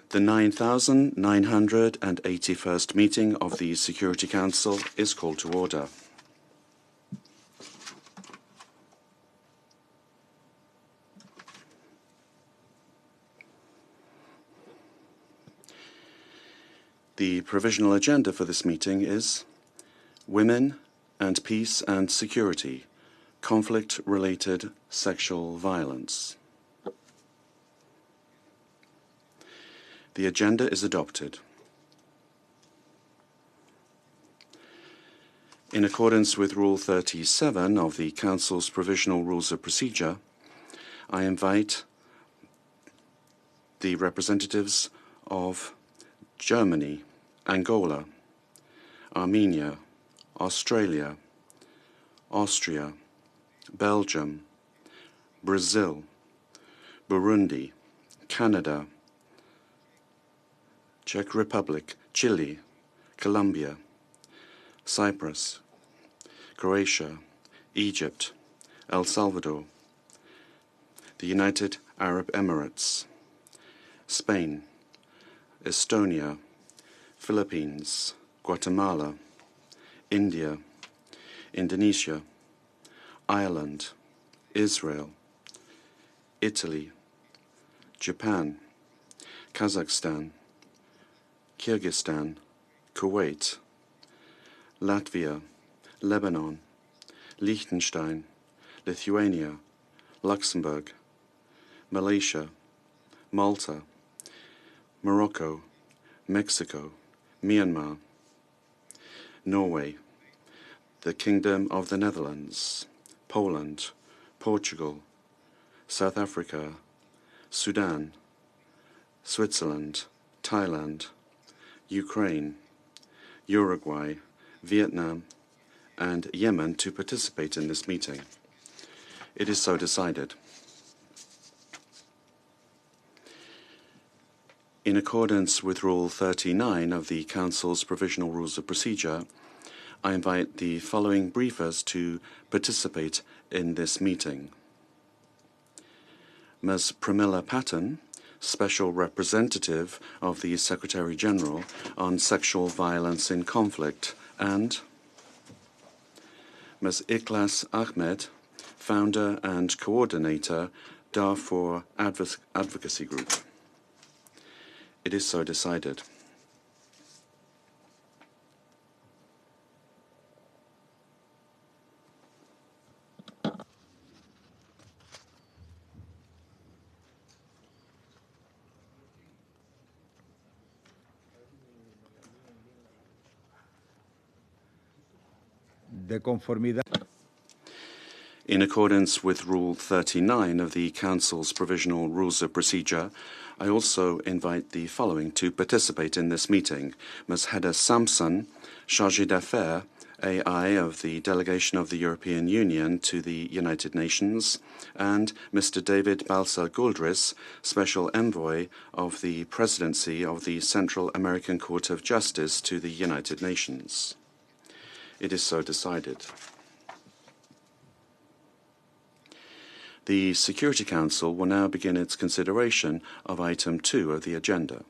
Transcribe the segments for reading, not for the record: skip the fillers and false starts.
The 9,981st meeting of the Security Council is called to order. The provisional agenda for this meeting is Women and Peace and Security, Conflict-Related Sexual Violence. The agenda is adopted. In accordance with Rule 37 of the Council's Provisional Rules of Procedure, I invite the representatives of Germany, Angola, Armenia, Australia, Austria, Belgium, Brazil, Burundi, Canada, Czech Republic, Chile, Colombia, Cyprus, Croatia, Egypt, El Salvador, the United Arab Emirates, Spain, Estonia, Philippines, Guatemala, India, Indonesia, Ireland, Israel, Italy, Japan, Kazakhstan, Kyrgyzstan, Kuwait, Latvia, Lebanon, Liechtenstein, Lithuania, Luxembourg, Malaysia, Malta, Morocco, Mexico, Myanmar, Norway, the Kingdom of the Netherlands, Poland, Portugal, South Africa, Sudan, Switzerland, Thailand, Ukraine, Uruguay, Vietnam, and Yemen to participate in this meeting. It is so decided. In accordance with Rule 39 of the Council's Provisional Rules of Procedure, I invite the following briefers to participate in this meeting. Ms. Pramila Patten, Special Representative of the Secretary-General on Sexual Violence in Conflict, and Ms. Ikhlass Ahmed, Founder and Coordinator, Darfur Advocacy Group. It is so decided. De conformidad. In accordance with Rule 39 of the Council's Provisional Rules of Procedure, I also invite the following to participate in this meeting. Ms. Hedda Sampson, Chargée d'Affaires, AI of the Delegation of the European Union to the United Nations, and Mr. David Balsa-Guldris, Special Envoy of the Presidency of the Central American Court of Justice to the United Nations. It is so decided. The Security Council will now begin its consideration of Item 2 of the agenda.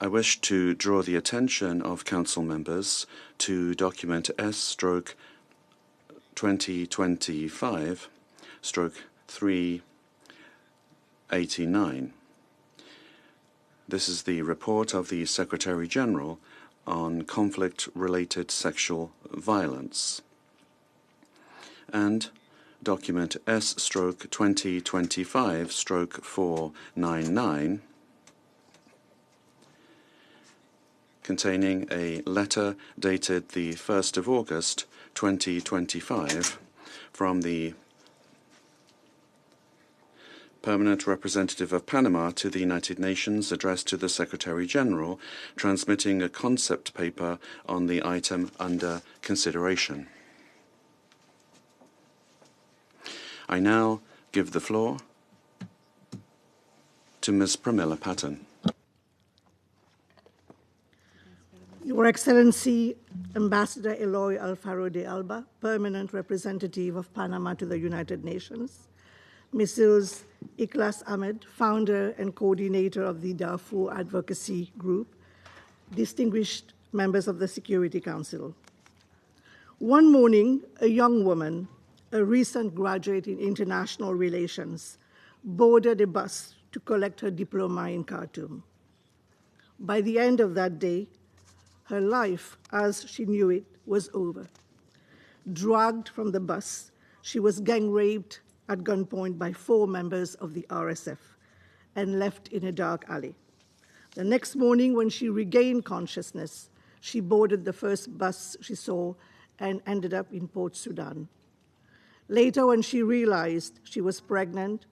I wish to draw the attention of Council members to document S/2025/389. This is the report of the Secretary-General on conflict-related sexual violence. And document S/2025/499, containing a letter dated the 1st of August 2025 from the Permanent Representative of Panama to the United Nations addressed to the Secretary-General, transmitting a concept paper on the item under consideration. I now give the floor to Ms. Pramila Patten. Your Excellency, Ambassador Eloy Alfaro de Alba, Permanent Representative of Panama to the United Nations, Mrs. Ikhlass Ahmed, founder and coordinator of the Darfur Advocacy Group, distinguished members of the Security Council. One morning, a young woman, a recent graduate in international relations, boarded a bus to collect her diploma in Khartoum. By the end of that day, her life, as she knew it, was over. Dragged from the bus, she was gang raped at gunpoint by 4 members of the RSF and left in a dark alley. The next morning, when she regained consciousness, she boarded the first bus she saw and ended up in Port Sudan. Later, when she realized she was pregnant,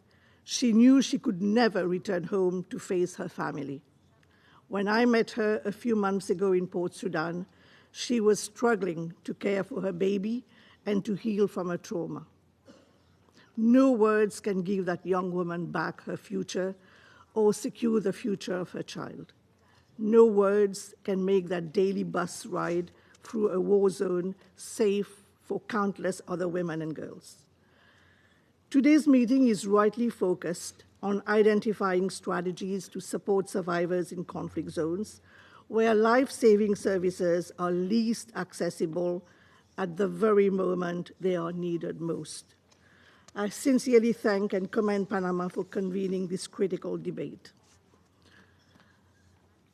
she knew she could never return home to face her family. When I met her a few months ago in Port Sudan, she was struggling to care for her baby and to heal from her trauma. No words can give that young woman back her future or secure the future of her child. No words can make that daily bus ride through a war zone safe for countless other women and girls. Today's meeting is rightly focused on identifying strategies to support survivors in conflict zones where life-saving services are least accessible at the very moment they are needed most. I sincerely thank and commend Panama for convening this critical debate.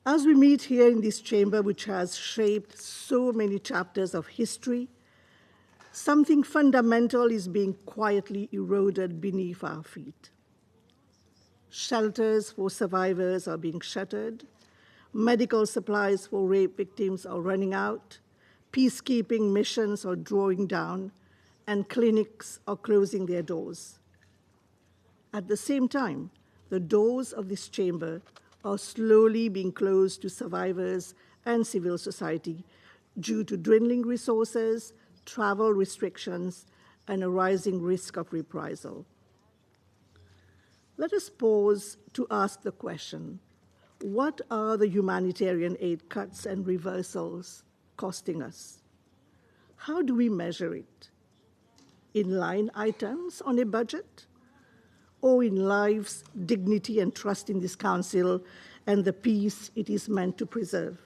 As we meet here in this chamber, which has shaped so many chapters of history, something fundamental is being quietly eroded beneath our feet. Shelters for survivors are being shuttered, medical supplies for rape victims are running out, peacekeeping missions are drawing down, and clinics are closing their doors. At the same time, the doors of this chamber are slowly being closed to survivors and civil society due to dwindling resources, travel restrictions, and a rising risk of reprisal. Let us pause to ask the question, what are the humanitarian aid cuts and reversals costing us? How do we measure it? In line items on a budget? Or in lives, dignity, and trust in this council and the peace it is meant to preserve?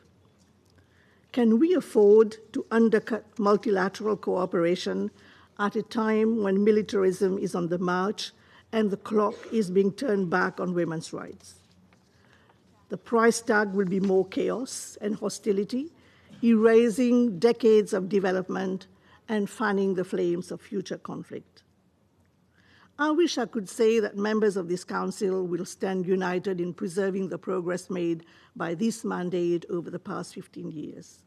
Can we afford to undercut multilateral cooperation at a time when militarism is on the march and the clock is being turned back on women's rights? The price tag will be more chaos and hostility, erasing decades of development and fanning the flames of future conflict. I wish I could say that members of this council will stand united in preserving the progress made by this mandate over the past 15 years.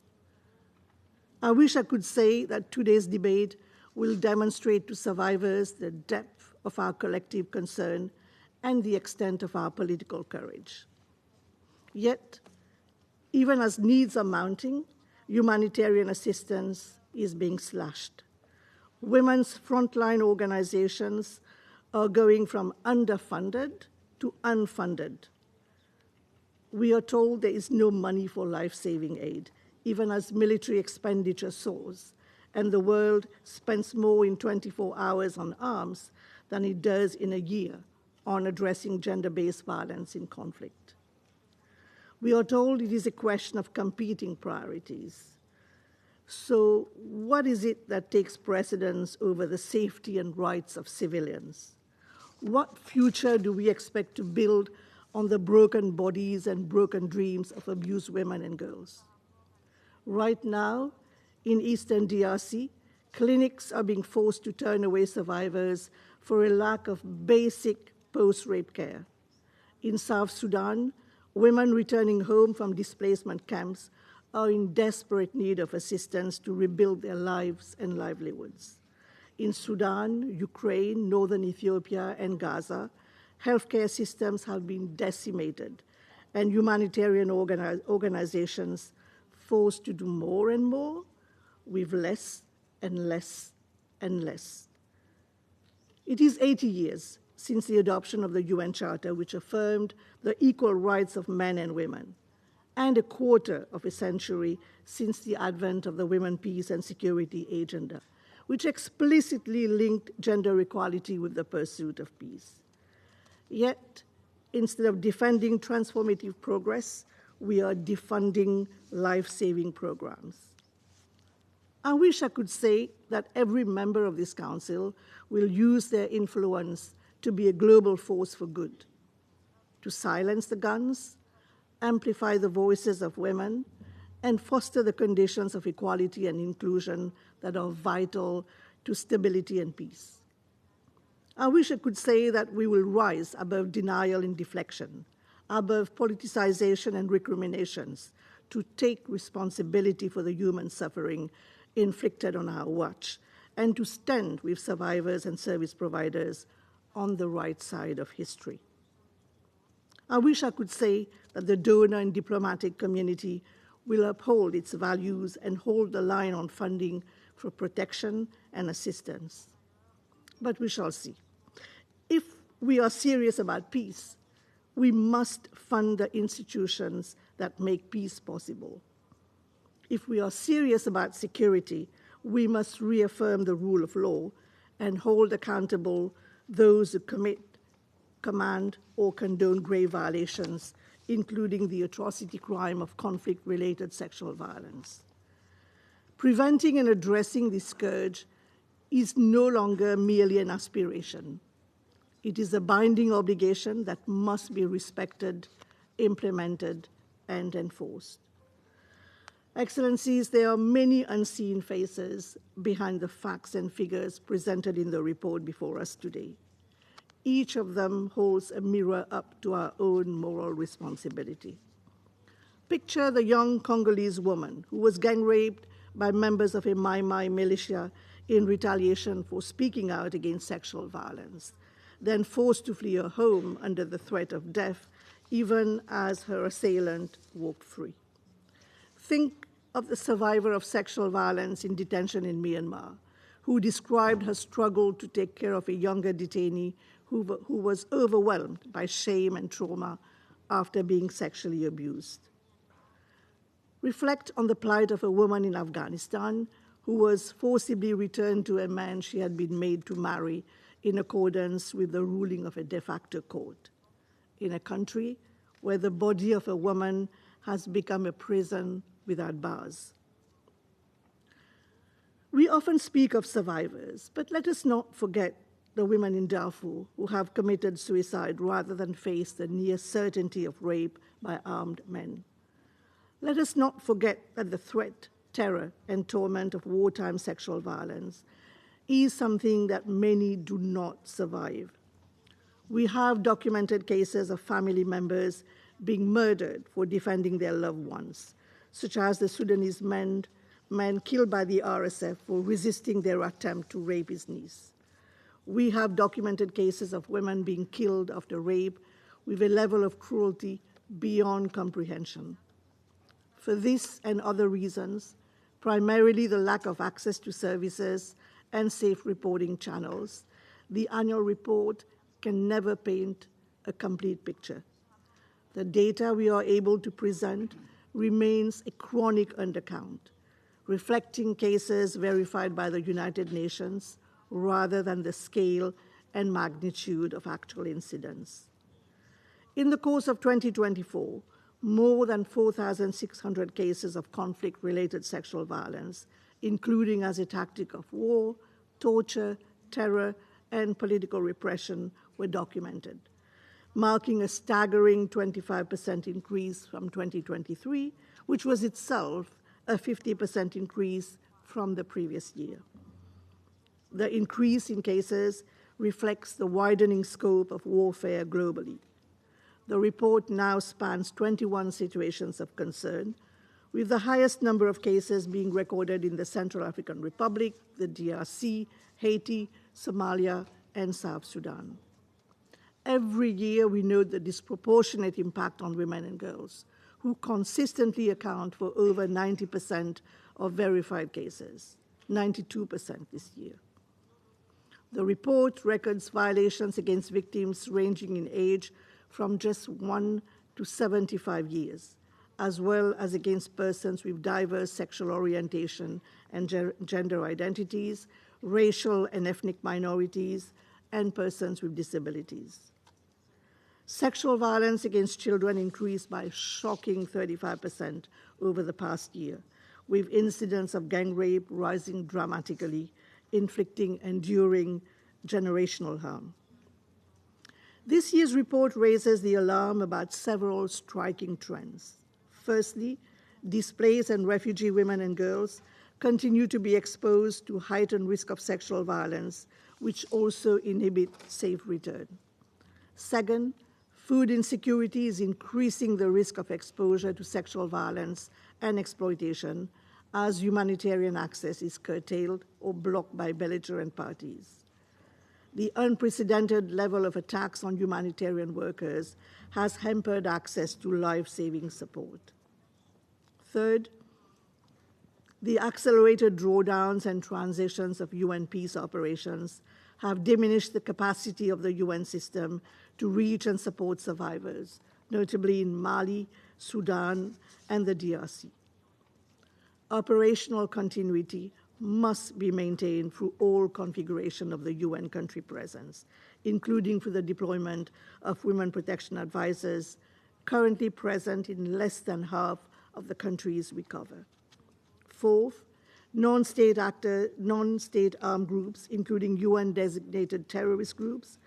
I wish I could say that today's debate will demonstrate to survivors the depth of our collective concern and the extent of our political courage. Yet, even as needs are mounting, humanitarian assistance is being slashed. Women's frontline organizations are going from underfunded to unfunded. We are told there is no money for life-saving aid, even as military expenditure soars, and the world spends more in 24 hours on arms than it does in a year on addressing gender-based violence in conflict. We are told it is a question of competing priorities. So what is it that takes precedence over the safety and rights of civilians? What future do we expect to build on the broken bodies and broken dreams of abused women and girls? Right now, in Eastern DRC, clinics are being forced to turn away survivors for a lack of basic post-rape care. In South Sudan, women returning home from displacement camps are in desperate need of assistance to rebuild their lives and livelihoods. In Sudan, Ukraine, northern Ethiopia, and Gaza, healthcare systems have been decimated, and humanitarian organizations forced to do more and more with less and less and less. It is 80 years since the adoption of the UN Charter, which affirmed the equal rights of men and women, and a quarter of a century since the advent of the Women, Peace, and Security Agenda, which explicitly linked gender equality with the pursuit of peace. Yet, instead of defending transformative progress, we are defunding life-saving programs. I wish I could say that every member of this council will use their influence to be a global force for good, to silence the guns, amplify the voices of women, and foster the conditions of equality and inclusion that are vital to stability and peace. I wish I could say that we will rise above denial and deflection, above politicization and recriminations, to take responsibility for the human suffering inflicted on our watch, and to stand with survivors and service providers on the right side of history. I wish I could say that the donor and diplomatic community will uphold its values and hold the line on funding for protection and assistance. But we shall see. If we are serious about peace, we must fund the institutions that make peace possible. If we are serious about security, we must reaffirm the rule of law and hold accountable those who commit, command, or condone grave violations, including the atrocity crime of conflict-related sexual violence. Preventing and addressing this scourge is no longer merely an aspiration. It is a binding obligation that must be respected, implemented, and enforced. Excellencies, there are many unseen faces behind the facts and figures presented in the report before us today. Each of them holds a mirror up to our own moral responsibility. Picture the young Congolese woman who was gang raped by members of a Mai Mai militia in retaliation for speaking out against sexual violence, then forced to flee her home under the threat of death, even as her assailant walked free. Think of the survivor of sexual violence in detention in Myanmar, who described her struggle to take care of a younger detainee who was overwhelmed by shame and trauma after being sexually abused. Reflect on the plight of a woman in Afghanistan who was forcibly returned to a man she had been made to marry in accordance with the ruling of a de facto court, in a country where the body of a woman has become a prison without bars. We often speak of survivors, but let us not forget the women in Darfur who have committed suicide rather than face the near certainty of rape by armed men. Let us not forget that the threat, terror, and torment of wartime sexual violence is something that many do not survive. We have documented cases of family members being murdered for defending their loved ones, such as the Sudanese man killed by the RSF for resisting their attempt to rape his niece. We have documented cases of women being killed after rape with a level of cruelty beyond comprehension. For this and other reasons, primarily the lack of access to services and safe reporting channels, the annual report can never paint a complete picture. The data we are able to present remains a chronic undercount, reflecting cases verified by the United Nations rather than the scale and magnitude of actual incidents. In the course of 2024, more than 4,600 cases of conflict-related sexual violence, including as a tactic of war, torture, terror, and political repression, were documented, marking a staggering 25% increase from 2023, which was itself a 50% increase from the previous year. The increase in cases reflects the widening scope of warfare globally. The report now spans 21 situations of concern, with the highest number of cases being recorded in the Central African Republic, the DRC, Haiti, Somalia, and South Sudan. Every year, we note the disproportionate impact on women and girls, who consistently account for over 90% of verified cases, 92% this year. The report records violations against victims ranging in age from just 1 to 75 years, as well as against persons with diverse sexual orientation and gender identities, racial and ethnic minorities, and persons with disabilities. Sexual violence against children increased by a shocking 35% over the past year, with incidents of gang rape rising dramatically, inflicting enduring generational harm. This year's report raises the alarm about several striking trends. Firstly, displaced and refugee women and girls continue to be exposed to heightened risk of sexual violence, which also inhibit safe return. Second, food insecurity is increasing the risk of exposure to sexual violence and exploitation as humanitarian access is curtailed or blocked by belligerent parties. The unprecedented level of attacks on humanitarian workers has hampered access to life-saving support. Third, the accelerated drawdowns and transitions of UN peace operations have diminished the capacity of the UN system to reach and support survivors, notably in Mali, Sudan, and the DRC. Operational continuity must be maintained through all configuration of the UN country presence, including through the deployment of women protection advisors, currently present in less than half of the countries we cover. Fourth, non-state armed groups, including UN-designated terrorist groups,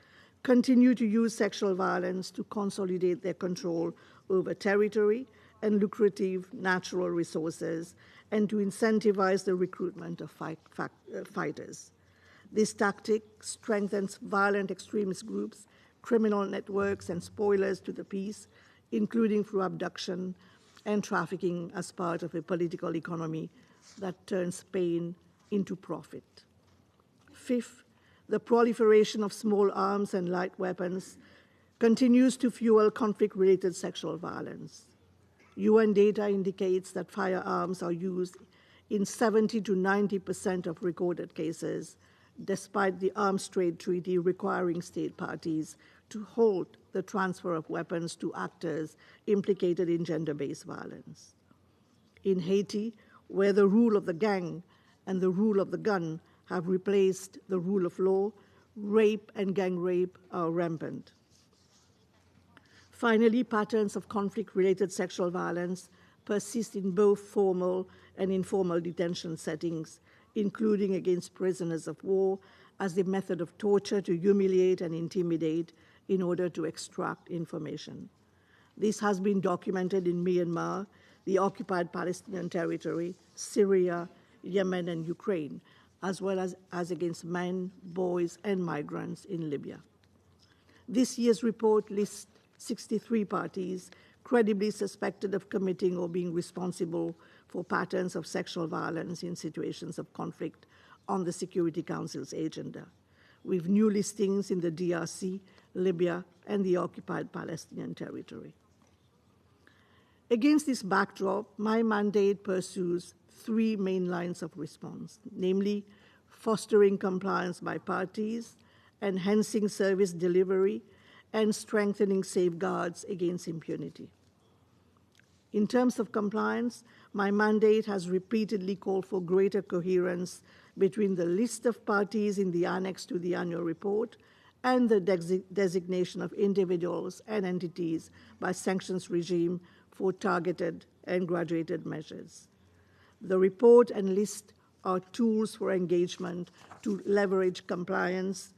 continue to use sexual violence to consolidate their control over territory and lucrative natural resources, and to incentivize the recruitment of fighters. This tactic strengthens violent extremist groups, criminal networks, and spoilers to the peace, including through abduction and trafficking as part of a political economy that turns pain into profit. Fifth, the proliferation of small arms and light weapons continues to fuel conflict-related sexual violence. UN data indicates that firearms are used in 70 to 90% of recorded cases, despite the Arms Trade Treaty requiring state parties to halt the transfer of weapons to actors implicated in gender-based violence. In Haiti, where the rule of the gang and the rule of the gun have replaced the rule of law, rape and gang rape are rampant. Finally, patterns of conflict-related sexual violence persist in both formal and informal detention settings, including against prisoners of war as a method of torture to humiliate and intimidate in order to extract information. This has been documented in Myanmar, the occupied Palestinian territory, Syria, Yemen, and Ukraine, as well as against men, boys, and migrants in Libya. This year's report lists 63 parties credibly suspected of committing or being responsible for patterns of sexual violence in situations of conflict on the Security Council's agenda, with new listings in the DRC, Libya, and the occupied Palestinian territory. Against this backdrop, my mandate pursues three main lines of response, namely fostering compliance by parties, enhancing service delivery, and strengthening safeguards against impunity. In terms of compliance, my mandate has repeatedly called for greater coherence between the list of parties in the annex to the annual report and the designation of individuals and entities by sanctions regime for targeted and graduated measures. The report and list are tools for engagement to leverage compliance,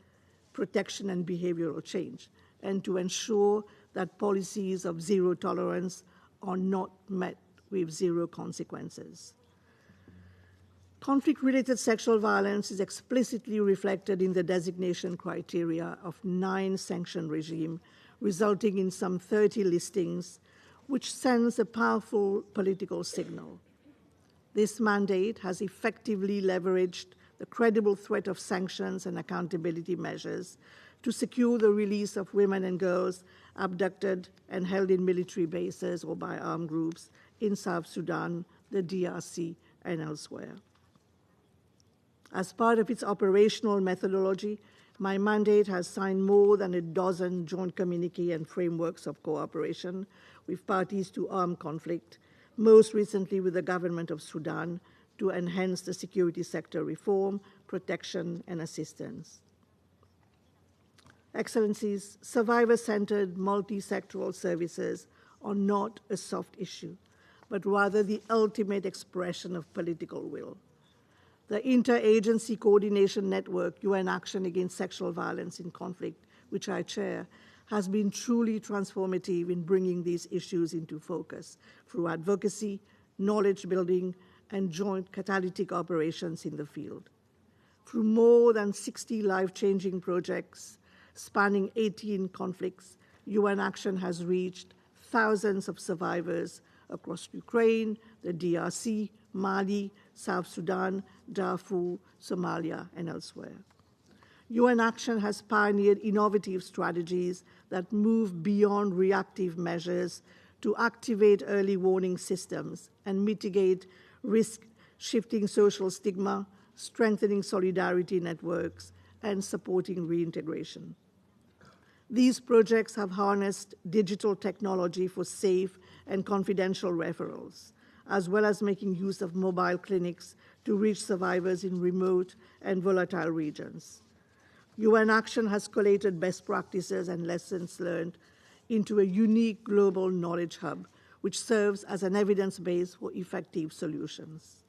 protection, and behavioral change, and to ensure that policies of zero tolerance are not met with zero consequences. Conflict-related sexual violence is explicitly reflected in the designation criteria of 9 sanction regimes, resulting in some 30 listings, which sends a powerful political signal. This mandate has effectively leveraged the credible threat of sanctions and accountability measures to secure the release of women and girls abducted and held in military bases or by armed groups in South Sudan, the DRC, and elsewhere. As part of its operational methodology, my mandate has signed more than a dozen joint communiques and frameworks of cooperation with parties to armed conflict, most recently with the government of Sudan, to enhance the security sector reform, protection, and assistance. Excellencies, survivor-centered multi-sectoral services are not a soft issue, but rather the ultimate expression of political will. The Interagency Coordination Network, UN Action Against Sexual Violence in Conflict, which I chair, has been truly transformative in bringing these issues into focus through advocacy, knowledge building, and joint catalytic operations in the field. Through more than 60 life-changing projects spanning 18 conflicts, UN Action has reached thousands of survivors across Ukraine, the DRC, Mali, South Sudan, Darfur, Somalia, and elsewhere. UN Action has pioneered innovative strategies that move beyond reactive measures to activate early warning systems and mitigate risk, shifting social stigma, strengthening solidarity networks, and supporting reintegration. These projects have harnessed digital technology for safe and confidential referrals, as well as making use of mobile clinics to reach survivors in remote and volatile regions. UN Action has collated best practices and lessons learned into a unique global knowledge hub, which serves as an evidence base for effective solutions.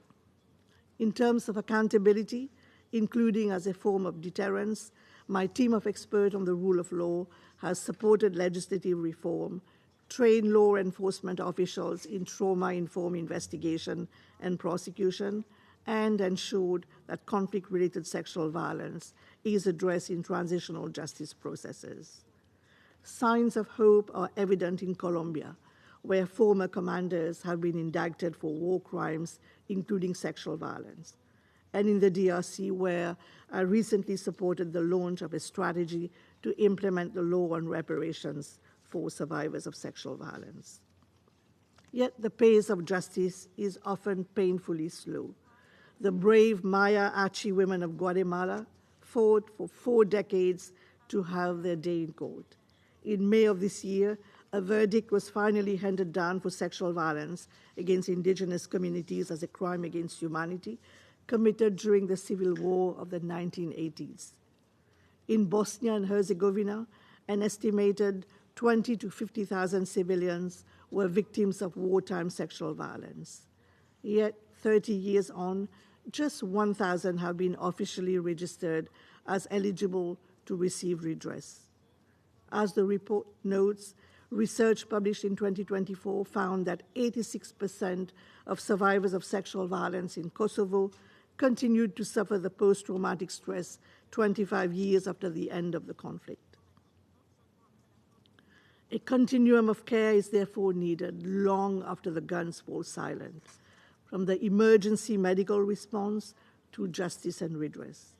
In terms of accountability, including as a form of deterrence, my team of experts on the rule of law has supported legislative reform, trained law enforcement officials in trauma-informed investigation and prosecution, and ensured that conflict-related sexual violence is addressed in transitional justice processes. Signs of hope are evident in Colombia, where former commanders have been indicted for war crimes, including sexual violence, and in the DRC, where I recently supported the launch of a strategy to implement the law on reparations for survivors of sexual violence. Yet the pace of justice is often painfully slow. The brave Maya Achi women of Guatemala fought for 4 decades to have their day in court. In May of this year, a verdict was finally handed down for sexual violence against indigenous communities as a crime against humanity committed during the civil war of the 1980s. In Bosnia and Herzegovina, an estimated 20 to 50,000 civilians were victims of wartime sexual violence. Yet, 30 years on, just 1,000 have been officially registered as eligible to receive redress. As the report notes, research published in 2024 found that 86% of survivors of sexual violence in Kosovo continued to suffer the post-traumatic stress 25 years after the end of the conflict. A continuum of care is therefore needed long after the guns fall silent, from the emergency medical response to justice and redress.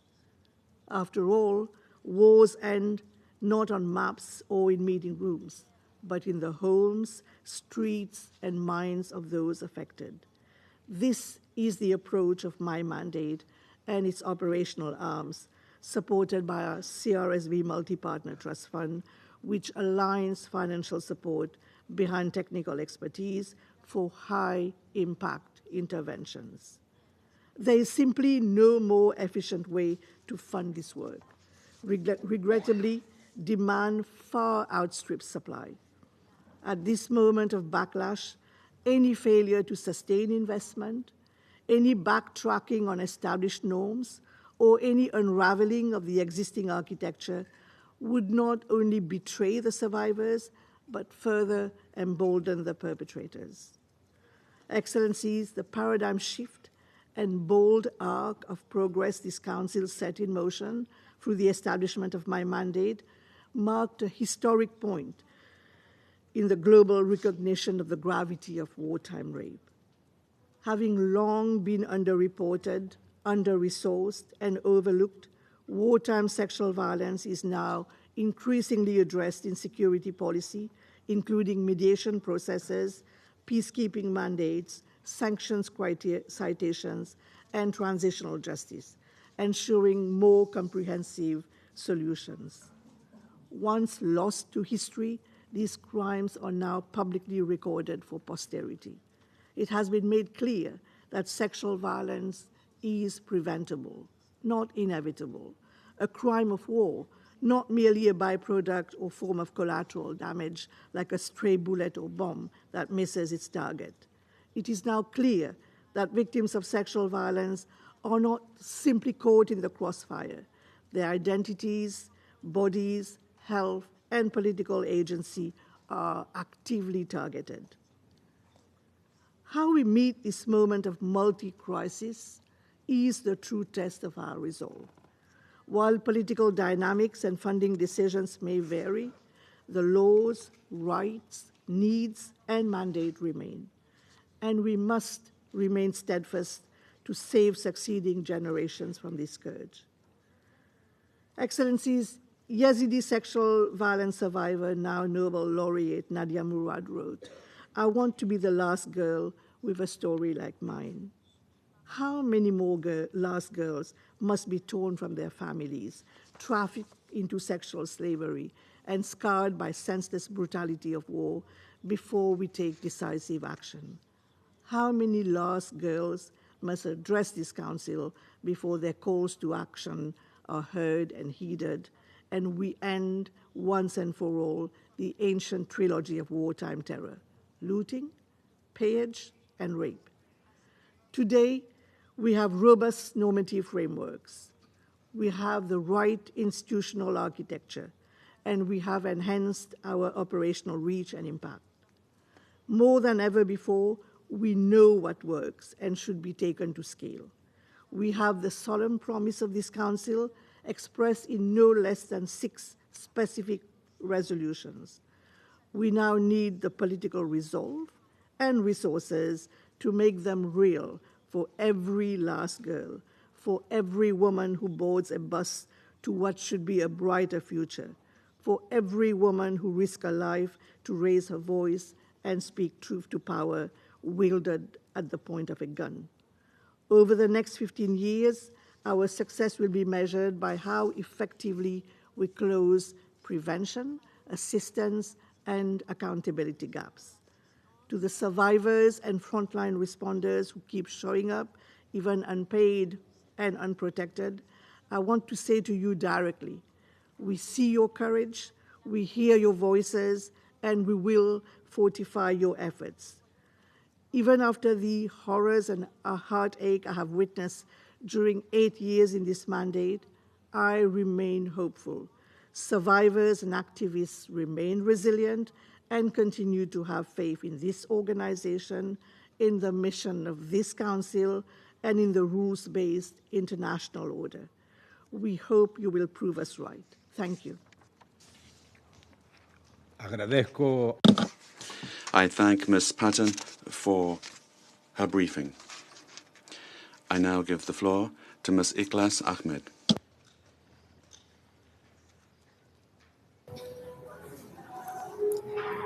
After all, wars end not on maps or in meeting rooms, but in the homes, streets, and minds of those affected. This is the approach of my mandate and its operational arms, supported by our CRSV Multi-Partner Trust Fund, which aligns financial support behind technical expertise for high-impact interventions. There is simply no more efficient way to fund this work. Regrettably, demand far outstrips supply. At this moment of backlash, any failure to sustain investment, any backtracking on established norms, or any unraveling of the existing architecture would not only betray the survivors, but further embolden the perpetrators. Excellencies, the paradigm shift and bold arc of progress this Council set in motion through the establishment of my mandate marked a historic point in the global recognition of the gravity of wartime rape. Having long been underreported, under-resourced, and overlooked, wartime sexual violence is now increasingly addressed in security policy, including mediation processes, peacekeeping mandates, sanctions citations, and transitional justice, ensuring more comprehensive solutions. Once lost to history, these crimes are now publicly recorded for posterity. it has been made clear that sexual violence is preventable, not inevitable, a crime of war, not merely a byproduct or form of collateral damage like a stray bullet or bomb that misses its target. It is now clear that victims of sexual violence are not simply caught in the crossfire. Their identities, bodies, health, and political agency are actively targeted. How we meet this moment of multi-crisis is the true test of our resolve. While political dynamics and funding decisions may vary, the laws, rights, needs, and mandate remain. And we must remain steadfast to save succeeding generations from this scourge. Excellencies, Yazidi sexual violence survivor, now Nobel laureate Nadia Murad wrote, "I want to be the last girl with a story like mine." How many more last girls must be torn from their families, trafficked into sexual slavery, and scarred by senseless brutality of war before we take decisive action? How many last girls must address this council before their calls to action are heard and heeded, and we end once and for all the ancient trilogy of wartime terror: looting, pillage, and rape? Today, we have robust normative frameworks. We have the right institutional architecture, and we have enhanced our operational reach and impact. More than ever before, we know what works and should be taken to scale. We have the solemn promise of this Council expressed in no less than 6 specific resolutions. We now need the political resolve and resources to make them real for every last girl, for every woman who boards a bus to what should be a brighter future, for every woman who risks her life to raise her voice and speak truth to power, wielded at the point of a gun. Over the next 15 years, our success will be measured by how effectively we close prevention, assistance, and accountability gaps. To the survivors and frontline responders who keep showing up, even unpaid and unprotected, I want to say to you directly, we see your courage, we hear your voices, and we will fortify your efforts. Even after the horrors and heartache I have witnessed during 8 years in this mandate, I remain hopeful. Survivors and activists remain resilient and continue to have faith in this organization, in the mission of this council, and in the rules-based international order. We hope you will prove us right. Thank you. Agradezco. I thank Ms. Patten for her briefing. I now give the floor to Ms. Ikhlass Ahmed.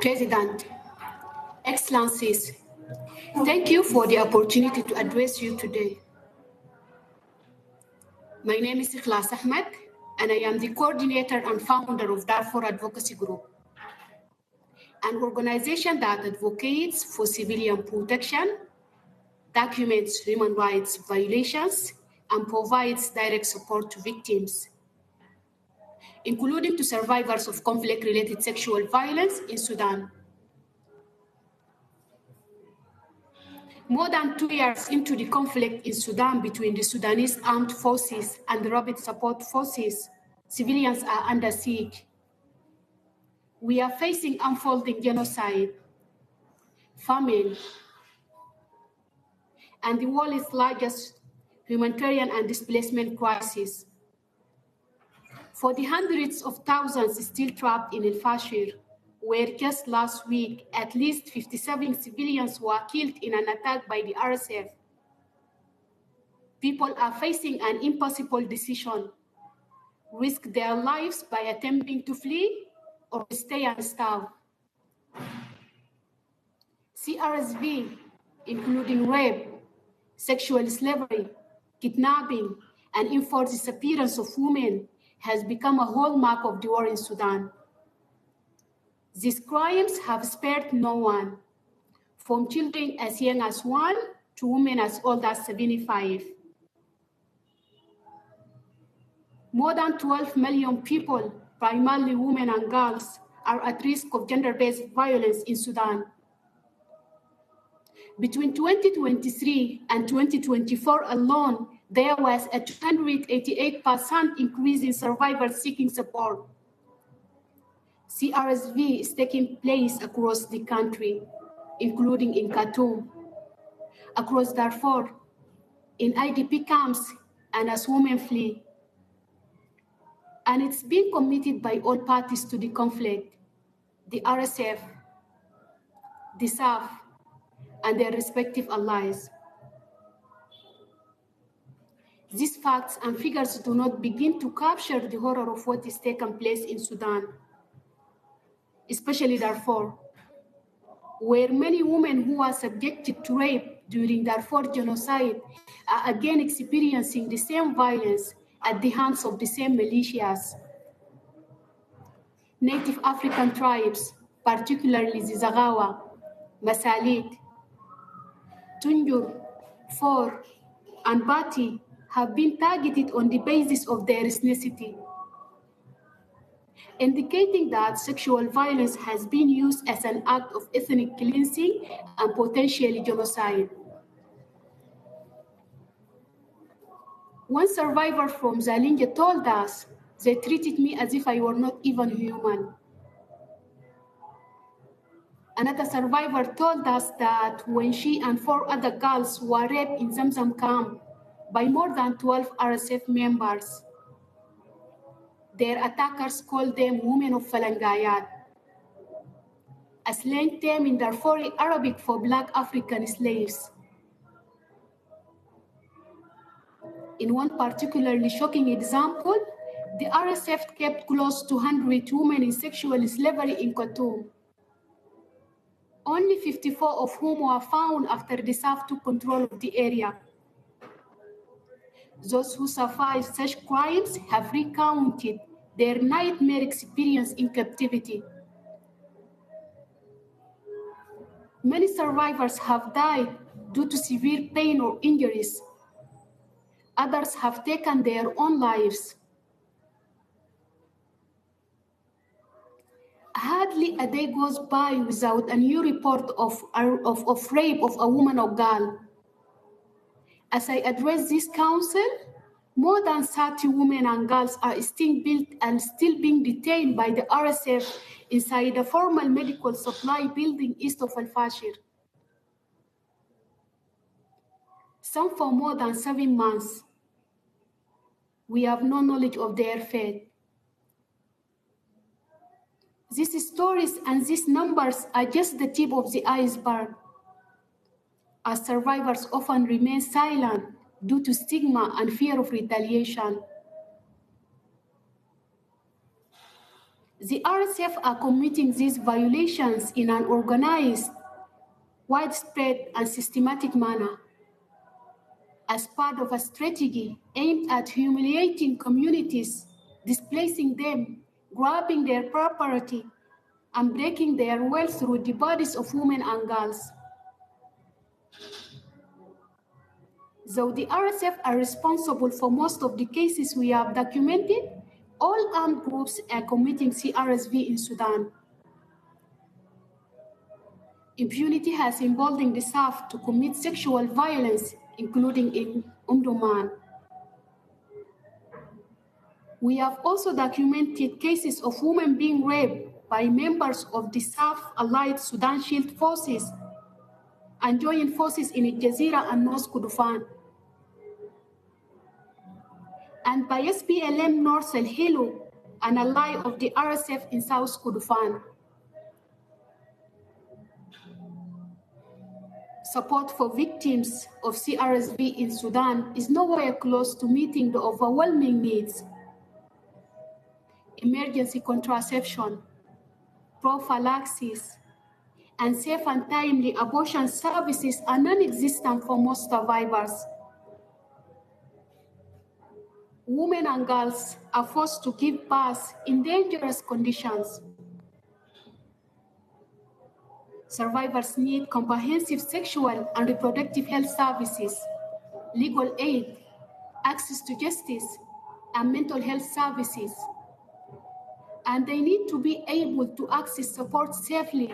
President, Excellencies, thank you for the opportunity to address you today. My name is Ikhlass Ahmed, and I am the coordinator and founder of Darfur Advocacy Group, an organization that advocates for civilian protection, documents human rights violations, and provides direct support to victims, including to survivors of conflict-related sexual violence in Sudan. More than 2 years into the conflict in Sudan between the Sudanese armed forces and the rapid support forces, civilians are under siege. We are facing unfolding genocide, famine, and the world's largest humanitarian and displacement crisis. For the hundreds of thousands still trapped in El Fasher, where just last week, at least 57 civilians were killed in an attack by the RSF. People are facing an impossible decision: risk their lives by attempting to flee or stay and starve. CRSV, including rape, sexual slavery, kidnapping, and enforced disappearance of women, has become a hallmark of the war in Sudan. These crimes have spared no one, from children as young as 1 to women as old as 75. More than 12 million people, primarily women and girls, are at risk of gender-based violence in Sudan. Between 2023 and 2024 alone, there was a 288% increase in survivors seeking support. CRSV is taking place across the country, including in Khartoum, across Darfur, in IDP camps, and as women flee. And it's being committed by all parties to the conflict, the RSF, the SAF, and their respective allies. These facts and figures do not begin to capture the horror of what is taking place in Sudan, especially Darfur, where many women who are subjected to rape during Darfur genocide are again experiencing the same violence at the hands of the same militias. Native African tribes, particularly the Zagawa, Masalit, Tunjur,For, and Bati, have been targeted on the basis of their ethnicity, indicating that sexual violence has been used as an act of ethnic cleansing and potentially genocide. One survivor from Zalinge told us, "They treated me as if I were not even human." Another survivor told us that when she and 4 other girls were raped in Zamzam camp by more than 12 RSF members, their attackers called them women of Falangayat, a slang term in Darfuri Arabic for Black African slaves. In one particularly shocking example, the RSF kept close to 100 women in sexual slavery in Khartoum, only 54 of whom were found after the SAF took control of the area. Those who survived such crimes have recounted their nightmare experience in captivity. Many survivors have died due to severe pain or injuries. Others have taken their own lives. Hardly a day goes by without a new report of rape of a woman or girl. As I address this council, more than 30 women and girls are still being detained by the RSF inside a formal medical supply building east of Al-Fashir. Some for more than 7 months. We have no knowledge of their fate. These stories and these numbers are just the tip of the iceberg, as survivors often remain silent due to stigma and fear of retaliation. The RSF are committing these violations in an organized, widespread, and systematic manner as part of a strategy aimed at humiliating communities, displacing them, grabbing their property, and breaking their wealth through the bodies of women and girls. Though the RSF are responsible for most of the cases we have documented, all armed groups are committing CRSV in Sudan. Impunity has emboldened the SAF to commit sexual violence, including in Omdurman. We have also documented cases of women being raped by members of the SAF-allied Sudan Shield Forces and joint forces in Jazeera and North Kordofan, and by SPLM North El Hilo, an ally of the RSF in South Kordofan. Support for victims of CRSV in Sudan is nowhere close to meeting the overwhelming needs. Emergency contraception, prophylaxis, and safe and timely abortion services are non-existent for most survivors. Women and girls are forced to give birth in dangerous conditions. Survivors need comprehensive sexual and reproductive health services, legal aid, access to justice, and mental health services. And they need to be able to access support safely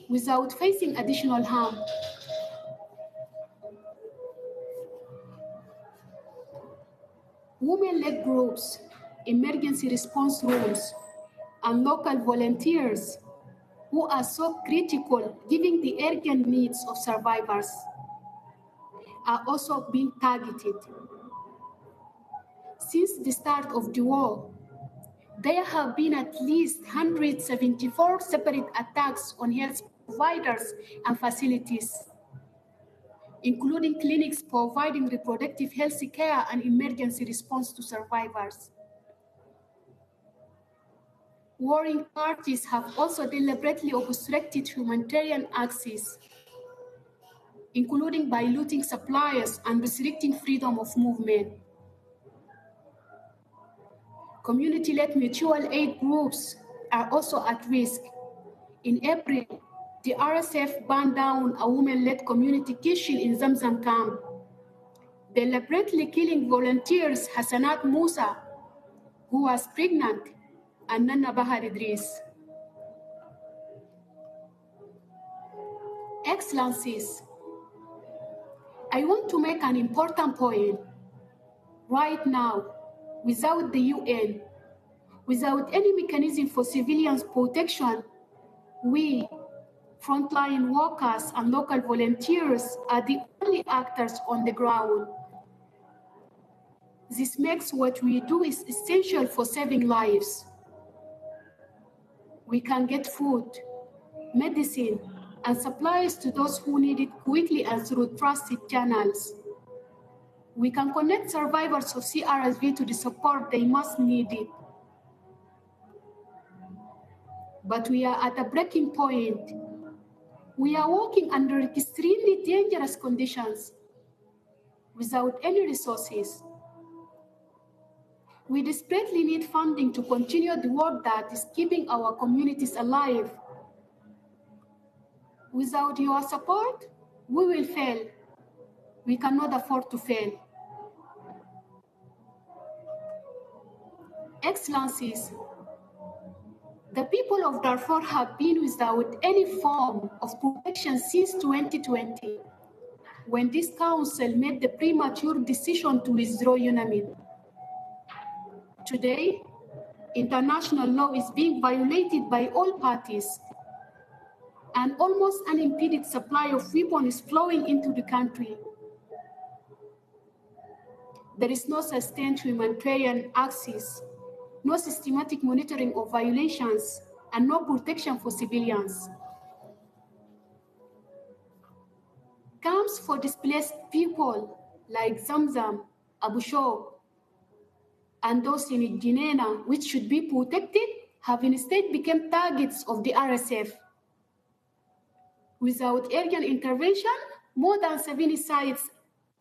without facing additional harm. Women-led groups, emergency response rooms, and local volunteers who are so critical given the urgent needs of survivors are also being targeted. Since the start of the war, there have been at least 174 separate attacks on health providers and facilities, including clinics providing reproductive health care and emergency response to survivors. Warring parties have also deliberately obstructed humanitarian access, including by looting supplies and restricting freedom of movement. Community-led mutual aid groups are also at risk. In April, the RSF burned down a women-led community kitchen in Zamzam camp, deliberately killing volunteers Hassanat Musa, who was pregnant, and Nana Bahar Idris. Excellencies, I want to make an important point. Right now, without the UN, without any mechanism for civilians' protection, we, frontline workers and local volunteers, are the only actors on the ground. This makes what we do is essential for saving lives. We can get food, medicine, and supplies to those who need it quickly and through trusted channels. We can connect survivors of CRSV to the support they must need it. But we are at a breaking point. We are working under extremely dangerous conditions without any resources. We desperately need funding to continue the work that is keeping our communities alive. Without your support, we will fail. We cannot afford to fail. Excellencies, the people of Darfur have been without any form of protection since 2020, when this council made the premature decision to withdraw UNAMID. Today, international law is being violated by all parties, and almost unimpeded supply of weapons is flowing into the country. There is no sustained humanitarian access, no systematic monitoring of violations, and no protection for civilians. Camps for displaced people like Zamzam, Abu Shok, and those in Jinena, which should be protected, have instead become targets of the RSF. Without urgent intervention, more than 70 sites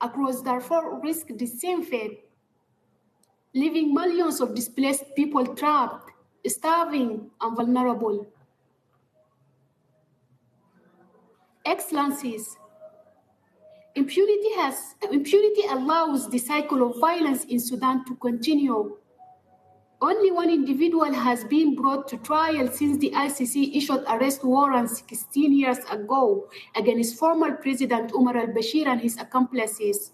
across Darfur risk the same fate, leaving millions of displaced people trapped, starving, and vulnerable. Excellencies, impunity allows the cycle of violence in Sudan to continue. Only one individual has been brought to trial since the ICC issued arrest warrants 16 years ago against former President Umar al-Bashir and his accomplices.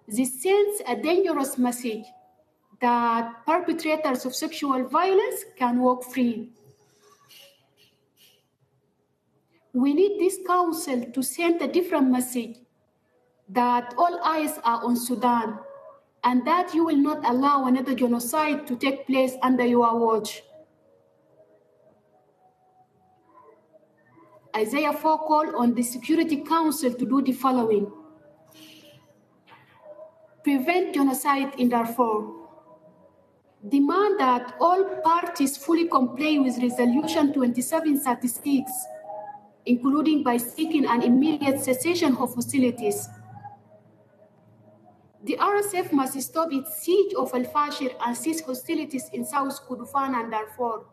This sends a dangerous message that perpetrators of sexual violence can walk free. We need this council to send a different message, that all eyes are on Sudan, and that you will not allow another genocide to take place under your watch. Isaiah 4 called on the Security Council to do the following: prevent genocide in Darfur, demand that all parties fully comply with Resolution 2736, including by seeking an immediate cessation of hostilities. The RSF must stop its siege of Al-Fashir and cease hostilities in South Kordofan and Darfur.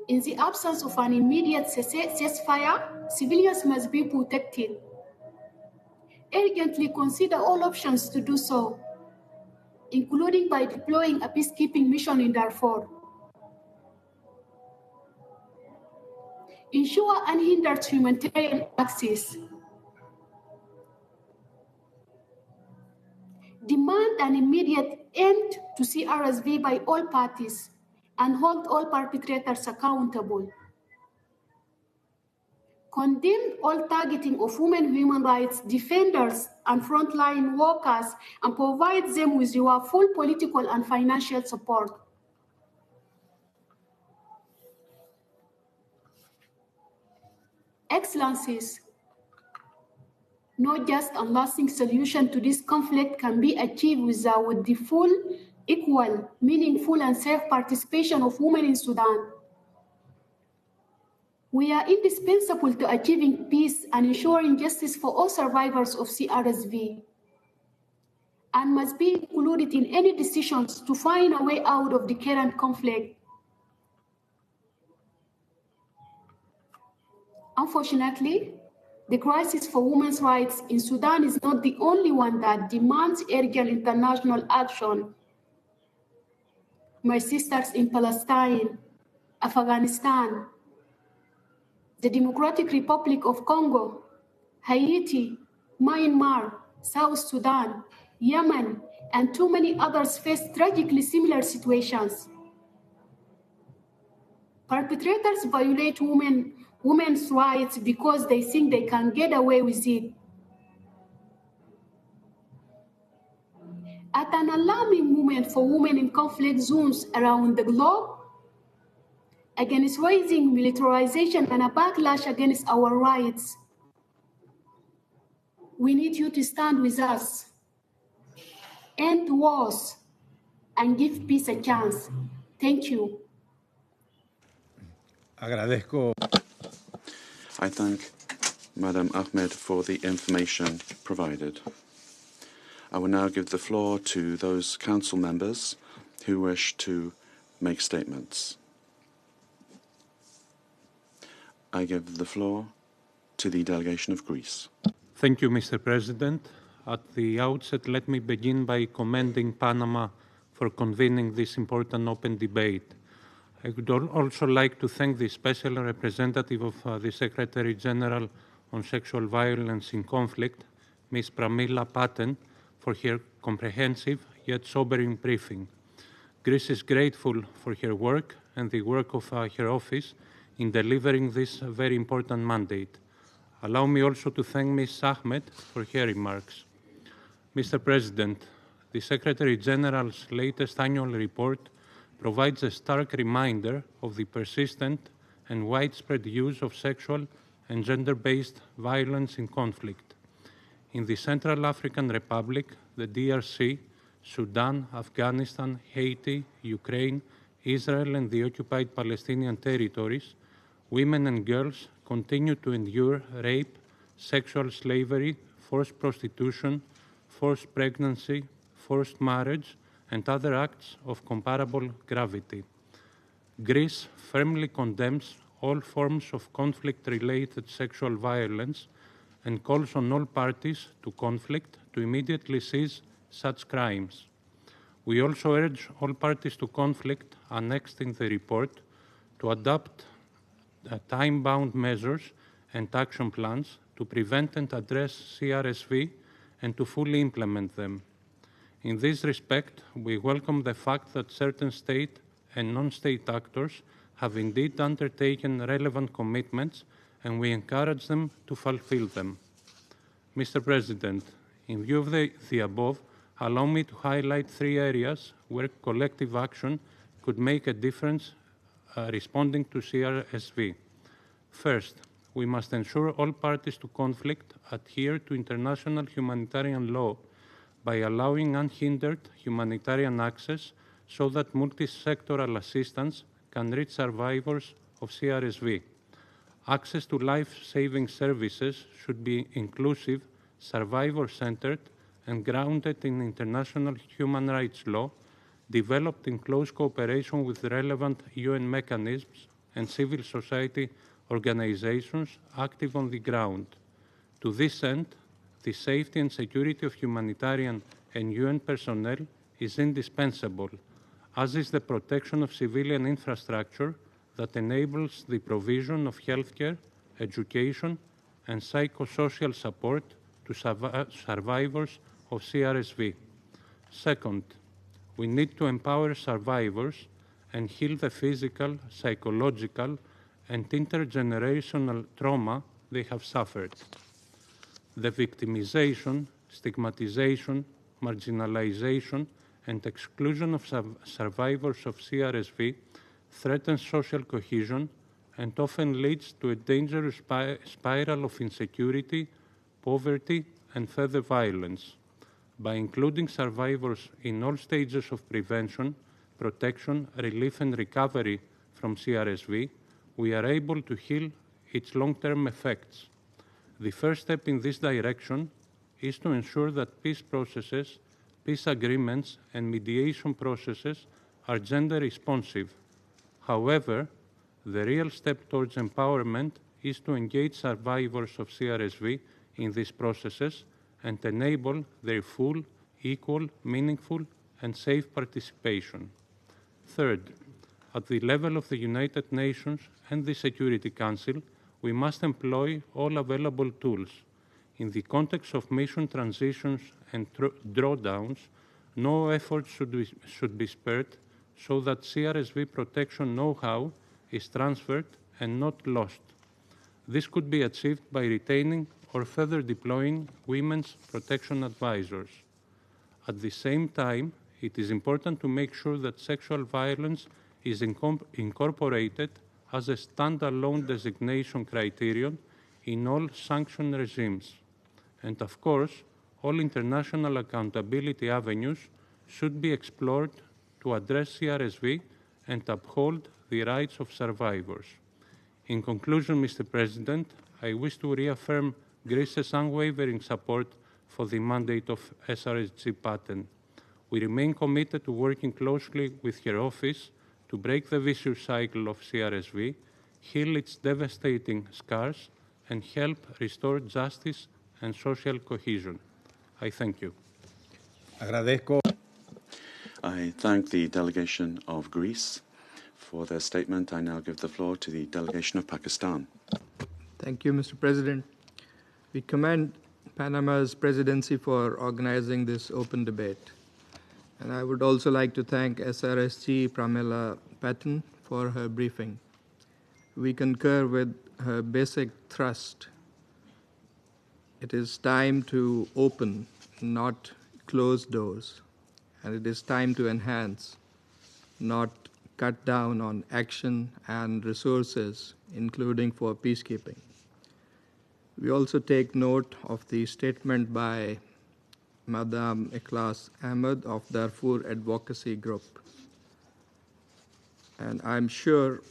In the absence of an immediate ceasefire, civilians must be protected. Urgently consider all options to do so, including by deploying a peacekeeping mission in Darfur. Ensure unhindered humanitarian access. Demand an immediate end to CRSV by all parties and hold all perpetrators accountable. Condemn all targeting of women human rights defenders and frontline workers and provide them with your full political and financial support. Excellencies, no just and lasting solution to this conflict can be achieved without the full, equal, meaningful, and safe participation of women in Sudan. We are indispensable to achieving peace and ensuring justice for all survivors of CRSV, and must be included in any decisions to find a way out of the current conflict. Unfortunately, the crisis for women's rights in Sudan is not the only one that demands urgent international action. My sisters in Palestine, Afghanistan, the Democratic Republic of Congo, Haiti, Myanmar, South Sudan, Yemen, and too many others face tragically similar situations. Perpetrators violate women's rights because they think they can get away with it. At an alarming moment for women in conflict zones around the globe, against rising militarization and a backlash against our rights, we need you to stand with us, end wars, and give peace a chance. Thank you. Agradezco. I thank Madam Ahmed for the information provided. I will now give the floor to those council members who wish to make statements. I give the floor to the delegation of Greece. Thank you, Mr. President. At the outset, let me begin by commending Panama for convening this important open debate. I would also like to thank the Special Representative of the Secretary General on Sexual Violence in Conflict, Ms. Pramila Patten, for her comprehensive yet sobering briefing. Greece is grateful for her work and the work of her office in delivering this very important mandate. Allow me also to thank Ms. Ahmed for her remarks. Mr. President, the Secretary General's latest annual report provides a stark reminder of the persistent and widespread use of sexual and gender-based violence in conflict. In the Central African Republic, the DRC, Sudan, Afghanistan, Haiti, Ukraine, Israel, and the occupied Palestinian territories, women and girls continue to endure rape, sexual slavery, forced prostitution, forced pregnancy, forced marriage, and other acts of comparable gravity. Greece firmly condemns all forms of conflict-related sexual violence and calls on all parties to conflict to immediately cease such crimes. We also urge all parties to conflict annexed in the report to adopt time-bound measures and action plans to prevent and address CRSV and to fully implement them. In this respect, we welcome the fact that certain state and non-state actors have indeed undertaken relevant commitments, and we encourage them to fulfill them. Mr. President, in view of the above, allow me to highlight 3 areas where collective action could make a difference responding to CRSV. First, we must ensure all parties to conflict adhere to international humanitarian law by allowing unhindered humanitarian access so that multi-sectoral assistance can reach survivors of CRSV. Access to life-saving services should be inclusive, survivor-centered, and grounded in international human rights law, developed in close cooperation with relevant UN mechanisms and civil society organizations active on the ground. To this end, the safety and security of humanitarian and UN personnel is indispensable, as is the protection of civilian infrastructure that enables the provision of healthcare, education, and psychosocial support to survivors of CRSV. Second, we need to empower survivors and heal the physical, psychological, and intergenerational trauma they have suffered. The victimization, stigmatization, marginalization, and exclusion of survivors of CRSV threatens social cohesion and often leads to a dangerous spiral of insecurity, poverty, and further violence. By including survivors in all stages of prevention, protection, relief, and recovery from CRSV, we are able to heal its long-term effects. The first step in this direction is to ensure that peace processes, peace agreements, and mediation processes are gender responsive. However, the real step towards empowerment is to engage survivors of CRSV in these processes and enable their full, equal, meaningful, and safe participation. Third, at the level of the United Nations and the Security Council, we must employ all available tools. In the context of mission transitions and drawdowns, no effort should be spared so that CRSV protection know-how is transferred and not lost. This could be achieved by retaining or further deploying women's protection advisors. At the same time, it is important to make sure that sexual violence is incorporated as a standalone designation criterion in all sanction regimes. And of course, all international accountability avenues should be explored to address CRSV and uphold the rights of survivors. In conclusion, Mr. President, I wish to reaffirm Greece's unwavering support for the mandate of SRSG Patten. We remain committed to working closely with her office to break the vicious cycle of CRSV, heal its devastating scars, and help restore justice and social cohesion. I thank you. Agradezco. I thank the delegation of Greece for their statement. I now give the floor to the delegation of Pakistan. Thank you, Mr. President. We commend Panama's presidency for organizing this open debate. And I would also like to thank SRSG Pramila Patten for her briefing. We concur with her basic thrust. It is time to open, not close doors. And it is time to enhance, not cut down on action and resources, including for peacekeeping. We also take note of the statement by Madam Ikhlass Ahmed of Darfur Advocacy Group. And I'm sure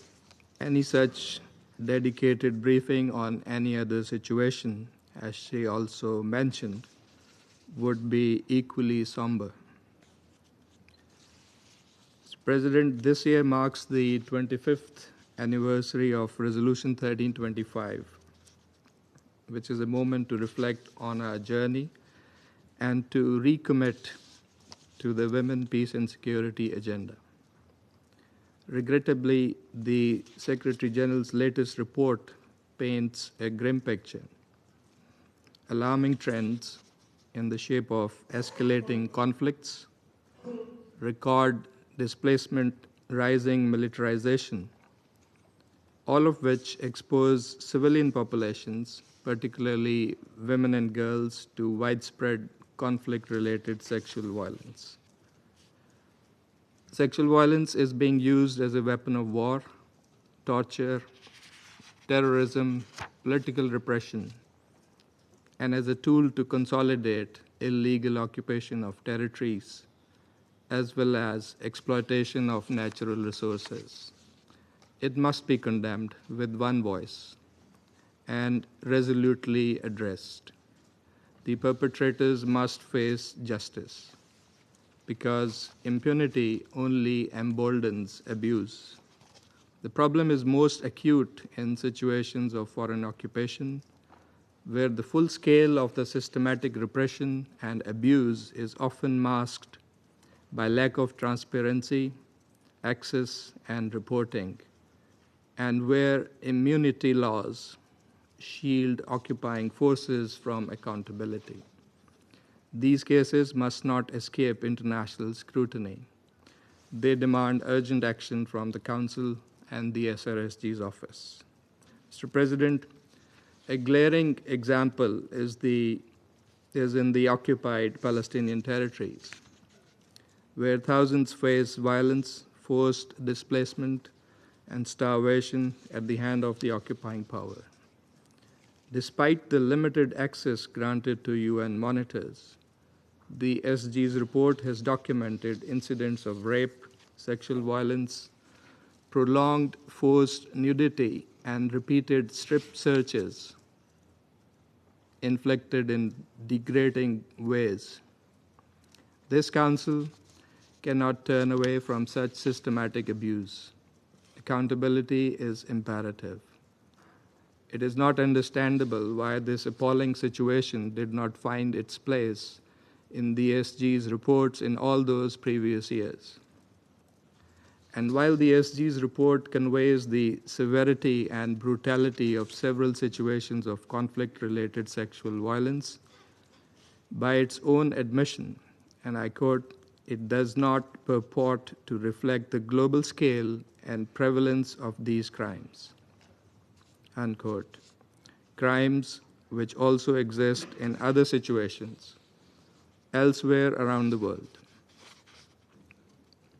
any such dedicated briefing on any other situation, as she also mentioned, would be equally somber. Mr. President, this year marks the 25th anniversary of Resolution 1325, which is a moment to reflect on our journey and to recommit to the Women, Peace and Security agenda. Regrettably, the Secretary General's latest report paints a grim picture. Alarming trends in the shape of escalating conflicts, record displacement, rising militarization, all of which expose civilian populations, particularly women and girls, to widespread conflict-related sexual violence. Sexual violence is being used as a weapon of war, torture, terrorism, political repression, and as a tool to consolidate illegal occupation of territories, as well as exploitation of natural resources. It must be condemned with one voice and resolutely addressed. The perpetrators must face justice, because impunity only emboldens abuse. The problem is most acute in situations of foreign occupation, where the full scale of the systematic repression and abuse is often masked by lack of transparency, access, and reporting, and where immunity laws shield occupying forces from accountability. These cases must not escape international scrutiny. They demand urgent action from the Council and the SRSG's office. Mr. President, a glaring example is in the occupied Palestinian territories, where thousands face violence, forced displacement, and starvation at the hand of the occupying power. Despite the limited access granted to UN monitors, the SG's report has documented incidents of rape, sexual violence, prolonged forced nudity, and repeated strip searches inflicted in degrading ways. This Council cannot turn away from such systematic abuse. Accountability is imperative. It is not understandable why this appalling situation did not find its place in the SG's reports in all those previous years. And while the SG's report conveys the severity and brutality of several situations of conflict-related sexual violence, by its own admission, and I quote, "It does not purport to reflect the global scale and prevalence of these crimes," unquote. Crimes which also exist in other situations elsewhere around the world.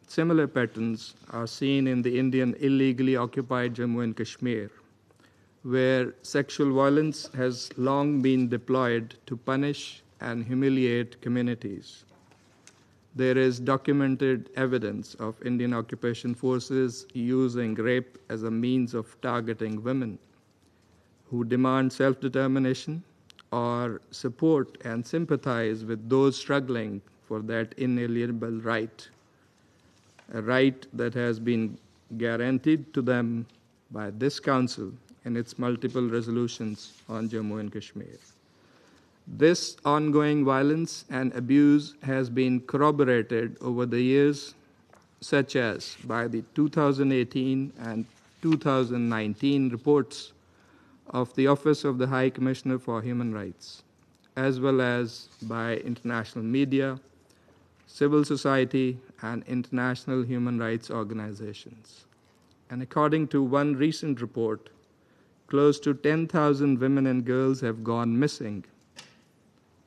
Similar patterns are seen in the Indian illegally occupied Jammu and Kashmir, where sexual violence has long been deployed to punish and humiliate communities. There is documented evidence of Indian occupation forces using rape as a means of targeting women who demand self-determination or support and sympathize with those struggling for that inalienable right, a right that has been guaranteed to them by this Council in its multiple resolutions on Jammu and Kashmir. This ongoing violence and abuse has been corroborated over the years, such as by the 2018 and 2019 reports of the Office of the High Commissioner for Human Rights, as well as by international media, civil society, and international human rights organizations. And according to one recent report, close to 10,000 women and girls have gone missing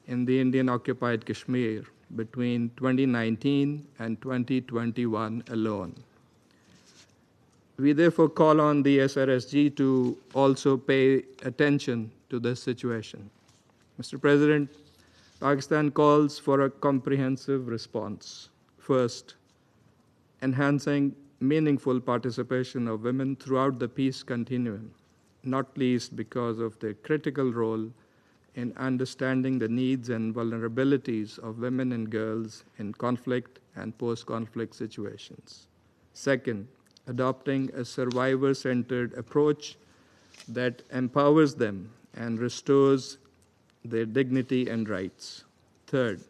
in the Indian-occupied Kashmir between 2019 and 2021 alone. We therefore call on the SRSG to also pay attention to this situation. Mr. President, Pakistan calls for a comprehensive response. First, enhancing meaningful participation of women throughout the peace continuum, not least because of their critical role in understanding the needs and vulnerabilities of women and girls in conflict and post-conflict situations. Second, adopting a survivor-centered approach that empowers them and restores their dignity and rights. Third,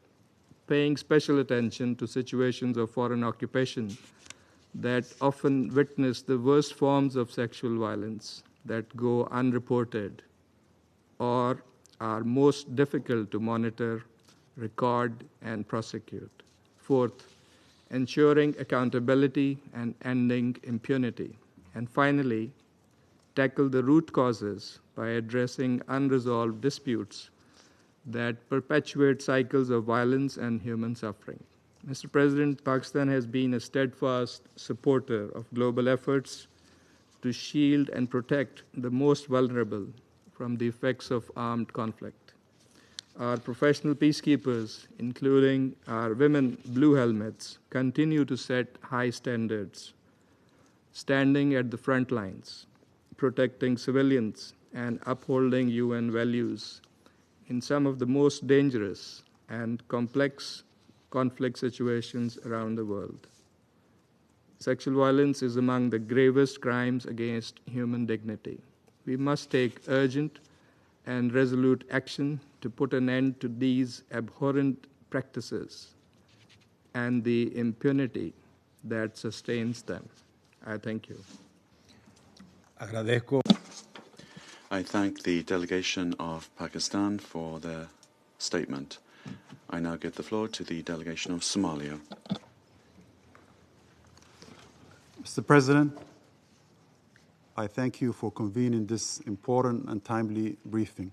paying special attention to situations of foreign occupation that often witness the worst forms of sexual violence that go unreported or are most difficult to monitor, record, and prosecute. Fourth, ensuring accountability and ending impunity. And finally, tackle the root causes by addressing unresolved disputes that perpetuate cycles of violence and human suffering. Mr. President, Pakistan has been a steadfast supporter of global efforts to shield and protect the most vulnerable from the effects of armed conflict. Our professional peacekeepers, including our women blue helmets, continue to set high standards, standing at the front lines, protecting civilians and upholding UN values in some of the most dangerous and complex conflict situations around the world. Sexual violence is among the gravest crimes against human dignity. We must take urgent and resolute action to put an end to these abhorrent practices and the impunity that sustains them. I thank you. Agradezco. I thank the delegation of Pakistan for their statement. I now give the floor to the delegation of Somalia. Mr. President, I thank you for convening this important and timely briefing.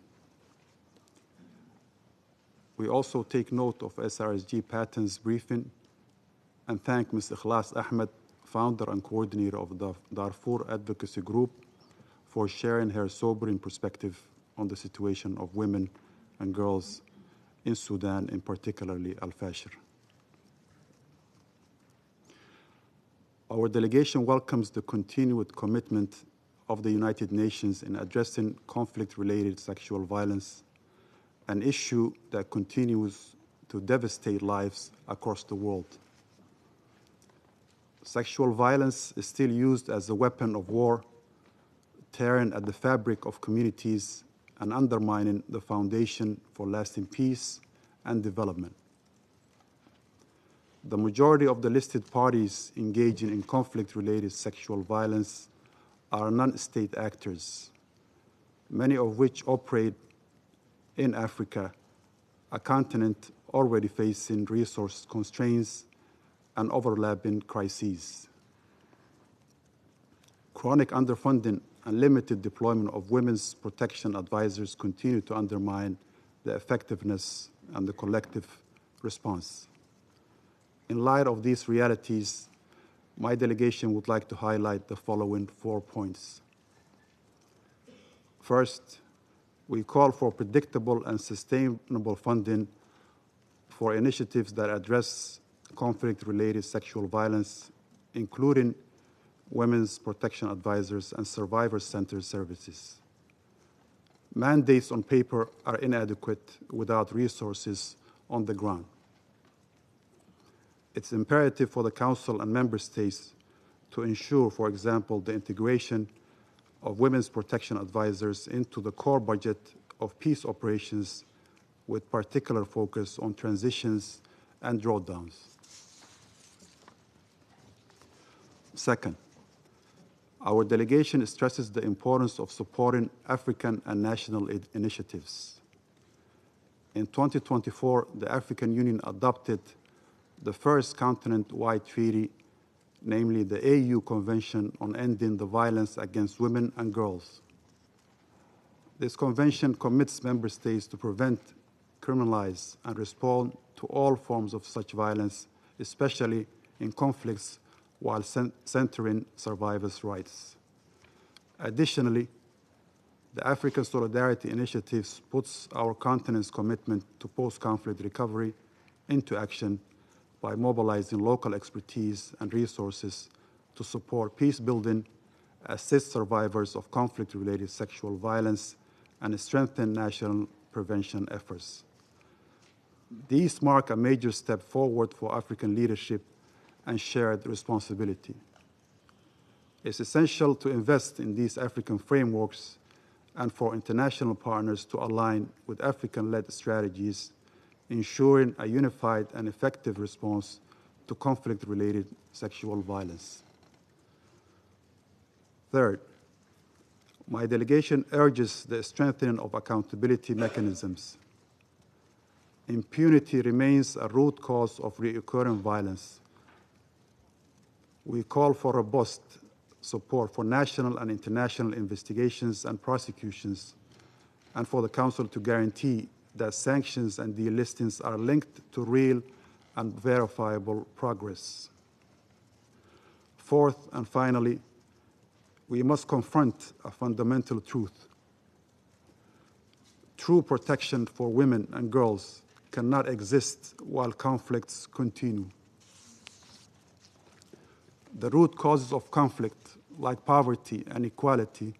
We also take note of SRSG Patten's briefing and thank Ms. Ikhlass Ahmed, founder and coordinator of the Darfur Advocacy Group, for sharing her sobering perspective on the situation of women and girls in Sudan, in particularly Al-Fashir. Our delegation welcomes the continued commitment of the United Nations in addressing conflict-related sexual violence, an issue that continues to devastate lives across the world. Sexual violence is still used as a weapon of war, tearing at the fabric of communities and undermining the foundation for lasting peace and development. The majority of the listed parties engaging in conflict-related sexual violence are non-state actors, many of which operate in Africa, a continent already facing resource constraints and overlapping crises. Chronic underfunding and limited deployment of women's protection advisors continue to undermine the effectiveness and the collective response. In light of these realities, my delegation would like to highlight the following 4 points. First, we call for predictable and sustainable funding for initiatives that address conflict-related sexual violence, including women's protection advisors and survivor-centered services. Mandates on paper are inadequate without resources on the ground. It's imperative for the Council and Member States to ensure, for example, the integration of women's protection advisors into the core budget of peace operations, with particular focus on transitions and drawdowns. Second, our delegation stresses the importance of supporting African and national initiatives. In 2024, the African Union adopted the first continent-wide treaty, namely the AU Convention on Ending the Violence Against Women and Girls. This convention commits member states to prevent, criminalize, and respond to all forms of such violence, especially in conflicts, while centering survivors' rights. Additionally, the African Solidarity Initiative puts our continent's commitment to post-conflict recovery into action by mobilizing local expertise and resources to support peace building, assist survivors of conflict-related sexual violence, and strengthen national prevention efforts. These mark a major step forward for African leadership and shared responsibility. It's essential to invest in these African frameworks and for international partners to align with African-led strategies, ensuring a unified and effective response to conflict-related sexual violence. Third, my delegation urges the strengthening of accountability mechanisms. Impunity remains a root cause of recurrent violence. We call for robust support for national and international investigations and prosecutions, and for the Council to guarantee that sanctions and delistings are linked to real and verifiable progress. Fourth, and finally, we must confront a fundamental truth. True protection for women and girls cannot exist while conflicts continue. The root causes of conflict, like poverty and inequality,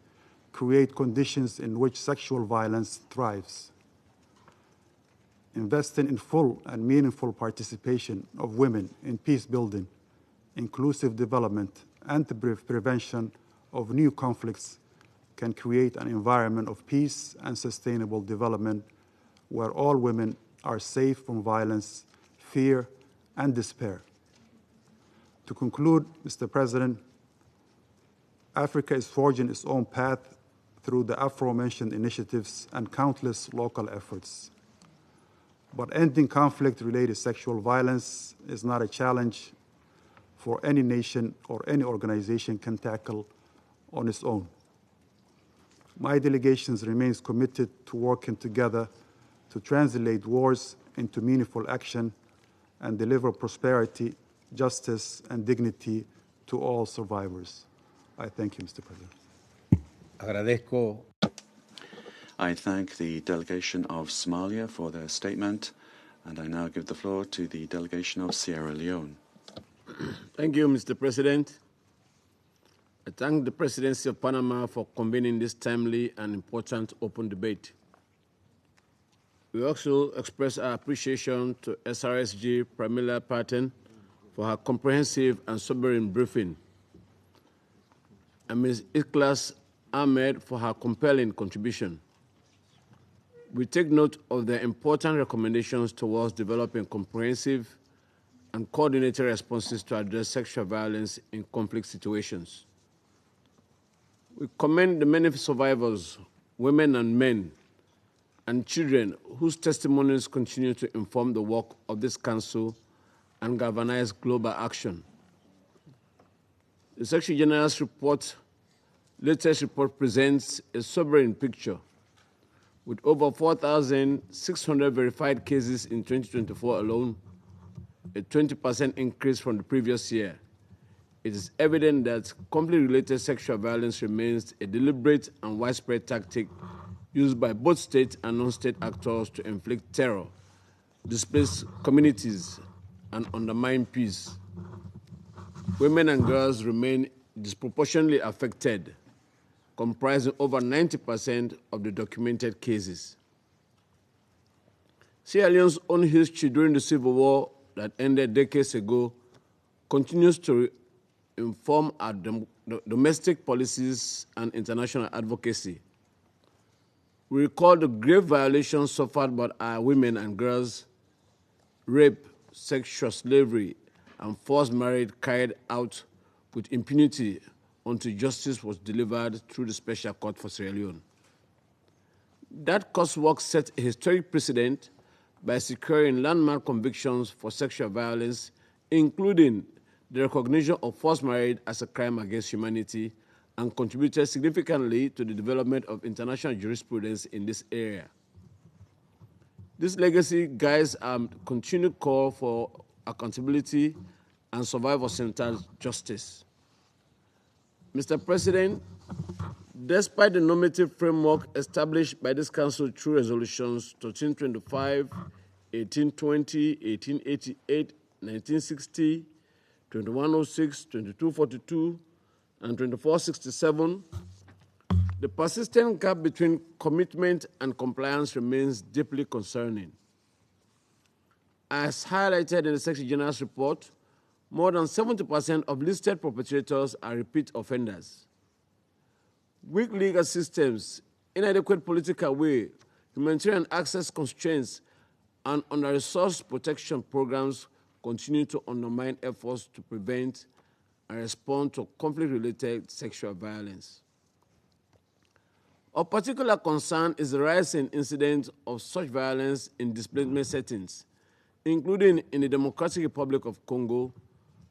create conditions in which sexual violence thrives. Investing in full and meaningful participation of women in peace building inclusive development, and the prevention of new conflicts can create an environment of peace and sustainable development where all women are safe from violence, fear, and despair. To conclude, Mr. President, Africa is forging its own path through the aforementioned initiatives and countless local efforts. But ending conflict-related sexual violence is not a challenge for any nation or any organization can tackle on its own. My delegation remains committed to working together to translate wars into meaningful action and deliver prosperity, justice, and dignity to all survivors. I thank you, Mr. President. Agradezco. I thank the delegation of Somalia for their statement, and I now give the floor to the delegation of Sierra Leone. Thank you, Mr. President. I thank the Presidency of Panama for convening this timely and important open debate. We also express our appreciation to SRSG Pramila Patten for her comprehensive and sobering briefing, and Ms. Ikhlass Ahmed for her compelling contribution. We take note of the important recommendations towards developing comprehensive and coordinated responses to address sexual violence in conflict situations. We commend the many survivors, women and men, and children whose testimonies continue to inform the work of this Council and galvanize global action. The Secretary General's latest report presents a sobering picture, with over 4,600 verified cases in 2024 alone, a 20% increase from the previous year. It is evident that conflict-related sexual violence remains a deliberate and widespread tactic used by both state and non-state actors to inflict terror, displace communities, and undermine peace. Women and girls remain disproportionately affected, comprising over 90% of the documented cases. Sierra Leone's own history during the Civil War that ended decades ago continues to inform our domestic policies and international advocacy. We recall the grave violations suffered by our women and girls, rape, sexual slavery, and forced marriage carried out with impunity until justice was delivered through the Special Court for Sierra Leone. That course work set a historic precedent by securing landmark convictions for sexual violence, including the recognition of forced marriage as a crime against humanity, and contributed significantly to the development of international jurisprudence in this area. This legacy guides our continued call for accountability and survivor-centered justice. Mr. President, despite the normative framework established by this Council through resolutions 1325, 1820, 1888, 1960, 2106, 2242, and 2467, the persistent gap between commitment and compliance remains deeply concerning. As highlighted in the Secretary General's report, more than 70% of listed perpetrators are repeat offenders. Weak legal systems, inadequate political will, humanitarian access constraints, and under-resourced protection programs continue to undermine efforts to prevent and respond to conflict-related sexual violence. Of particular concern is the rising incidence of such violence in displacement settings, including in the Democratic Republic of Congo,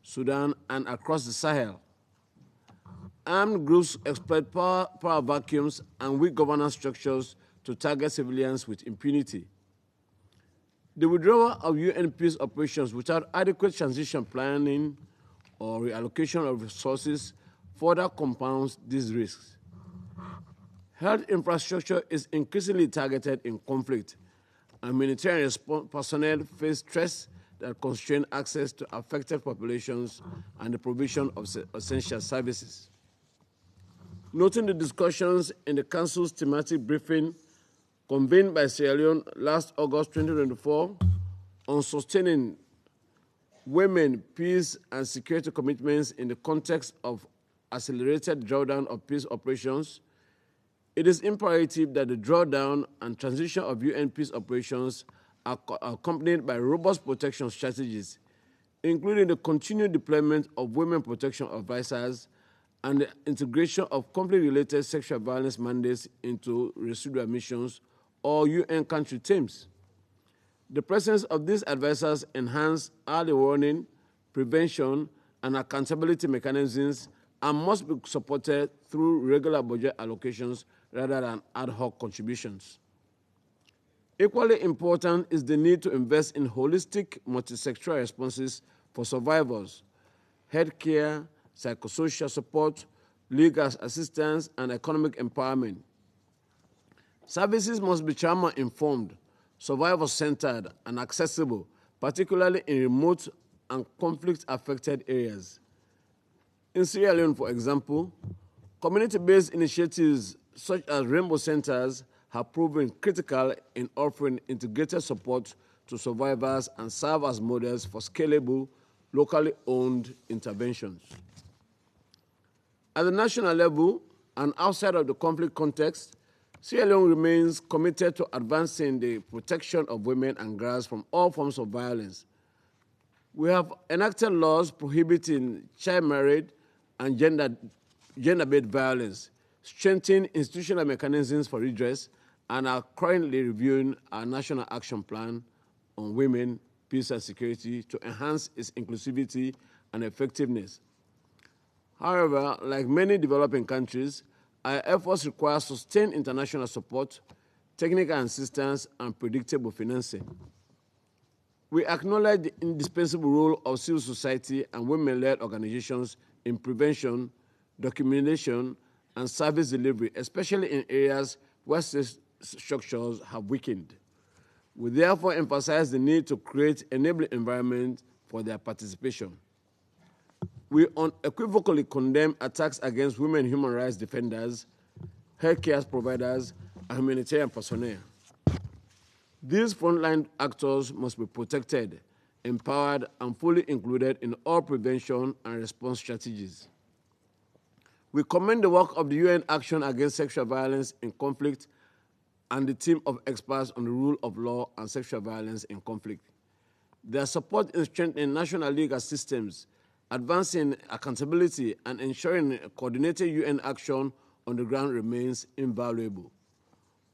Sudan, and across the Sahel. Armed groups exploit power vacuums and weak governance structures to target civilians with impunity. The withdrawal of UN peace operations without adequate transition planning or reallocation of resources further compounds these risks. Health infrastructure is increasingly targeted in conflict, and humanitarian personnel face stress that constrain access to affected populations and the provision of essential services. Noting the discussions in the Council's thematic briefing convened by Sierra Leone last August 2024 on sustaining women, peace, and security commitments in the context of accelerated drawdown of peace operations, it is imperative that the drawdown and transition of UN peace operations are accompanied by robust protection strategies, including the continued deployment of women protection advisors and the integration of conflict-related sexual violence mandates into residual missions or UN country teams. The presence of these advisors enhances early warning, prevention, and accountability mechanisms and must be supported through regular budget allocations rather than ad hoc contributions. Equally important is the need to invest in holistic multisectoral responses for survivors, healthcare, psychosocial support, legal assistance, and economic empowerment. Services must be trauma-informed, survivor-centered, and accessible, particularly in remote and conflict-affected areas. In Sierra Leone, for example, community-based initiatives such as Rainbow Centers have proven critical in offering integrated support to survivors and serve as models for scalable, locally owned interventions. At the national level and outside of the conflict context, Sierra Leone remains committed to advancing the protection of women and girls from all forms of violence. We have enacted laws prohibiting child marriage and gender-based violence, strengthening institutional mechanisms for redress, and are currently reviewing our National Action Plan on Women, Peace and Security to enhance its inclusivity and effectiveness. However, like many developing countries, our efforts require sustained international support, technical assistance, and predictable financing. We acknowledge the indispensable role of civil society and women-led organizations in prevention, documentation, and service delivery, especially in areas where structures have weakened. We therefore emphasize the need to create enabling environment for their participation. We unequivocally condemn attacks against women human rights defenders, healthcare providers, and humanitarian personnel. These frontline actors must be protected, empowered, and fully included in all prevention and response strategies. We commend the work of the UN Action Against Sexual Violence in Conflict and the team of experts on the rule of law and sexual violence in conflict. Their support in strengthening national legal systems, advancing accountability, and ensuring coordinated UN action on the ground remains invaluable.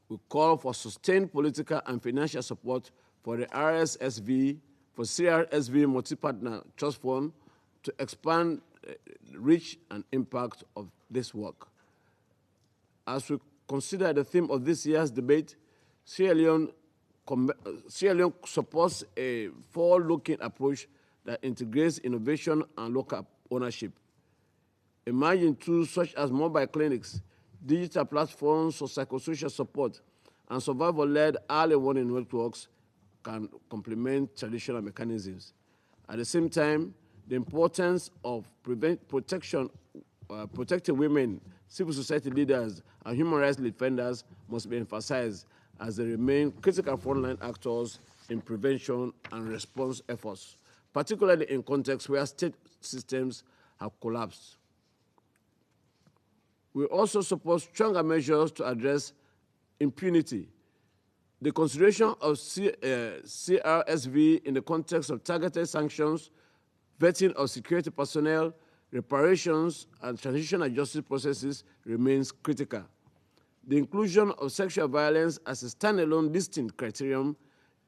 We call for sustained political and financial support for the CRSV Multi-Partner Trust Fund to expand the reach and impact of this work. As we consider the theme of this year's debate, Sierra Leone supports a forward-looking approach that integrates innovation and local ownership. Emerging tools such as mobile clinics, digital platforms for psychosocial support, and survival-led early warning networks can complement traditional mechanisms. At the same time, the importance of protecting women, civil society leaders, and human rights defenders must be emphasized as they remain critical frontline actors in prevention and response efforts, particularly in contexts where state systems have collapsed. We also support stronger measures to address impunity. The consideration of CRSV in the context of targeted sanctions, vetting of security personnel, reparations, and transitional justice processes remains critical. The inclusion of sexual violence as a standalone distinct criterion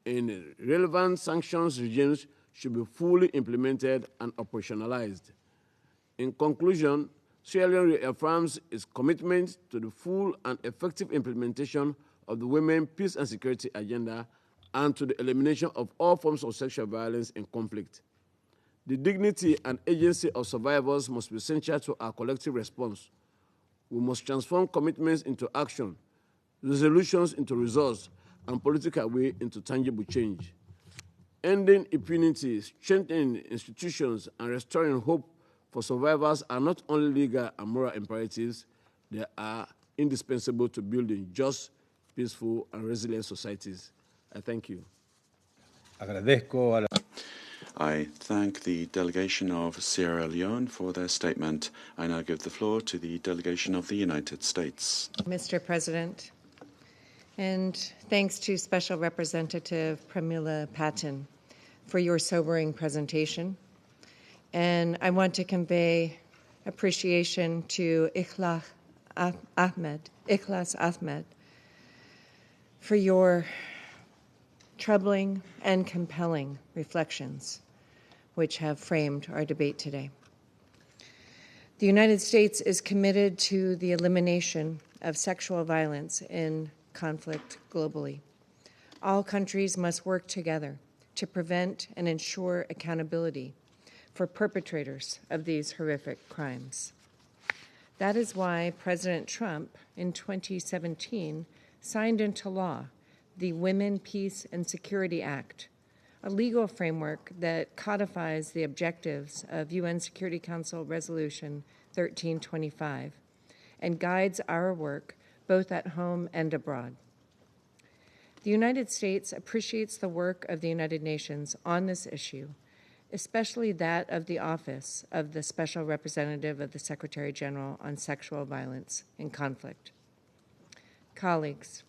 in relevant sanctions regimes should be fully implemented and operationalized. In conclusion, Sierra Leone reaffirms its commitment to the full and effective implementation of the Women, Peace and Security Agenda and to the elimination of all forms of sexual violence in conflict. The dignity and agency of survivors must be central to our collective response. We must transform commitments into action, resolutions into results, and political will into tangible change. Ending impunity, strengthening institutions, and restoring hope for survivors are not only legal and moral imperatives, they are indispensable to building just, peaceful, and resilient societies. I thank you. Agradezco a la I thank the delegation of Sierra Leone for their statement. I now give the floor to the delegation of the United States. Mr. President, and thanks to Special Representative Pramila Patten for your sobering presentation. And I want to convey appreciation to Ikhlass Ahmed, for your troubling and compelling reflections which have framed our debate today. The United States is committed to the elimination of sexual violence in conflict globally. All countries must work together to prevent and ensure accountability for perpetrators of these horrific crimes. That is why President Trump, in 2017, signed into law the Women, Peace, and Security Act, a legal framework that codifies the objectives of UN Security Council Resolution 1325 and guides our work both at home and abroad. The United States appreciates the work of the United Nations on this issue, especially that of the Office of the Special Representative of the Secretary General on Sexual Violence in Conflict. Colleagues,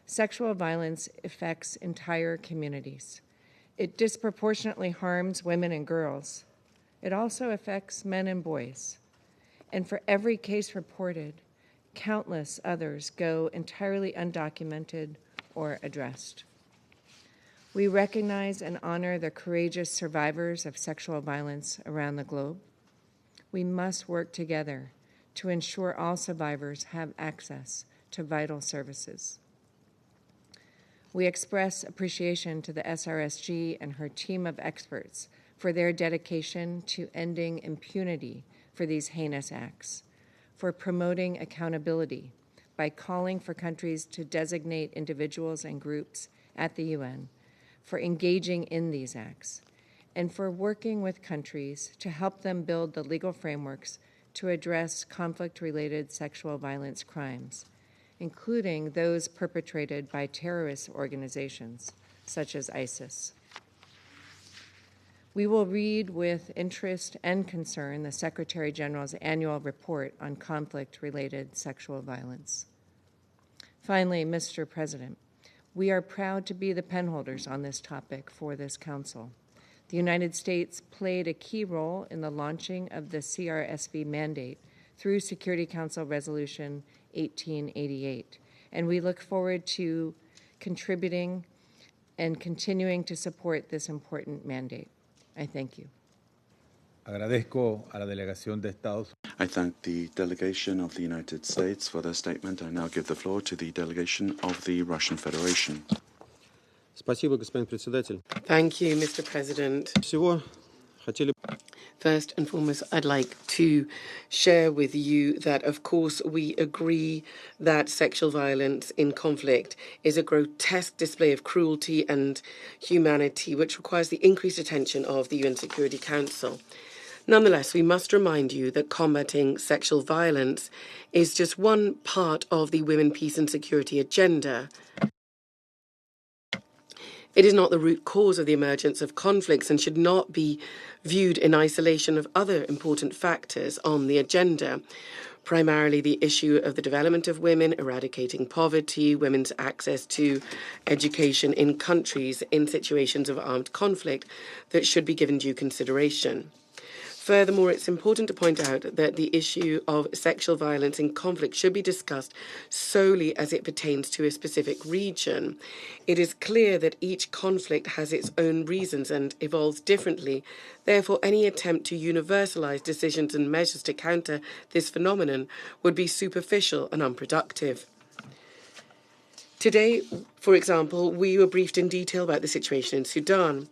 sexual violence affects entire communities. It disproportionately harms women and girls. It also affects men and boys. And for every case reported, countless others go entirely undocumented or addressed. We recognize and honor the courageous survivors of sexual violence around the globe. We must work together to ensure all survivors have access to vital services. We express appreciation to the SRSG and her team of experts for their dedication to ending impunity for these heinous acts, for promoting accountability by calling for countries to designate individuals and groups at the UN, for engaging in these acts, and for working with countries to help them build the legal frameworks to address conflict-related sexual violence crimes, including those perpetrated by terrorist organizations such as ISIS. We will read with interest and concern the Secretary General's annual report on conflict-related sexual violence. Finally, Mr. President, we are proud to be the penholders on this topic for this Council. The United States played a key role in the launching of the CRSV mandate through Security Council Resolution 1888, and we look forward to contributing and continuing to support this important mandate. I thank you. Agradezco a la delegación de Estados Unidos. I thank the delegation of the United States for their statement. I now give the floor to the delegation of the Russian Federation. Спасибо, господин председатель. Thank you, Mr. President. Всего хотели... First and foremost, I'd like to share with you that, of course, we agree that sexual violence in conflict is a grotesque display of cruelty and humanity, which requires the increased attention of the UN Security Council. Nonetheless, we must remind you that combating sexual violence is just one part of the Women, Peace and Security agenda. It is not the root cause of the emergence of conflicts and should not be viewed in isolation of other important factors on the agenda, primarily the issue of the development of women, eradicating poverty, women's access to education in countries in situations of armed conflict that should be given due consideration. Furthermore, it's important to point out that the issue of sexual violence in conflict should be discussed solely as it pertains to a specific region. It is clear that each conflict has its own reasons and evolves differently. Therefore, any attempt to universalize decisions and measures to counter this phenomenon would be superficial and unproductive. Today, for example, we were briefed in detail about the situation in Sudan.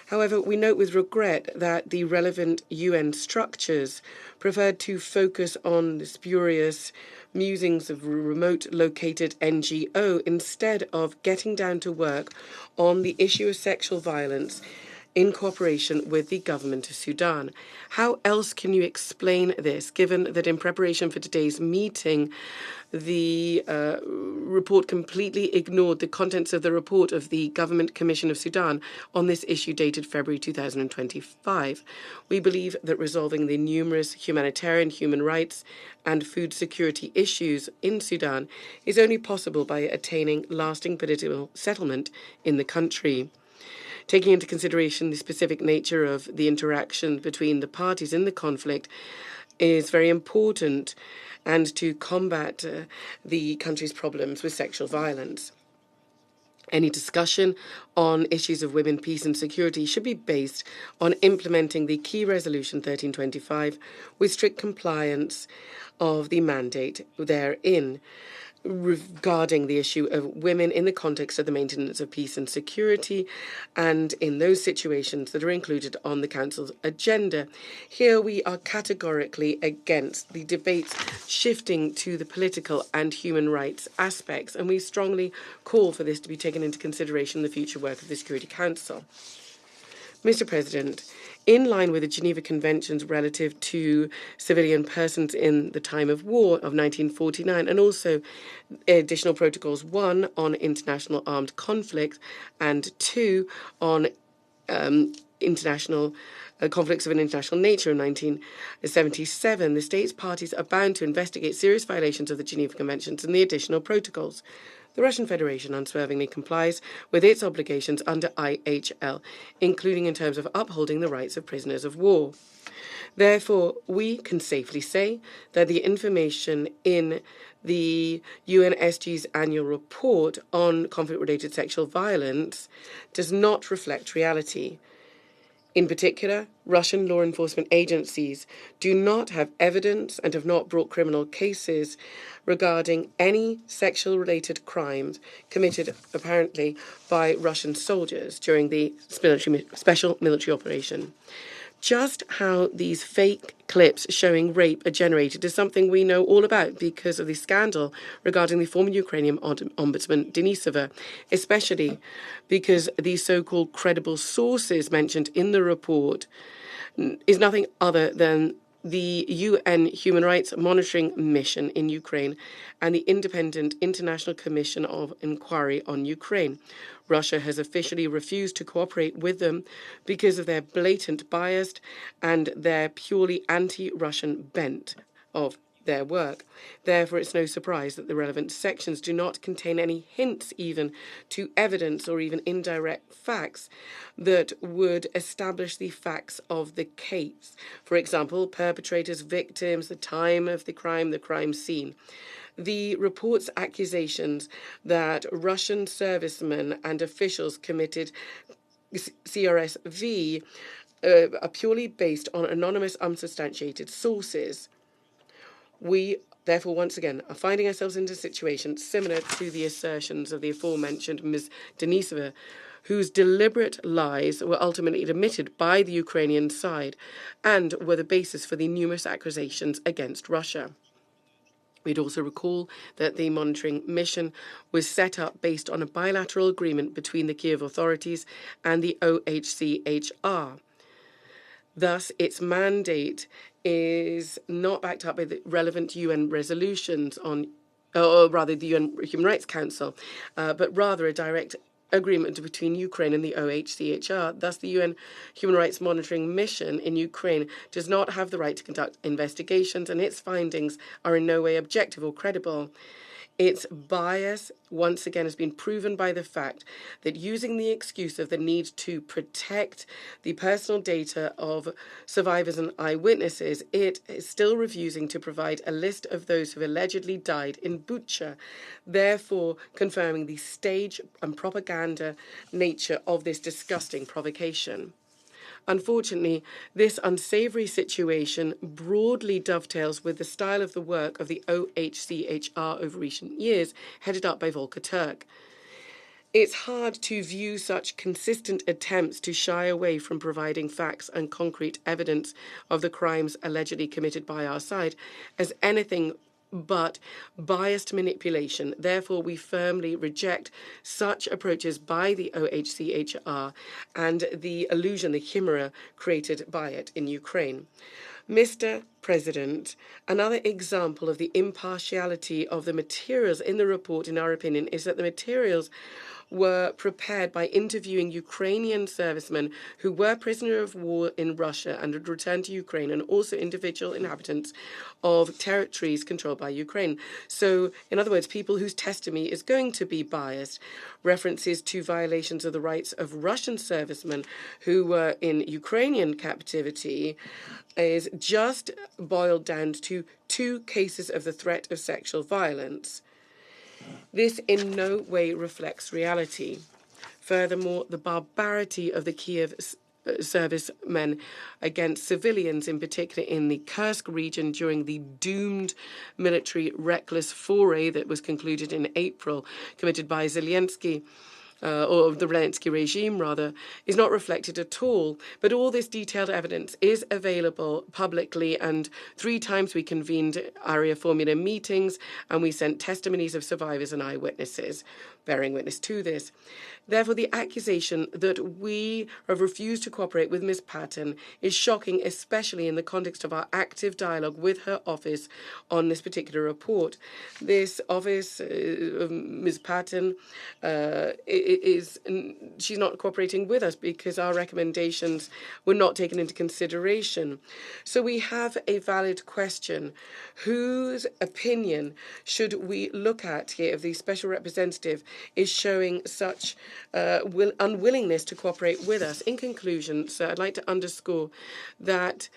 However, we note with regret that the relevant UN structures preferred to focus on the spurious musings of a remote-located NGO instead of getting down to work on the issue of sexual violence in cooperation with the government of Sudan. How else can you explain this, given that in preparation for today's meeting, the report completely ignored the contents of the report of the Government Commission of Sudan on this issue dated February 2025. We believe that resolving the numerous humanitarian, human rights, and food security issues in Sudan is only possible by attaining lasting political settlement in the country. Taking into consideration the specific nature of the interaction between the parties in the conflict is very important, and to combat the country's problems with sexual violence. Any discussion on issues of women, peace and security should be based on implementing the key resolution 1325 with strict compliance of the mandate therein, regarding the issue of women in the context of the maintenance of peace and security, and in those situations that are included on the Council's agenda. Here we are categorically against the debates shifting to the political and human rights aspects, and we strongly call for this to be taken into consideration in the future work of the Security Council. Mr. President, in line with the Geneva Conventions relative to civilian persons in the time of war of 1949, and also additional protocols 1 on international armed conflict and 2 on international conflicts of an international nature in 1977, the states parties are bound to investigate serious violations of the Geneva Conventions and the additional protocols. The Russian Federation unswervingly complies with its obligations under IHL, including in terms of upholding the rights of prisoners of war. Therefore, we can safely say that the information in the UNSG's annual report on conflict-related sexual violence does not reflect reality. In particular, Russian law enforcement agencies do not have evidence and have not brought criminal cases regarding any sexual-related crimes committed, apparently, by Russian soldiers during the special military operation. Just how these fake clips showing rape are generated is something we know all about because of the scandal regarding the former Ukrainian ombudsman Denisova, especially because these so-called credible sources mentioned in the report is nothing other than the UN Human Rights Monitoring Mission in Ukraine and the Independent International Commission of Inquiry on Ukraine. Russia has officially refused to cooperate with them because of their blatant bias and their purely anti-Russian bent of their work. Therefore, it's no surprise that the relevant sections do not contain any hints even to evidence or even indirect facts that would establish the facts of the case. For example, perpetrators, victims, the time of the crime scene. The report's accusations that Russian servicemen and officials committed CRSV are purely based on anonymous, unsubstantiated sources. We, therefore, once again, are finding ourselves in a situation similar to the assertions of the aforementioned Ms. Denisova, whose deliberate lies were ultimately admitted by the Ukrainian side and were the basis for the numerous accusations against Russia. We'd also recall that the monitoring mission was set up based on a bilateral agreement between the Kiev authorities and the OHCHR. Thus, its mandate is not backed up by the relevant UN resolutions on, or rather the UN Human Rights Council, but rather a direct agreement between Ukraine and the OHCHR. Thus, the UN Human Rights Monitoring Mission in Ukraine does not have the right to conduct investigations, and its findings are in no way objective or credible. Its bias, once again, has been proven by the fact that using the excuse of the need to protect the personal data of survivors and eyewitnesses, it is still refusing to provide a list of those who have allegedly died in Bucha, therefore confirming the stage and propaganda nature of this disgusting provocation. Unfortunately, this unsavoury situation broadly dovetails with the style of the work of the OHCHR over recent years, headed up by Volker Turk. It's hard to view such consistent attempts to shy away from providing facts and concrete evidence of the crimes allegedly committed by our side as anything but biased manipulation. Therefore, we firmly reject such approaches by the OHCHR and the illusion, the chimera created by it in Ukraine. Mr. President, another example of the impartiality of the materials in the report, in our opinion, is that the materials were prepared by interviewing Ukrainian servicemen who were prisoners of war in Russia and had returned to Ukraine, and also individual inhabitants of territories controlled by Ukraine. So, in other words, people whose testimony is going to be biased. References to violations of the rights of Russian servicemen who were in Ukrainian captivity is just boiled down to 2 cases of the threat of sexual violence. This in no way reflects reality. Furthermore, the barbarity of the Kiev servicemen against civilians, in particular in the Kursk region during the doomed military reckless foray that was concluded in April, committed by Zelensky, or the Zelensky regime, rather, is not reflected at all. But all this detailed evidence is available publicly, and 3 times we convened area formula meetings, and we sent testimonies of survivors and eyewitnesses bearing witness to this. Therefore, the accusation that we have refused to cooperate with Ms. Patten is shocking, especially in the context of our active dialogue with her office on this particular report. This office of Ms. Patten she's not cooperating with us because our recommendations were not taken into consideration. So we have a valid question. Whose opinion should we look at here if the special representative is showing such unwillingness to cooperate with us? In conclusion, sir, I'd like to underscore that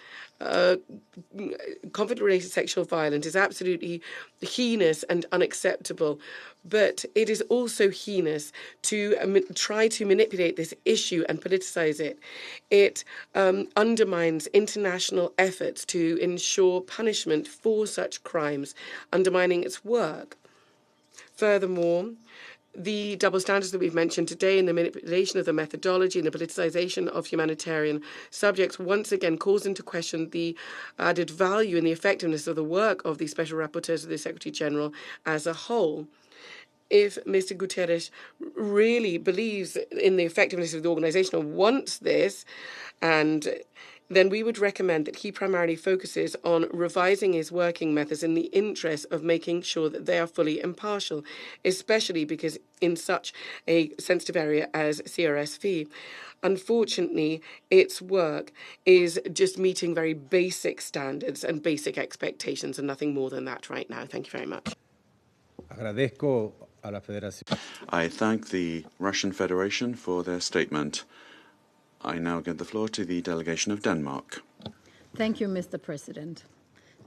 conflict-related sexual violence is absolutely heinous and unacceptable, but it is also heinous to try to manipulate this issue and politicize it. It undermines international efforts to ensure punishment for such crimes, undermining its work. Furthermore, the double standards that we've mentioned today and the manipulation of the methodology and the politicization of humanitarian subjects once again calls into question the added value and the effectiveness of the work of the Special Rapporteurs of the Secretary General as a whole. If Mr. Guterres really believes in the effectiveness of the organization or wants this, then we would recommend that he primarily focuses on revising his working methods in the interest of making sure that they are fully impartial, especially because in such a sensitive area as CRSV, unfortunately, its work is just meeting very basic standards and basic expectations and nothing more than that right now. Thank you very much. I thank the Russian Federation for their statement. I now give the floor to the delegation of Denmark. Thank you, Mr. President.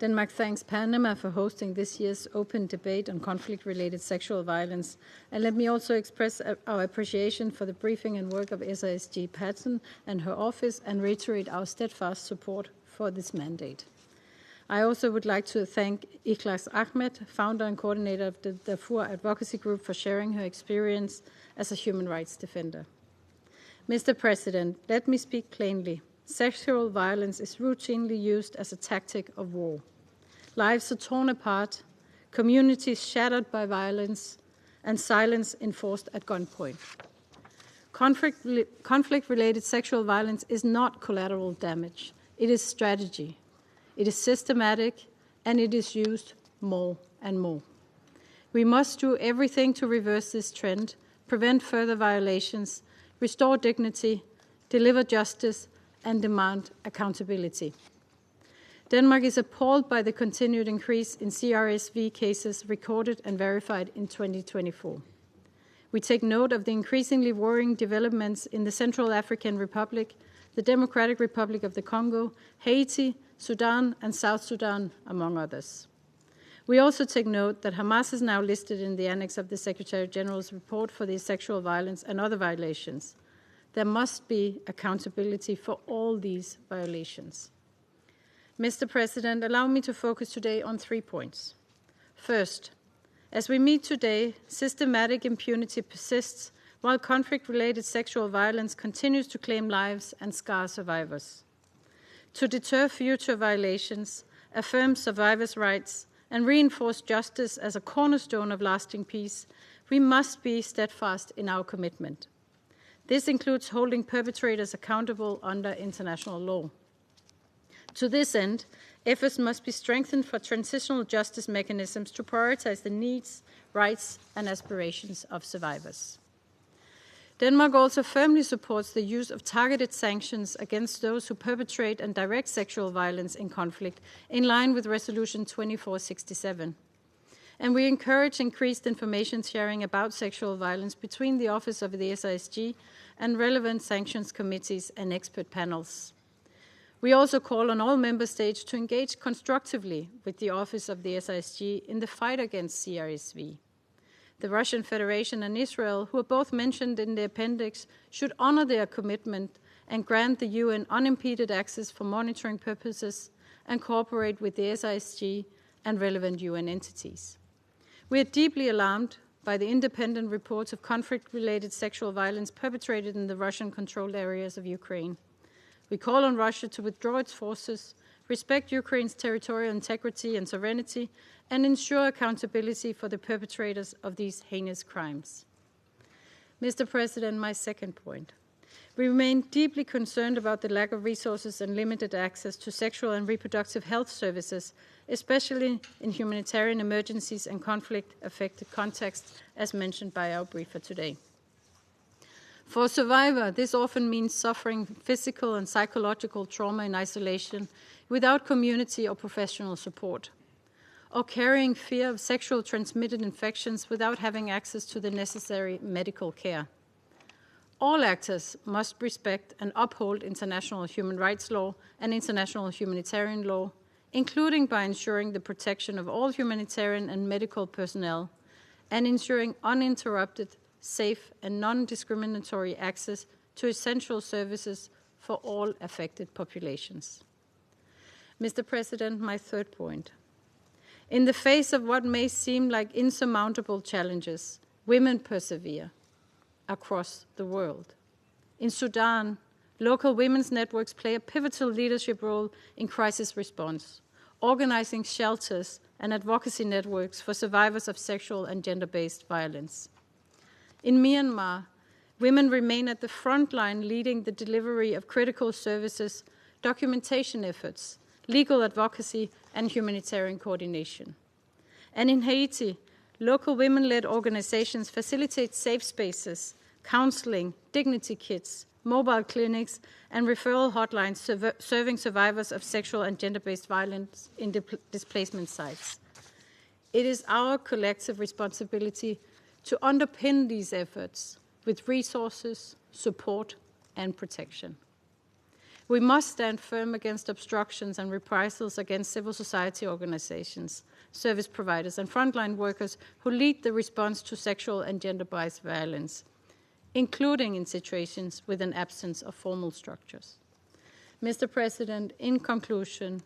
Denmark thanks Panama for hosting this year's open debate on conflict-related sexual violence. And let me also express our appreciation for the briefing and work of SRSG Patten and her office and reiterate our steadfast support for this mandate. I also would like to thank Ikhlass Ahmed, founder and coordinator of the Darfur Advocacy Group, for sharing her experience as a human rights defender. Mr. President, let me speak plainly. Sexual violence is routinely used as a tactic of war. Lives are torn apart, communities shattered by violence, and silence enforced at gunpoint. Conflict-related sexual violence is not collateral damage. It is strategy. It is systematic, and it is used more and more. We must do everything to reverse this trend, prevent further violations, restore dignity, deliver justice, and demand accountability. Denmark is appalled by the continued increase in CRSV cases recorded and verified in 2024. We take note of the increasingly worrying developments in the Central African Republic, the Democratic Republic of the Congo, Haiti, Sudan, and South Sudan, among others. We also take note that Hamas is now listed in the annex of the Secretary General's report for these sexual violence and other violations. There must be accountability for all these violations. Mr. President, allow me to focus today on 3 points. First, as we meet today, systematic impunity persists while conflict-related sexual violence continues to claim lives and scar survivors. To deter future violations, affirm survivors' rights, and reinforce justice as a cornerstone of lasting peace, we must be steadfast in our commitment. This includes holding perpetrators accountable under international law. To this end, efforts must be strengthened for transitional justice mechanisms to prioritize the needs, rights, and aspirations of survivors. Denmark also firmly supports the use of targeted sanctions against those who perpetrate and direct sexual violence in conflict, in line with Resolution 2467. And we encourage increased information sharing about sexual violence between the Office of the SRSG and relevant sanctions committees and expert panels. We also call on all member states to engage constructively with the Office of the SRSG in the fight against CRSV. The Russian Federation and Israel, who are both mentioned in the appendix, should honor their commitment and grant the UN unimpeded access for monitoring purposes and cooperate with the SRSG and relevant UN entities. We are deeply alarmed by the independent reports of conflict-related sexual violence perpetrated in the Russian-controlled areas of Ukraine. We call on Russia to withdraw its forces, respect Ukraine's territorial integrity and sovereignty, and ensure accountability for the perpetrators of these heinous crimes. Mr. President, my second point. We remain deeply concerned about the lack of resources and limited access to sexual and reproductive health services, especially in humanitarian emergencies and conflict-affected contexts, as mentioned by our briefer today. For a survivor, this often means suffering physical and psychological trauma in isolation without community or professional support, or carrying fear of sexual transmitted infections without having access to the necessary medical care. All actors must respect and uphold international human rights law and international humanitarian law, including by ensuring the protection of all humanitarian and medical personnel, and ensuring uninterrupted, safe, and non-discriminatory access to essential services for all affected populations. Mr. President, my third point. In the face of what may seem like insurmountable challenges, women persevere across the world. In Sudan, local women's networks play a pivotal leadership role in crisis response, organizing shelters and advocacy networks for survivors of sexual and gender-based violence. In Myanmar, women remain at the front line, leading the delivery of critical services, documentation efforts, legal advocacy, and humanitarian coordination. And in Haiti, local women-led organizations facilitate safe spaces, counseling, dignity kits, mobile clinics, and referral hotlines serving survivors of sexual and gender-based violence in displacement sites. It is our collective responsibility to underpin these efforts with resources, support, and protection. We must stand firm against obstructions and reprisals against civil society organizations, service providers, and frontline workers who lead the response to sexual and gender-based violence, including in situations with an absence of formal structures. Mr. President, in conclusion,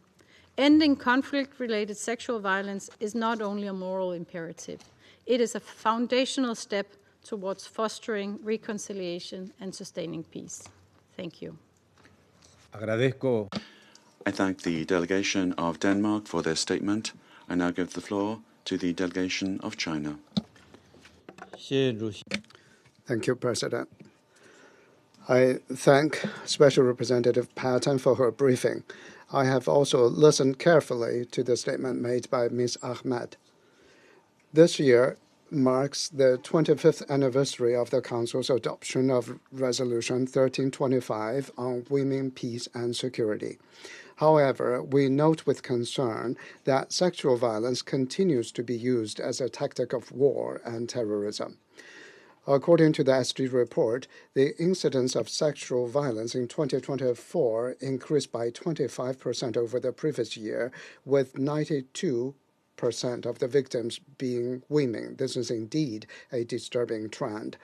ending conflict-related sexual violence is not only a moral imperative, it is a foundational step towards fostering reconciliation and sustaining peace. Thank you. I thank the delegation of Denmark for their statement. I now give the floor to the delegation of China. Thank you, President. I thank Special Representative Patten for her briefing. I have also listened carefully to the statement made by Ms. Ahmed. This year marks the 25th anniversary of the Council's adoption of Resolution 1325 on women, peace, and security. However, we note with concern that sexual violence continues to be used as a tactic of war and terrorism. According to the SG report, the incidence of sexual violence in 2024 increased by 25% over the previous year, with 92% of the victims being women. This is indeed a disturbing trend.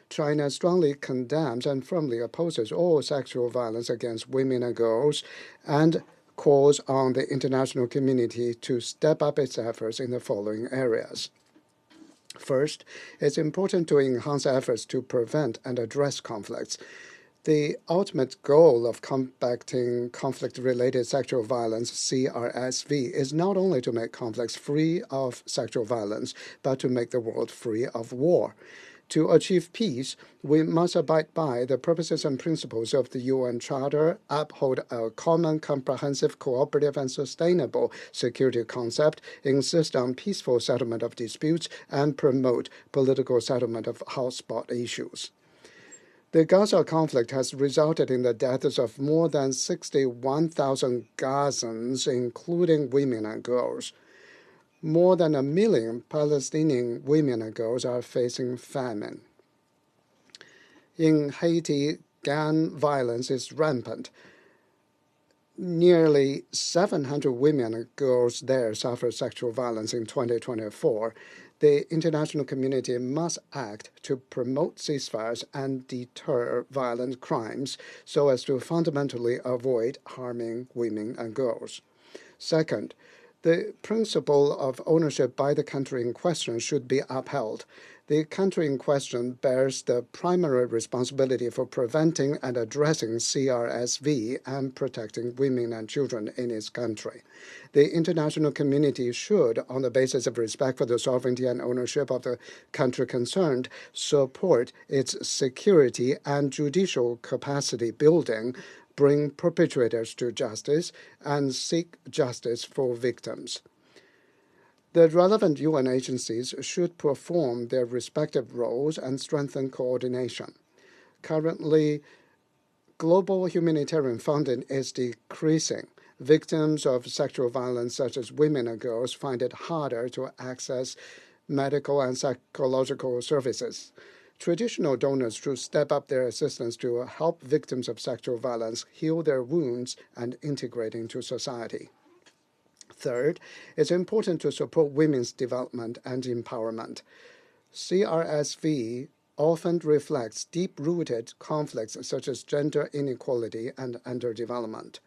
China strongly condemns and firmly opposes all sexual violence against women and girls and calls on the international community to step up its efforts in the following areas. First, it's important to enhance efforts to prevent and address conflicts. The ultimate goal of combating conflict-related sexual violence, CRSV, is not only to make conflicts free of sexual violence, but to make the world free of war. To achieve peace, we must abide by the purposes and principles of the UN Charter, uphold a common, comprehensive, cooperative, and sustainable security concept, insist on peaceful settlement of disputes, and promote political settlement of hotspot issues. The Gaza conflict has resulted in the deaths of more than 61,000 Gazans, including women and girls. More than 1 million Palestinian women and girls are facing famine. In Haiti, gang violence is rampant. Nearly 700 women and girls there suffered sexual violence in 2024. The international community must act to promote ceasefires and deter violent crimes so as to fundamentally avoid harming women and girls. Second, the principle of ownership by the country in question should be upheld. The country in question bears the primary responsibility for preventing and addressing CRSV and protecting women and children in its country. The international community should, on the basis of respect for the sovereignty and ownership of the country concerned, support its security and judicial capacity building, bring perpetrators to justice, and seek justice for victims. The relevant UN agencies should perform their respective roles and strengthen coordination. Currently, global humanitarian funding is decreasing. Victims of sexual violence, such as women and girls, find it harder to access medical and psychological services. Traditional donors should step up their assistance to help victims of sexual violence heal their wounds and integrate into society. Third, it's important to support women's development and empowerment. CRSV often reflects deep-rooted conflicts such as gender inequality and underdevelopment.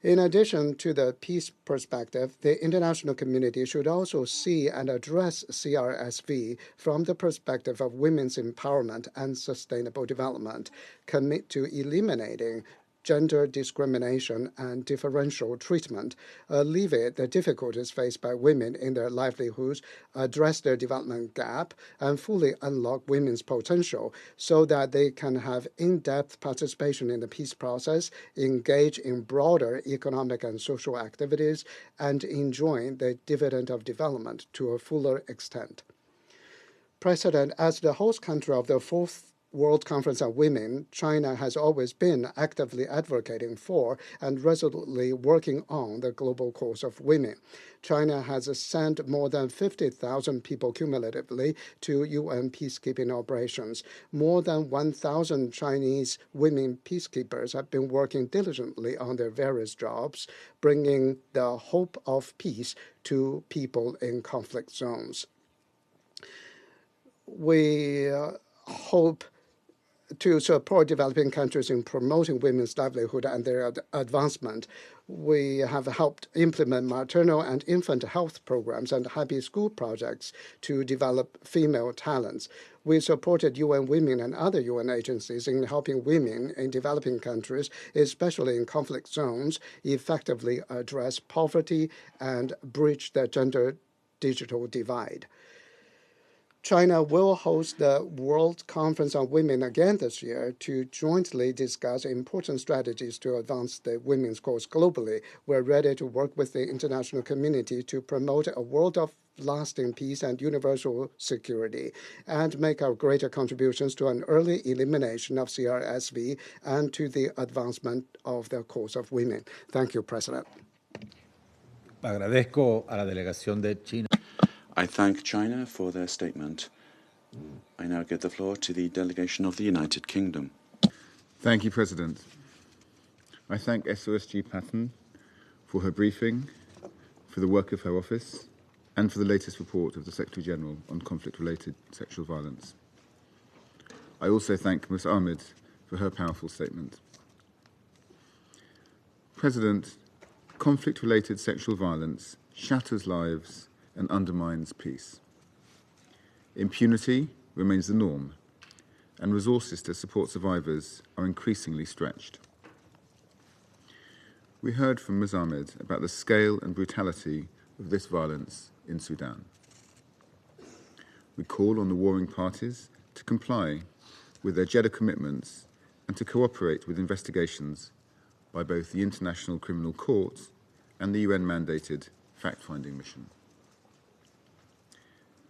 In addition to the peace perspective, the international community should also see and address CRSV from the perspective of women's empowerment and sustainable development, commit to eliminating gender discrimination and differential treatment, alleviate the difficulties faced by women in their livelihoods, address their development gap, and fully unlock women's potential so that they can have in-depth participation in the peace process, engage in broader economic and social activities, and enjoy the dividend of development to a fuller extent. President, as the host country of the fourth World Conference on Women, China has always been actively advocating for and resolutely working on the global cause of women. China has sent more than 50,000 people cumulatively to UN peacekeeping operations. More than 1,000 Chinese women peacekeepers have been working diligently on their various jobs, bringing the hope of peace to people in conflict zones. We hope to support developing countries in promoting women's livelihood and their advancement. We have helped implement maternal and infant health programs and happy school projects to develop female talents. We supported UN Women and other UN agencies in helping women in developing countries, especially in conflict zones, effectively address poverty and bridge the gender digital divide. China will host the World Conference on Women again this year to jointly discuss important strategies to advance the women's cause globally. We're ready to work with the international community to promote a world of lasting peace and universal security, and make our greater contributions to an early elimination of CRSV and to the advancement of the cause of women. Thank you, President. Agradezco a la delegación de China. I thank China for their statement. I now give the floor to the delegation of the United Kingdom. Thank you, President. I thank SRSG Patten for her briefing, for the work of her office, and for the latest report of the Secretary-General on conflict-related sexual violence. I also thank Ms. Ahmed for her powerful statement. President, conflict-related sexual violence shatters lives and undermines peace. Impunity remains the norm, and resources to support survivors are increasingly stretched. We heard from Ms. Ahmed about the scale and brutality of this violence in Sudan. We call on the warring parties to comply with their Jeddah commitments and to cooperate with investigations by both the International Criminal Court and the UN-mandated fact-finding mission.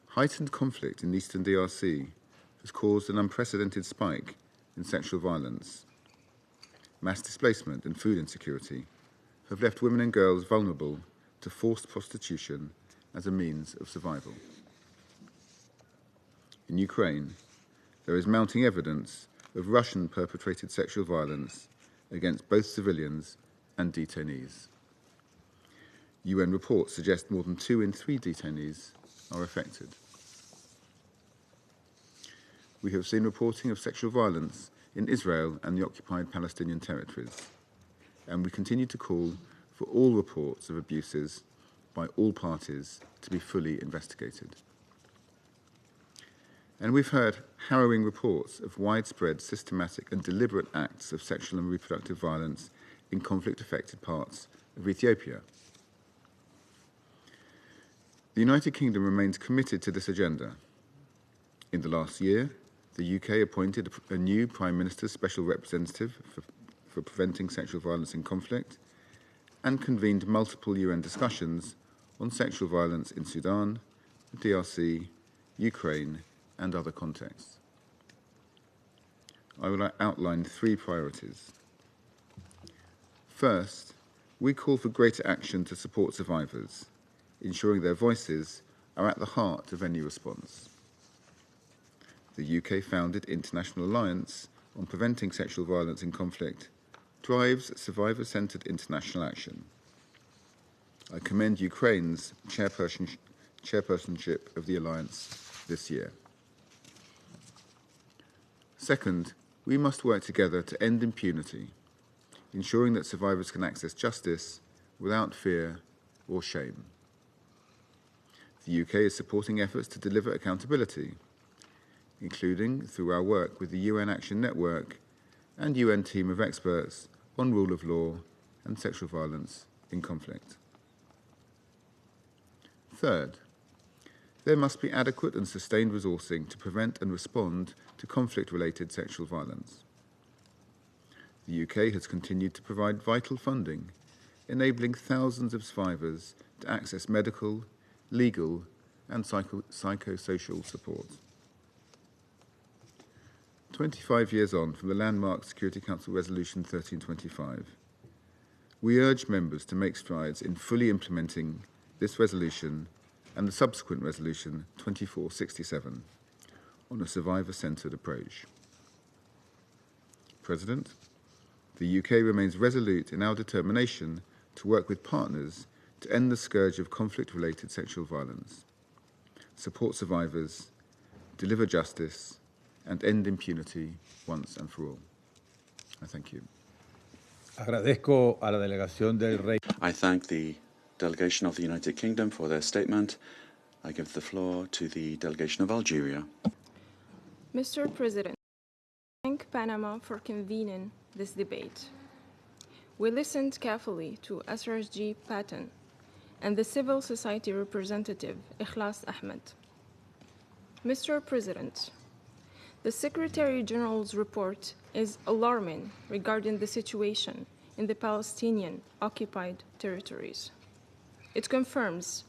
Heightened conflict in eastern DRC has caused an unprecedented spike in sexual violence. Mass displacement and food insecurity have left women and girls vulnerable to forced prostitution as a means of survival. In Ukraine, there is mounting evidence of Russian-perpetrated sexual violence against both civilians and detainees. UN reports suggest more than 2 in 3 detainees are affected. We have seen reporting of sexual violence in Israel and the occupied Palestinian territories, and we continue to call for all reports of abuses by all parties to be fully investigated. And we've heard harrowing reports of widespread, systematic and deliberate acts of sexual and reproductive violence in conflict-affected parts of Ethiopia. The United Kingdom remains committed to this agenda. In the last year, the UK appointed a new Prime Minister's Special Representative for preventing sexual violence in conflict and convened multiple UN discussions on sexual violence in Sudan, DRC, Ukraine, and other contexts. I will outline 3 priorities. First, we call for greater action to support survivors, ensuring their voices are at the heart of any response. The UK-founded International Alliance on Preventing Sexual Violence in Conflict drives survivor-centred international action. I commend Ukraine's chairpersonship of the Alliance this year. Second, we must work together to end impunity, ensuring that survivors can access justice without fear or shame. The UK is supporting efforts to deliver accountability, including through our work with the UN Action Network and UN team of experts on rule of law and sexual violence in conflict. Third, there must be adequate and sustained resourcing to prevent and respond to conflict-related sexual violence. The UK has continued to provide vital funding, enabling thousands of survivors to access medical, legal, and psychosocial support. 25 years on from the landmark Security Council Resolution 1325, we urge members to make strides in fully implementing this resolution and the subsequent Resolution 2467 on a survivor-centred approach. President, the UK remains resolute in our determination to work with partners to end the scourge of conflict-related sexual violence, support survivors, deliver justice, and end impunity once and for all. I thank you. Agradezco a la delegación del Rey. I thank the delegation of the United Kingdom for their statement. I give the floor to the delegation of Algeria. Mr. President, I thank Panama for convening this debate. We listened carefully to SRSG Patten and the civil society representative, Ikhlass Ahmed. Mr. President, the Secretary General's report is alarming regarding the situation in the Palestinian occupied territories. It confirms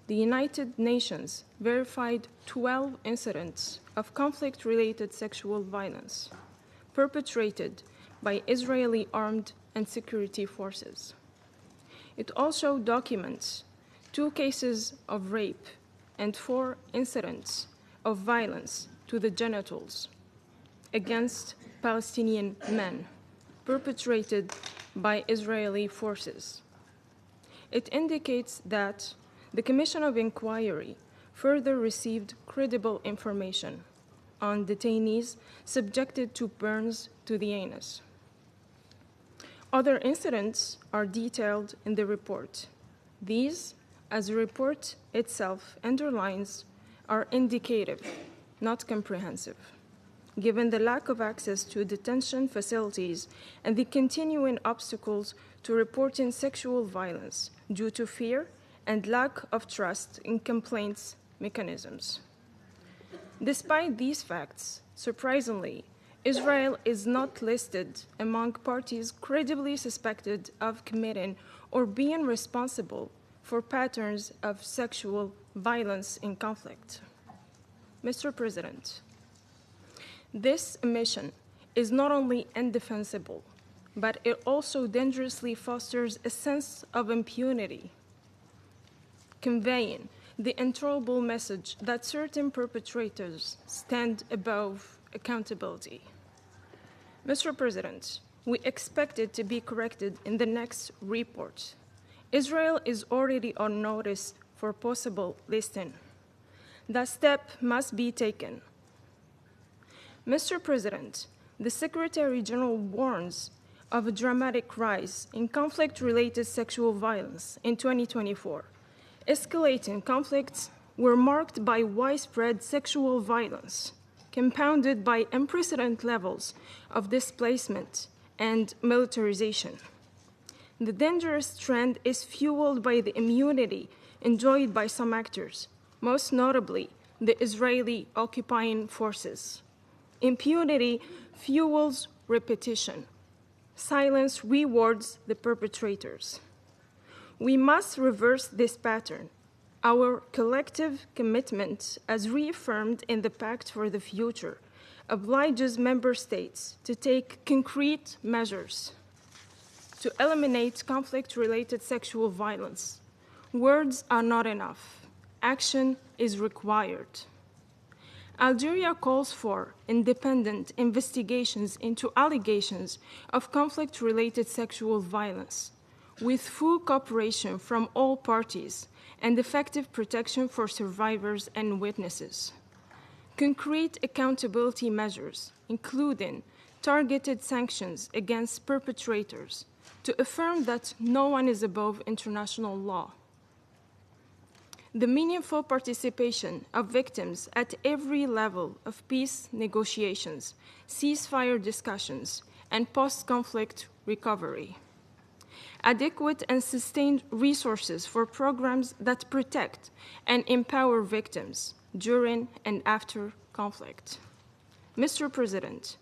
the United Nations verified 12 incidents of conflict-related sexual violence perpetrated by Israeli armed and security forces. It also documents 2 cases of rape and 4 incidents of violence to the genitals against Palestinian men perpetrated by Israeli forces. It indicates that the Commission of Inquiry further received credible information on detainees subjected to burns to the anus. Other incidents are detailed in the report. These, as the report itself underlines, are indicative, not comprehensive. given the lack of access to detention facilities and the continuing obstacles to reporting sexual violence due to fear and lack of trust in complaints mechanisms. Despite these facts, surprisingly, Israel is not listed among parties credibly suspected of committing or being responsible for patterns of sexual violence in conflict. Mr. President, this omission is not only indefensible, but it also dangerously fosters a sense of impunity, conveying the intolerable message that certain perpetrators stand above accountability. Mr. President, we expect it to be corrected in the next report. Israel is already on notice for possible listing. That step must be taken. Mr. President, the Secretary General warns of a dramatic rise in conflict-related sexual violence in 2024. Escalating conflicts were marked by widespread sexual violence, compounded by unprecedented levels of displacement and militarization. The dangerous trend is fueled by the immunity enjoyed by some actors, most notably the Israeli occupying forces. Impunity fuels repetition. Silence rewards the perpetrators. We must reverse this pattern. Our collective commitment, as reaffirmed in the Pact for the Future, obliges member states to take concrete measures to eliminate conflict-related sexual violence. Words are not enough. Action is required. Algeria calls for independent investigations into allegations of conflict-related sexual violence, with full cooperation from all parties and effective protection for survivors and witnesses. Concrete accountability measures, including targeted sanctions against perpetrators, to affirm that no one is above international law. The meaningful participation of victims at every level of peace negotiations, ceasefire discussions, and post-conflict recovery. Adequate and sustained resources for programs that protect and empower victims during and after conflict. Mr. President,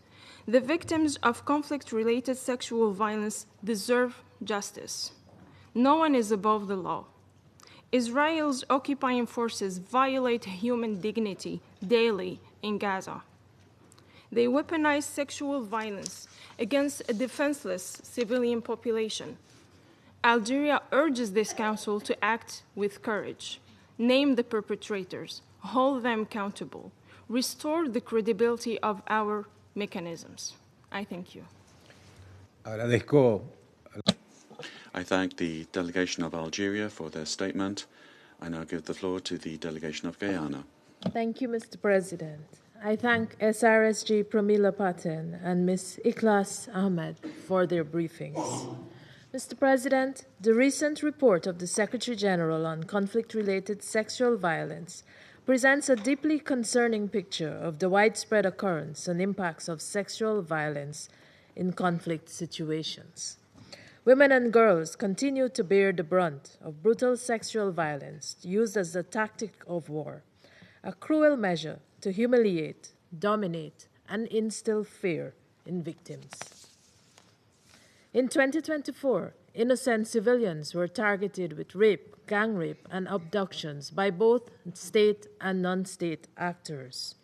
the victims of conflict-related sexual violence deserve justice. No one is above the law. Israel's occupying forces violate human dignity daily in Gaza. They weaponize sexual violence against a defenseless civilian population. Algeria urges this Council to act with courage, name the perpetrators, hold them accountable, restore the credibility of our mechanisms. I thank you. I thank the delegation of Algeria for their statement. I now give the floor to the delegation of Guyana. Thank you, Mr. President. I thank SRSG Pramila Patten and Ms. Ikhlass Ahmed for their briefings. Mr. President, the recent report of the Secretary General on conflict-related sexual violence presents a deeply concerning picture of the widespread occurrence and impacts of sexual violence in conflict situations. Women and girls continue to bear the brunt of brutal sexual violence used as a tactic of war, a cruel measure to humiliate, dominate, and instill fear in victims. In 2024, innocent civilians were targeted with rape, gang rape, and abductions by both state and non-state actors.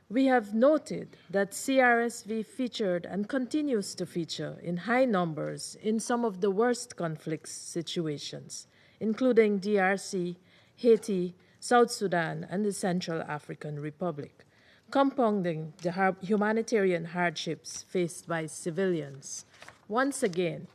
We have noted that CRSV featured and continues to feature in high numbers in some of the worst conflict situations, including DRC, Haiti, South Sudan, and the Central African Republic, compounding the humanitarian hardships faced by civilians. Once again,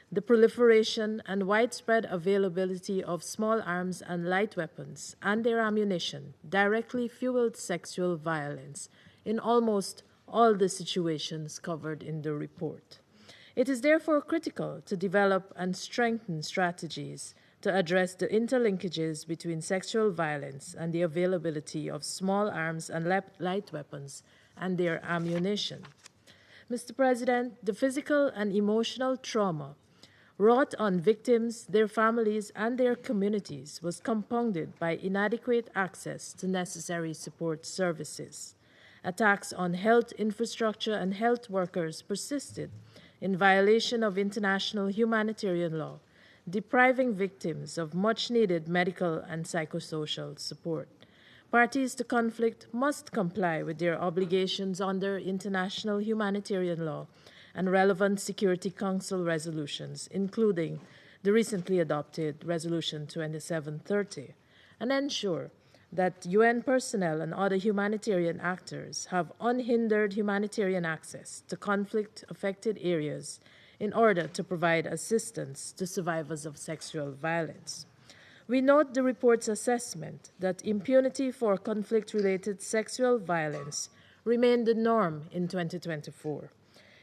the proliferation and widespread availability of small arms and light weapons and their ammunition directly fueled sexual violence in almost all the situations covered in the report. It is therefore critical to develop and strengthen strategies to address the interlinkages between sexual violence and the availability of small arms and light weapons and their ammunition. Mr. President, the physical and emotional trauma wrought on victims, their families, and their communities was compounded by inadequate access to necessary support services. Attacks on health infrastructure and health workers persisted in violation of international humanitarian law, depriving victims of much-needed medical and psychosocial support. Parties to conflict must comply with their obligations under international humanitarian law and relevant Security Council resolutions, including the recently adopted Resolution 2730, and ensure that UN personnel and other humanitarian actors have unhindered humanitarian access to conflict-affected areas in order to provide assistance to survivors of sexual violence. We note the report's assessment that impunity for conflict-related sexual violence remained the norm in 2024.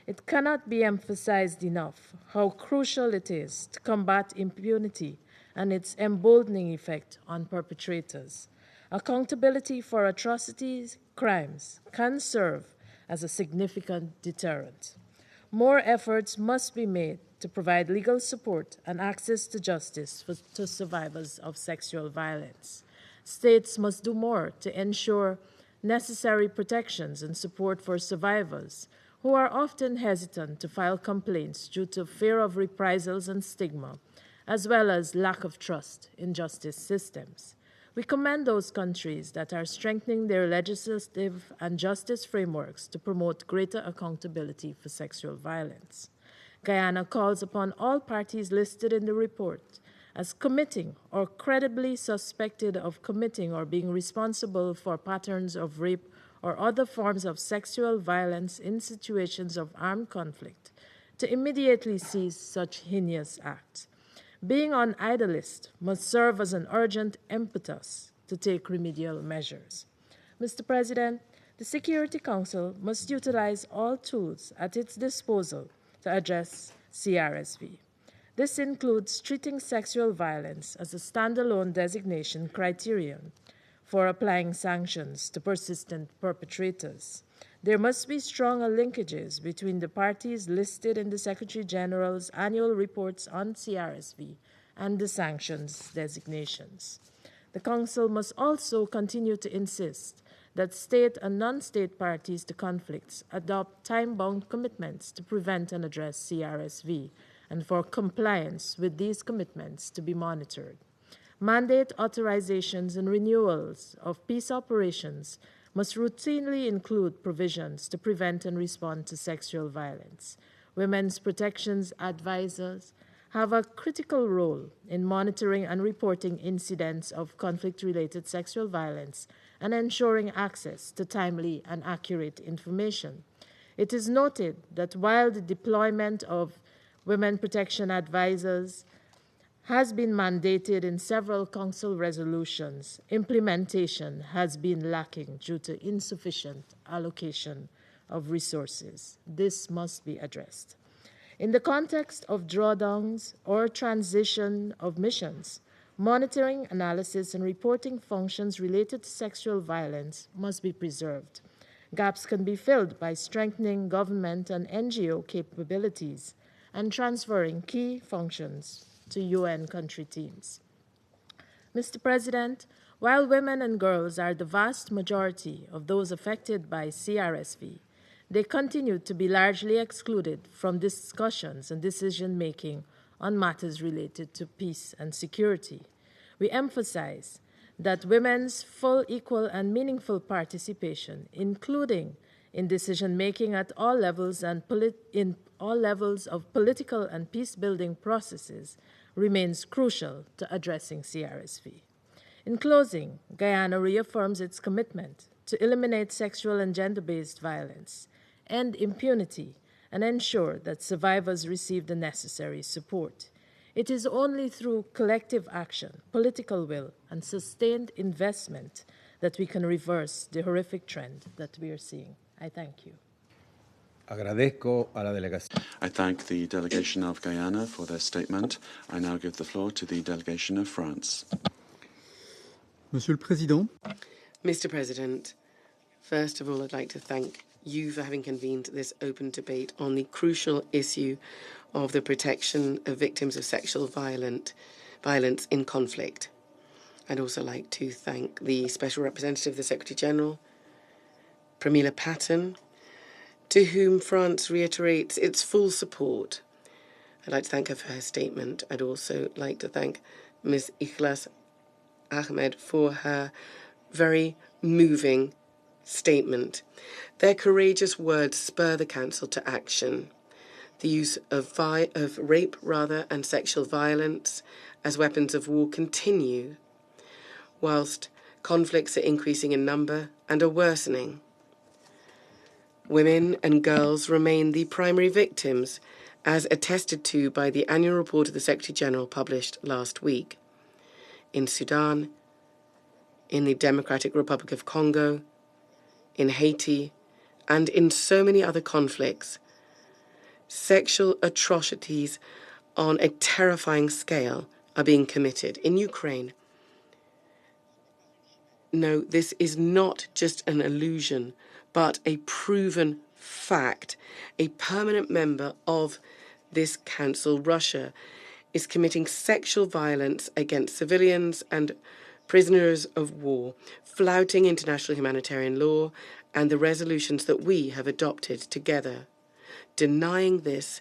It cannot be emphasized enough how crucial it is to combat impunity and its emboldening effect on perpetrators. Accountability for atrocities, crimes, can serve as a significant deterrent. More efforts must be made to provide legal support and access to justice to survivors of sexual violence. States must do more to ensure necessary protections and support for survivors who are often hesitant to file complaints due to fear of reprisals and stigma, as well as lack of trust in justice systems. We commend those countries that are strengthening their legislative and justice frameworks to promote greater accountability for sexual violence. Guyana calls upon all parties listed in the report as committing or credibly suspected of committing or being responsible for patterns of rape or other forms of sexual violence in situations of armed conflict to immediately cease such heinous acts. Being on either list must serve as an urgent impetus to take remedial measures. Mr. President, the Security Council must utilize all tools at its disposal to address CRSV. This includes treating sexual violence as a standalone designation criterion for applying sanctions to persistent perpetrators. There must be stronger linkages between the parties listed in the Secretary General's annual reports on CRSV and the sanctions designations. The Council must also continue to insist that state and non-state parties to conflicts adopt time-bound commitments to prevent and address CRSV, and for compliance with these commitments to be monitored. Mandate authorizations and renewals of peace operations must routinely include provisions to prevent and respond to sexual violence. Women's protections advisors have a critical role in monitoring and reporting incidents of conflict-related sexual violence and ensuring access to timely and accurate information. It is noted that while the deployment of women protection advisors has been mandated in several Council resolutions, implementation has been lacking due to insufficient allocation of resources. This must be addressed. In the context of drawdowns or transition of missions, monitoring, analysis, and reporting functions related to sexual violence must be preserved. Gaps can be filled by strengthening government and NGO capabilities and transferring key functions to UN country teams. Mr. President, while women and girls are the vast majority of those affected by CRSV, they continue to be largely excluded from discussions and decision-making on matters related to peace and security. We emphasize that women's full, equal, and meaningful participation, including in decision-making at all levels and in all levels of political and peace-building processes, remains crucial to addressing CRSV. In closing, Guyana reaffirms its commitment to eliminate sexual and gender-based violence, end impunity, and ensure that survivors receive the necessary support. It is only through collective action, political will, and sustained investment that we can reverse the horrific trend that we are seeing. I thank you. Agradezco a la delegación. I thank the delegation of Guyana for their statement. I now give the floor to the delegation of France. Monsieur le Président, Mr. President, First of all, I'd like to thank you for having convened this open debate on the crucial issue of the protection of victims of sexual violence in conflict. I'd also like to thank the Special Representative of the Secretary-General, Pramila Patten, to whom France reiterates its full support. I'd like to thank her for her statement. I'd also like to thank Ms. Ikhlass Ahmed for her very moving statement. Their courageous words spur the Council to action. The use of rape and sexual violence as weapons of war continue, whilst conflicts are increasing in number and are worsening. Women and girls remain the primary victims, as attested to by the annual report of the Secretary-General published last week. In Sudan, in the Democratic Republic of Congo, in Haiti, and in so many other conflicts, sexual atrocities on a terrifying scale are being committed. In Ukraine, no, this is not just an illusion, but a proven fact. A permanent member of this council, Russia, is committing sexual violence against civilians and prisoners of war, flouting international humanitarian law and the resolutions that we have adopted together. Denying this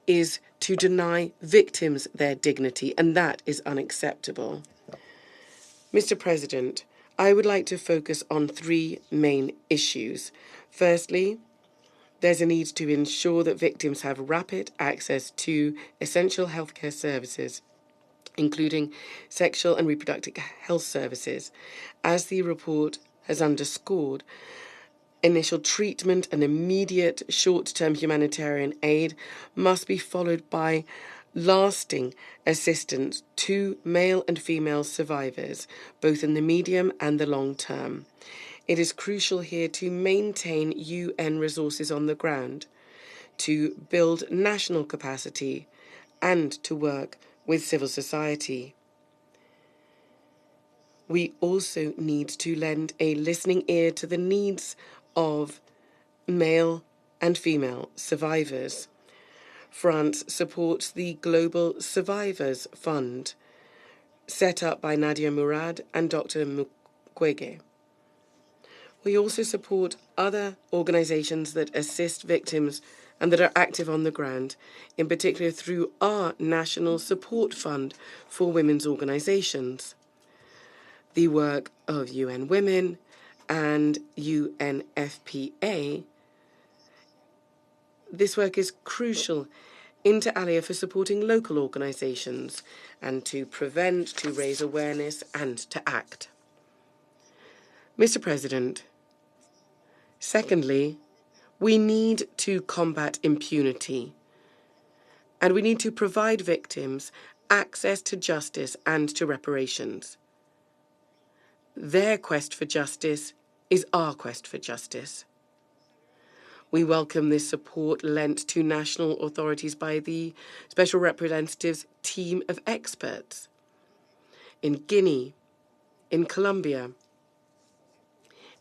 is to deny victims their dignity, and that is unacceptable. Mr. President, I would like to focus on three main issues. Firstly, there's a need to ensure that victims have rapid access to essential healthcare services, including sexual and reproductive health services. As the report has underscored, initial treatment and immediate short-term humanitarian aid must be followed by lasting assistance to male and female survivors, both in the medium and the long term. It is crucial here to maintain UN resources on the ground, to build national capacity, and to work with civil society. We also need to lend a listening ear to the needs of male and female survivors. France supports the Global Survivors Fund, set up by Nadia Murad and Dr. Mukwege. We also support other organisations that assist victims and that are active on the ground, in particular through our National Support Fund for Women's Organisations. The work of UN Women and UNFPA, this work is crucial inter alia for supporting local organisations and to prevent, to raise awareness and to act. Mr. President, secondly, we need to combat impunity, and we need to provide victims access to justice and to reparations. Their quest for justice is our quest for justice. We welcome this support lent to national authorities by the Special Representative's team of experts in Guinea, in Colombia,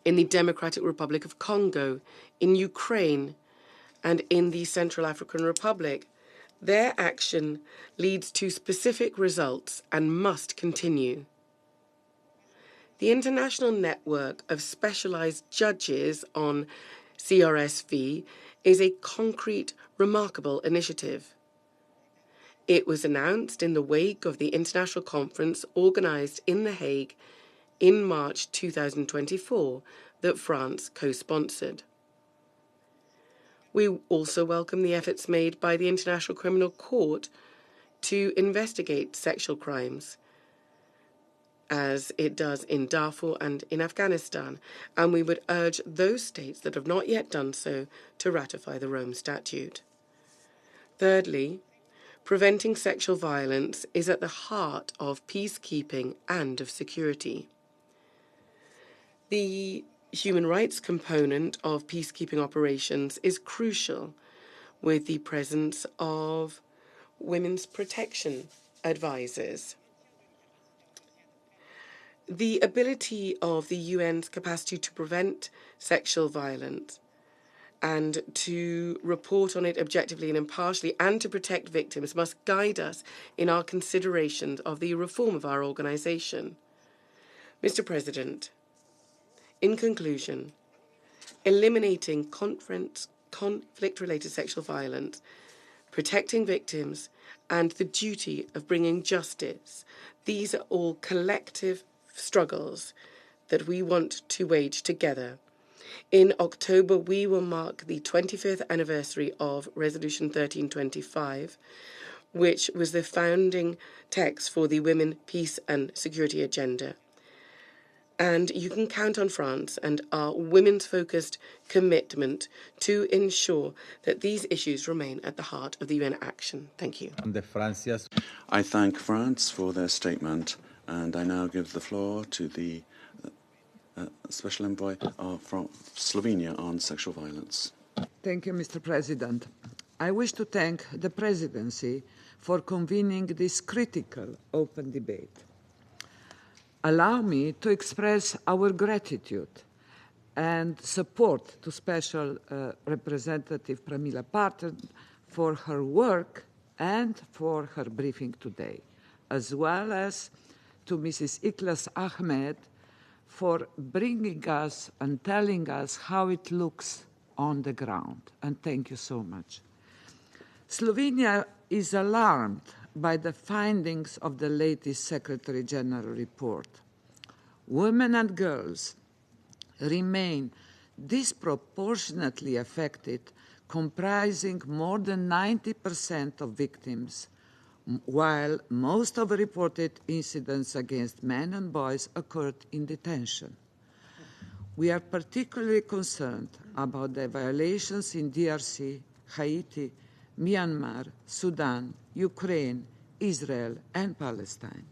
in the Democratic Republic of Congo, in Ukraine, and in the Central African Republic. Their action leads to specific results and must continue. The International Network of Specialized Judges on CRSV is a concrete, remarkable initiative. It was announced in the wake of the international conference organized in The Hague in March 2024 that France co-sponsored. We also welcome the efforts made by the International Criminal Court to investigate sexual crimes, as it does in Darfur and in Afghanistan, and we would urge those states that have not yet done so to ratify the Rome Statute. Thirdly, preventing sexual violence is at the heart of peacekeeping and of security. The human rights component of peacekeeping operations is crucial, with the presence of women's protection advisors. The ability of the UN's capacity to prevent sexual violence and to report on it objectively and impartially and to protect victims must guide us in our considerations of the reform of our organisation. Mr. President, in conclusion, eliminating conflict-related sexual violence, protecting victims, and the duty of bringing justice, these are all collective struggles that we want to wage together. In October, we will mark the 25th anniversary of Resolution 1325, which was the founding text for the Women, Peace and Security Agenda. And you can count on France and our women's-focused commitment to ensure that these issues remain at the heart of the UN action. Thank you. I thank France for their statement, and I now give the floor to the Special Envoy from Slovenia on sexual violence. Thank you, Mr. President. I wish to thank the Presidency for convening this critical open debate. Allow me to express our gratitude and support to Special Representative Pramila Patten for her work and for her briefing today, as well as to Mrs. Ikhlass Ahmed for bringing us and telling us how it looks on the ground. And thank you so much. Slovenia is alarmed by the findings of the latest Secretary General report. Women and girls remain disproportionately affected, comprising more than 90% of victims, while most of the reported incidents against men and boys occurred in detention. We are particularly concerned about the violations in DRC, Haiti, Myanmar, Sudan, Ukraine, Israel, and Palestine.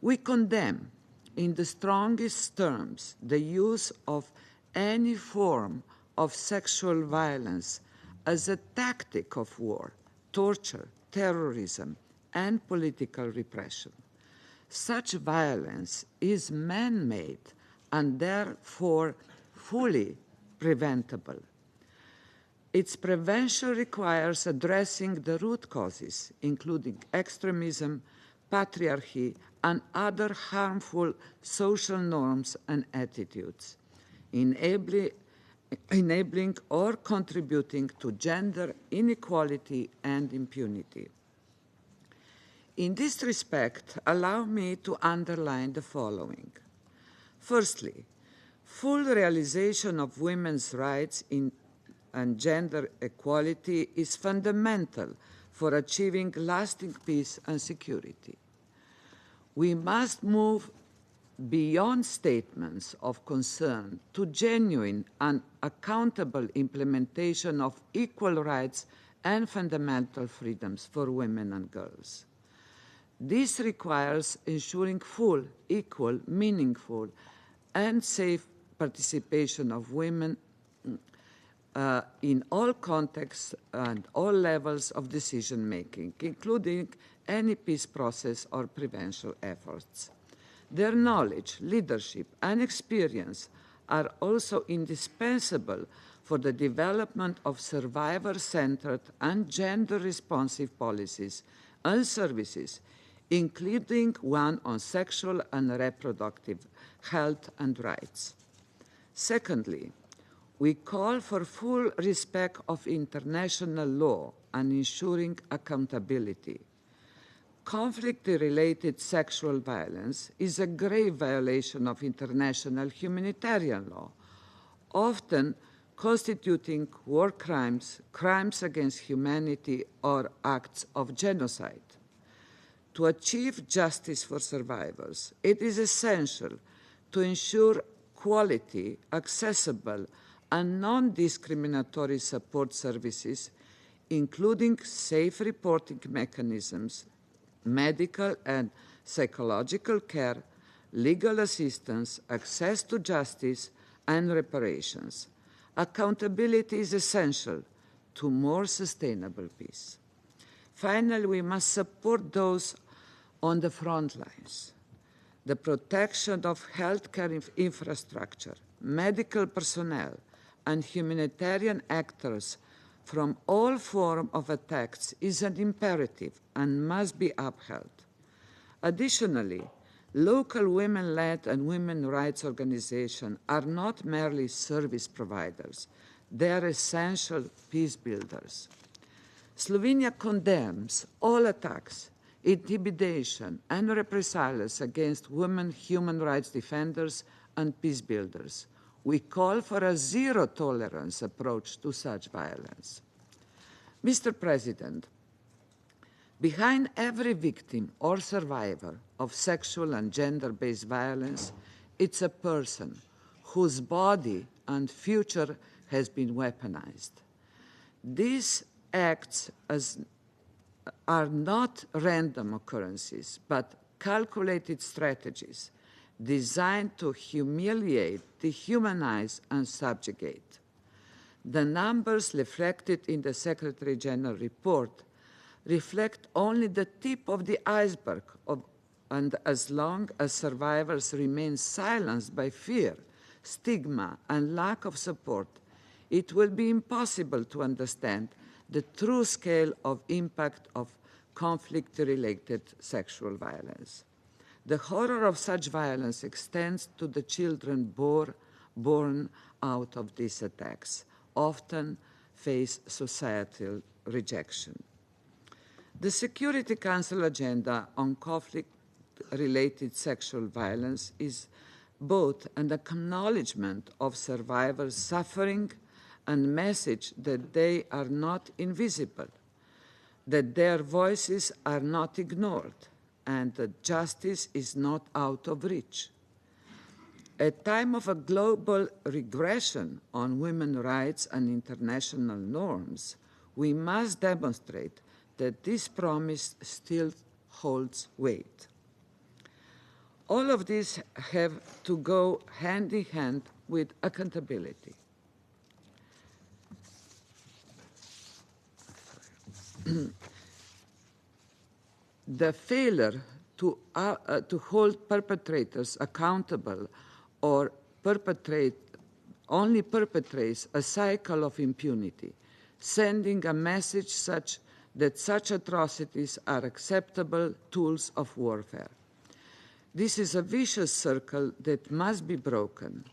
We condemn in the strongest terms the use of any form of sexual violence as a tactic of war, torture, terrorism, and political repression. Such violence is man-made and therefore fully preventable. Its prevention requires addressing the root causes, including extremism, patriarchy, and other harmful social norms and attitudes, enabling or contributing to gender inequality and impunity. In this respect, allow me to underline the following. Firstly, full realization of women's rights and gender equality is fundamental for achieving lasting peace and security. We must move beyond statements of concern to genuine and accountable implementation of equal rights and fundamental freedoms for women and girls. This requires ensuring full, equal, meaningful, and safe participation of women in all contexts and all levels of decision-making, including any peace process or prevention efforts. Their knowledge, leadership, and experience are also indispensable for the development of survivor-centered and gender-responsive policies and services, including one on sexual and reproductive health and rights. Secondly, we call for full respect of international law and ensuring accountability. Conflict-related sexual violence is a grave violation of international humanitarian law, often constituting war crimes, crimes against humanity, or acts of genocide. To achieve justice for survivors, it is essential to ensure quality, accessible, and non-discriminatory support services, including safe reporting mechanisms, medical and psychological care, legal assistance, access to justice, and reparations. Accountability is essential to more sustainable peace. Finally, we must support those on the front lines. the protection of healthcare infrastructure, medical personnel, and humanitarian actors from all forms of attacks is an imperative and must be upheld. Additionally, local women-led and women rights organizations are not merely service providers, they are essential peace builders. Slovenia condemns all attacks, intimidation, and represalias against women human rights defenders and peace builders. We call for a zero-tolerance approach to such violence. Mr. President, behind every victim or survivor of sexual and gender-based violence, it's a person whose body and future has been weaponized. These acts are not random occurrences, but calculated strategies designed to humiliate, dehumanize, and subjugate. The numbers reflected in the Secretary General report reflect only the tip of the iceberg, and as long as survivors remain silenced by fear, stigma, and lack of support, it will be impossible to understand the true scale of impact of conflict-related sexual violence. The horror of such violence extends to the children born out of these attacks, often face societal rejection. The Security Council agenda on conflict-related sexual violence is both an acknowledgement of survivors' suffering and message that they are not invisible, that their voices are not ignored, and that justice is not out of reach. At a time of a global regression on women's rights and international norms, we must demonstrate that this promise still holds weight. All of this have to go hand in hand with accountability. The failure to hold perpetrators accountable or only perpetrates a cycle of impunity, sending a message such that such atrocities are acceptable tools of warfare. This is a vicious circle that must be broken,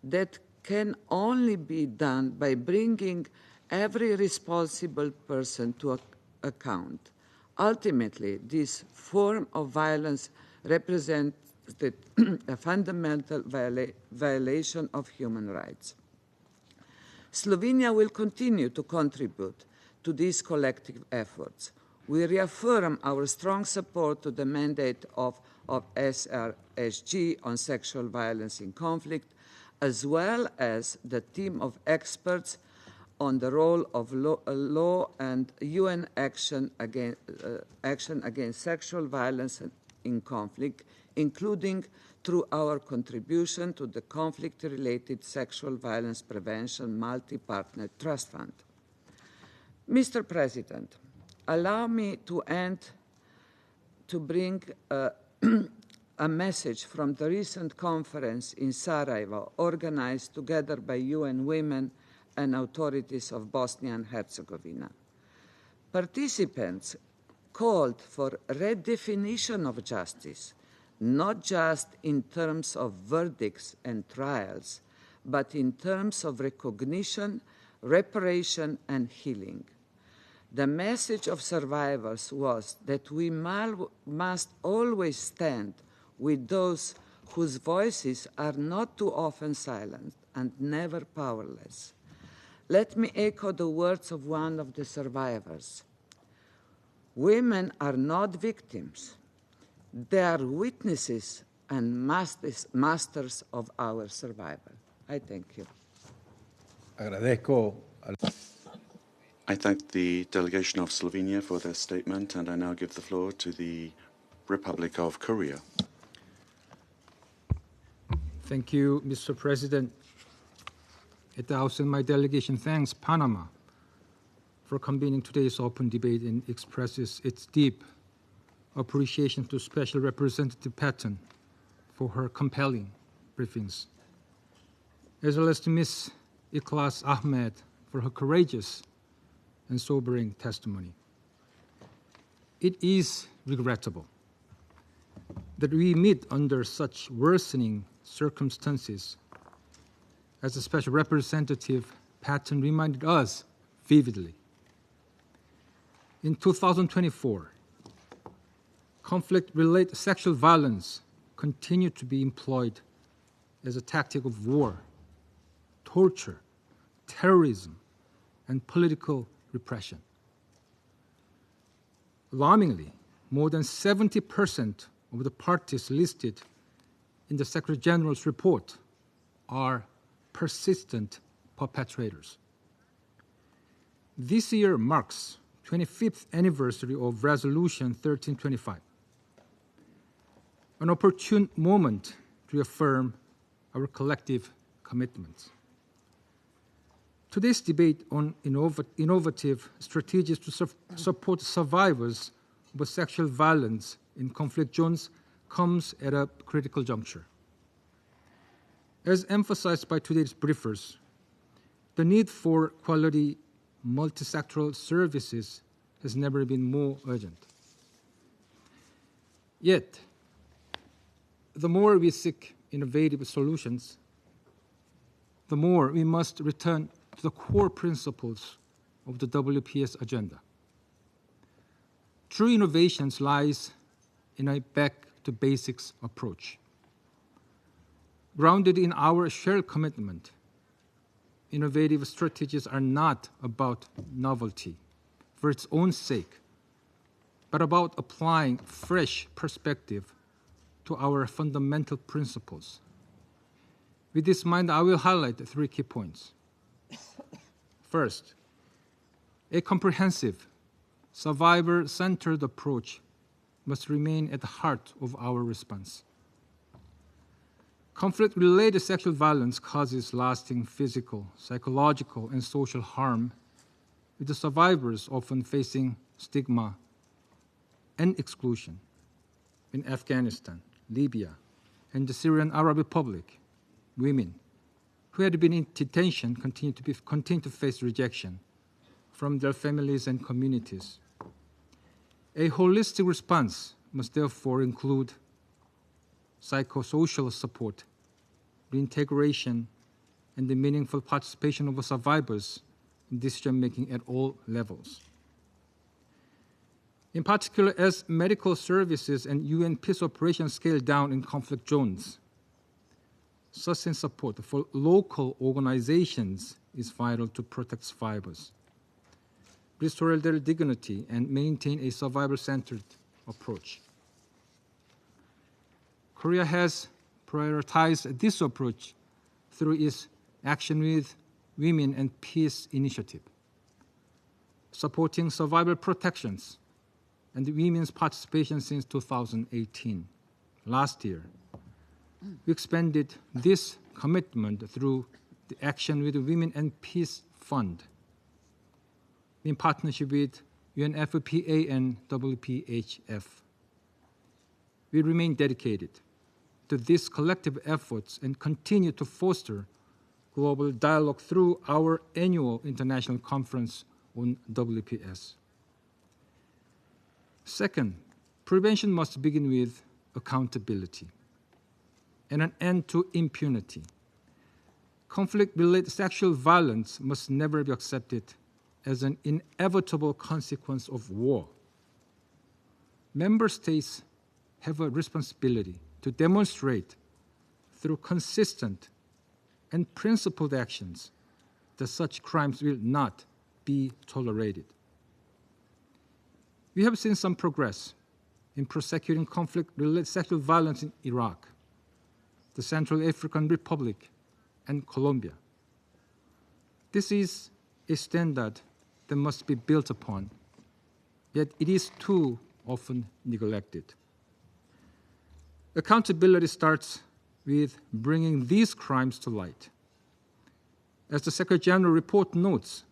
that can only be done by bringing every responsible person to account. Ultimately, this form of violence represents a fundamental violation of human rights. Slovenia will continue to contribute to these collective efforts. We reaffirm our strong support to the mandate of SRSG on sexual violence in conflict, as well as the team of experts on the role of law and UN action against sexual violence in conflict, including through our contribution to the Conflict-Related Sexual Violence Prevention Multi-Partner Trust Fund. Mr. President, allow me to bring a message from the recent conference in Sarajevo, organized together by UN Women and authorities of Bosnia and Herzegovina. Participants called for redefinition of justice, not just in terms of verdicts and trials, but in terms of recognition, reparation, and healing. The message of survivors was that we must always stand with those whose voices are not too often silent and never powerless. Let me echo the words of one of the survivors. Women are not victims. They are witnesses and masters of our survival. I thank you. I thank the delegation of Slovenia for their statement, and I now give the floor to the Republic of Korea. Thank you, Mr. President. At the outset, my delegation thanks Panama for convening today's open debate and expresses its deep appreciation to Special Representative Patten for her compelling briefings, as well as to Ms. Ikhlass Ahmed for her courageous and sobering testimony. It is regrettable that we meet under such worsening circumstances, as the Special Representative Patten reminded us vividly. In 2024, conflict-related sexual violence continued to be employed as a tactic of war, torture, terrorism, and political repression. Alarmingly, more than 70% of the parties listed in the Secretary General's report are persistent perpetrators. This year marks 25th anniversary of Resolution 1325, an opportune moment to affirm our collective commitments. Today's debate on innovative strategies to support survivors of sexual violence in conflict zones comes at a critical juncture. As emphasized by today's briefers, the need for quality multi-sectoral services has never been more urgent. Yet, the more we seek innovative solutions, the more we must return to the core principles of the WPS agenda. True innovations lies in a back-to-basics approach. Grounded in our shared commitment, innovative strategies are not about novelty for its own sake, but about applying fresh perspective to our fundamental principles. With this in mind, I will highlight 3 key points. First, a comprehensive, survivor-centered approach must remain at the heart of our response. Conflict-related sexual violence causes lasting physical, psychological, and social harm, with the survivors often facing stigma and exclusion. In Afghanistan, Libya, and the Syrian Arab Republic, women who had been in detention continue to face rejection from their families and communities. A holistic response must therefore include psychosocial support, reintegration, and the meaningful participation of survivors in decision-making at all levels. In particular, as medical services and UN peace operations scale down in conflict zones, sustained support for local organizations is vital to protect survivors, restore their dignity, and maintain a survivor-centered approach. Korea has prioritized this approach through its Action with Women and Peace initiative, supporting survivor protections and women's participation since 2018. Last year, we expanded this commitment through the Action with Women and Peace Fund in partnership with UNFPA and WPHF. We remain dedicated to these collective efforts and continue to foster global dialogue through our annual international conference on WPS. Second, prevention must begin with accountability and an end to impunity. Conflict-related sexual violence must never be accepted as an inevitable consequence of war. Member states have a responsibility to demonstrate through consistent and principled actions that such crimes will not be tolerated. We have seen some progress in prosecuting conflict-related sexual violence in Iraq, the Central African Republic, and Colombia. This is a standard that must be built upon, yet it is too often neglected. Accountability starts with bringing these crimes to light. As the Secretary General report notes,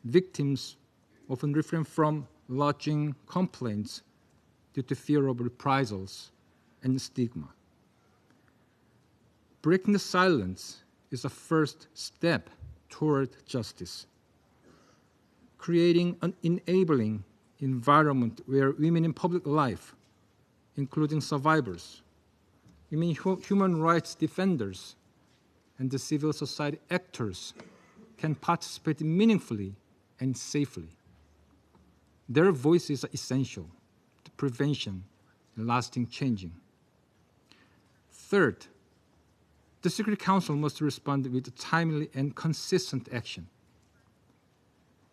victims often refrain from lodging complaints due to fear of reprisals and stigma. breaking the silence is a first step toward justice. Creating an enabling environment where women in public life, including survivors, women human rights defenders, and the civil society actors can participate meaningfully and safely. Their voices are essential to prevention and lasting changing. Third, the Security Council must respond with timely and consistent action.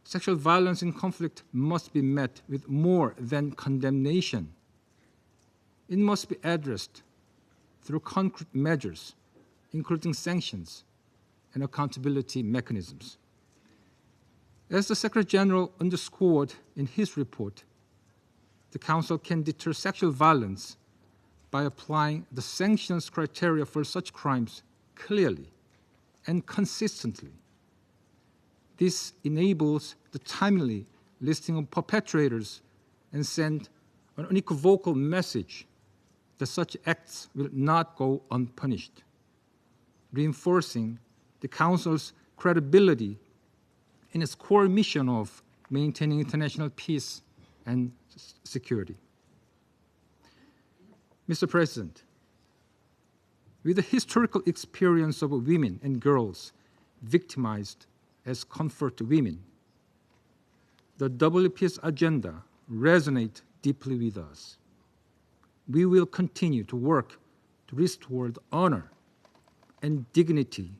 Sexual violence in conflict must be met with more than condemnation. It must be addressed through concrete measures, including sanctions and accountability mechanisms. As the Secretary General underscored in his report, the Council can deter sexual violence by applying the sanctions criteria for such crimes clearly and consistently. This enables the timely listing of perpetrators and send an unequivocal message that such acts will not go unpunished, reinforcing the Council's credibility in its core mission of maintaining international peace and security. Mr. President, with the historical experience of women and girls victimized as comfort women, the WPS agenda resonates deeply with us. We will continue to work to restore the honor and dignity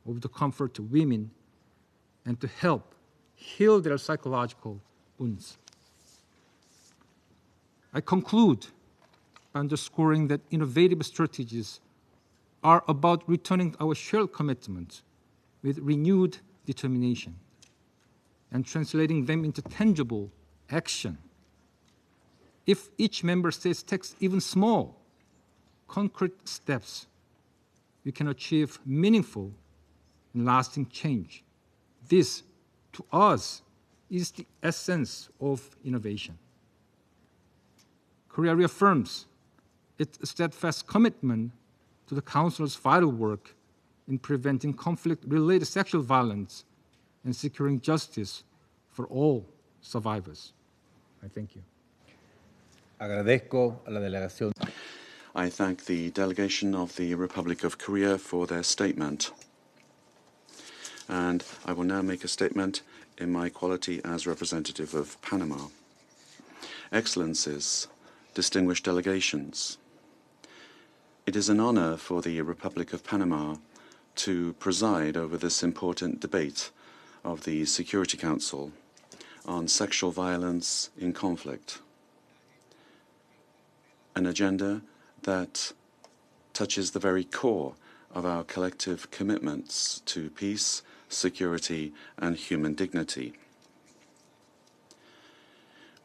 of the comfort women and to help heal their psychological wounds. I conclude by underscoring that innovative strategies are about returning our shared commitments with renewed determination and translating them into tangible action. If each member state takes even small, concrete steps, we can achieve meaningful and lasting change. This, to us, is the essence of innovation. Korea reaffirms its steadfast commitment to the Council's vital work in preventing conflict-related sexual violence and securing justice for all survivors. I thank you. Agradezco a la delegación. I thank the delegation of the Republic of Korea for their statement. And I will now make a statement in my quality as representative of Panama. Excellencies, distinguished delegations, it is an honor for the Republic of Panama to preside over this important debate of the Security Council on sexual violence in conflict, an agenda that touches the very core of our collective commitments to peace, security, and human dignity.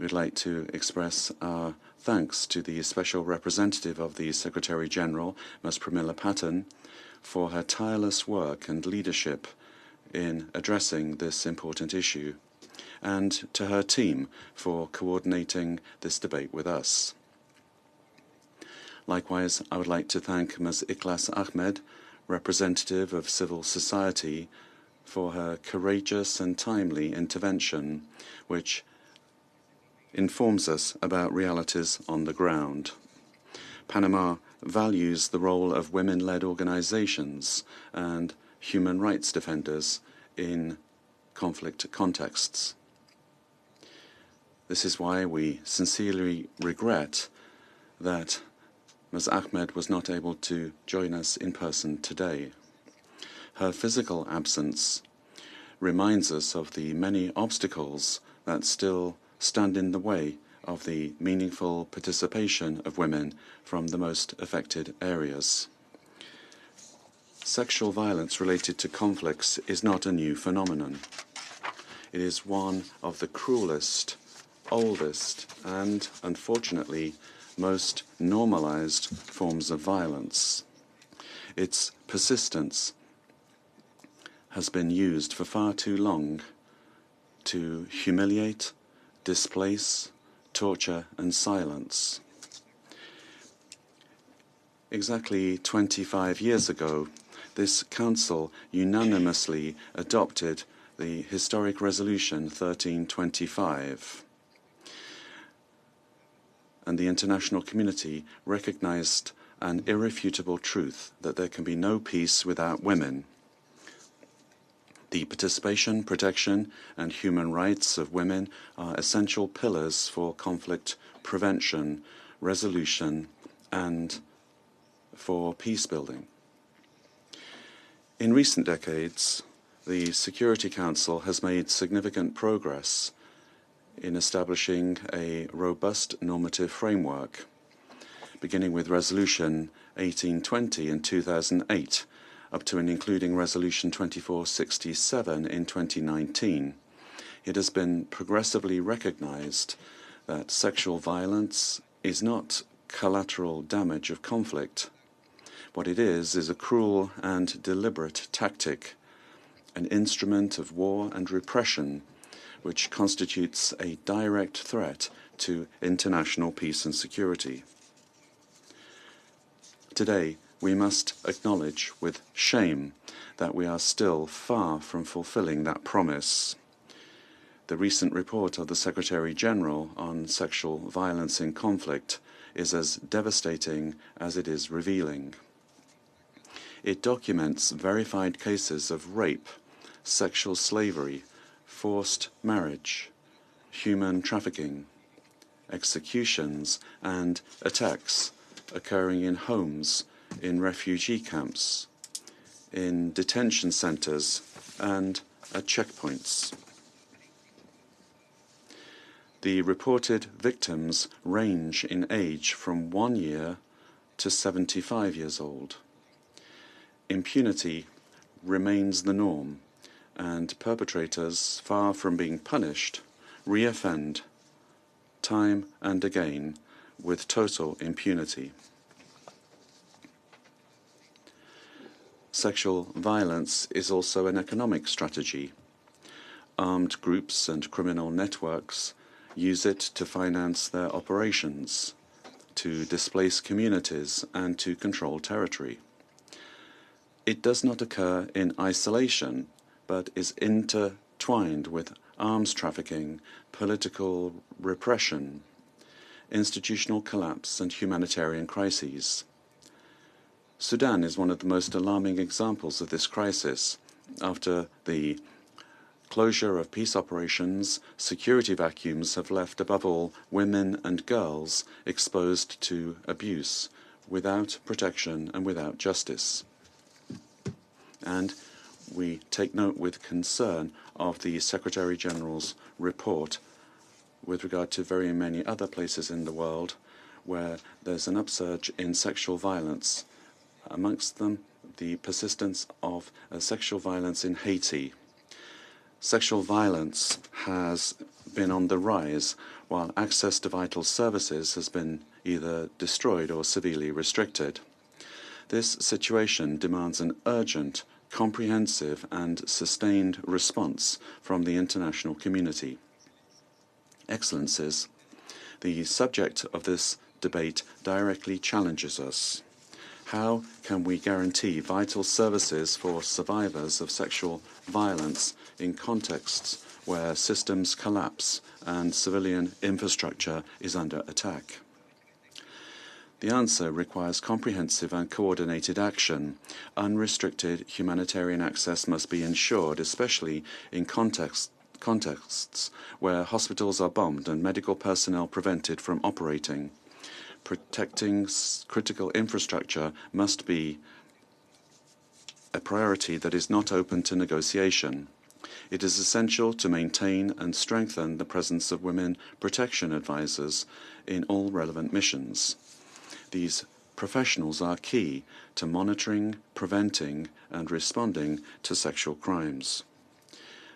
We'd like to express our thanks to the Special Representative of the Secretary-General, Ms. Pramila Patten, for her tireless work and leadership in addressing this important issue, and to her team for coordinating this debate with us. Likewise, I would like to thank Ms. Ikhlass Ahmed, representative of civil society, for her courageous and timely intervention, which informs us about realities on the ground. Panama values the role of women-led organizations and human rights defenders in conflict contexts. This is why we sincerely regret that Ms. Ahmed was not able to join us in person today. Her physical absence reminds us of the many obstacles that still stand in the way of the meaningful participation of women from the most affected areas. Sexual violence related to conflicts is not a new phenomenon. It is one of the cruelest, oldest, and, unfortunately, most normalized forms of violence. Its persistence has been used for far too long to humiliate, displace, torture, and silence. Exactly 25 years ago, this Council unanimously adopted the historic Resolution 1325, and the international community recognized an irrefutable truth that there can be no peace without women. The participation, protection, and human rights of women are essential pillars for conflict prevention, resolution, and for peace building. In recent decades, the Security Council has made significant progress in establishing a robust normative framework, beginning with Resolution 1820 in 2008, up to and including Resolution 2467 in 2019. It has been progressively recognized that sexual violence is not collateral damage of conflict. What it is a cruel and deliberate tactic, an instrument of war and repression, which constitutes a direct threat to international peace and security. Today, we must acknowledge with shame that we are still far from fulfilling that promise. The recent report of the Secretary-General on sexual violence in conflict is as devastating as it is revealing. It documents verified cases of rape, sexual slavery, forced marriage, human trafficking, executions, and attacks occurring in homes, in refugee camps, in detention centers, and at checkpoints. The reported victims range in age from 1 year to 75 years old. Impunity remains the norm, and perpetrators, far from being punished, reoffend time and again with total impunity. Sexual violence is also an economic strategy. Armed groups and criminal networks use it to finance their operations, to displace communities, and to control territory. It does not occur in isolation, but is intertwined with arms trafficking, political repression, institutional collapse, and humanitarian crises. Sudan is one of the most alarming examples of this crisis. After the closure of peace operations, security vacuums have left, above all, women and girls exposed to abuse, without protection and without justice. And we take note with concern of the Secretary-General's report with regard to very many other places in the world where there's an upsurge in sexual violence, amongst them the persistence of sexual violence in Haiti. Sexual violence has been on the rise, while access to vital services has been either destroyed or severely restricted. This situation demands an urgent, comprehensive, and sustained response from the international community. Excellencies, the subject of this debate directly challenges us. How can we guarantee vital services for survivors of sexual violence in contexts where systems collapse and civilian infrastructure is under attack? The answer requires comprehensive and coordinated action. Unrestricted humanitarian access must be ensured, especially in contexts where hospitals are bombed and medical personnel prevented from operating. Protecting critical infrastructure must be a priority that is not open to negotiation. It is essential to maintain and strengthen the presence of women protection advisors in all relevant missions. These professionals are key to monitoring, preventing, and responding to sexual crimes.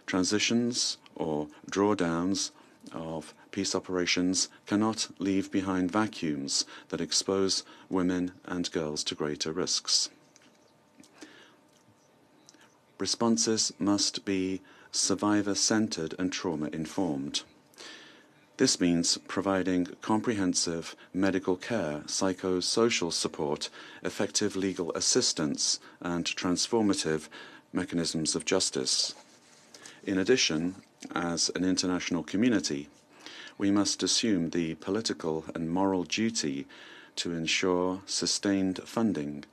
Transitions or drawdowns of peace operations cannot leave behind vacuums that expose women and girls to greater risks. Responses must be survivor-centered and trauma-informed. This means providing comprehensive medical care, psychosocial support, effective legal assistance, and transformative mechanisms of justice. In addition, as an international community, we must assume the political and moral duty to ensure sustained funding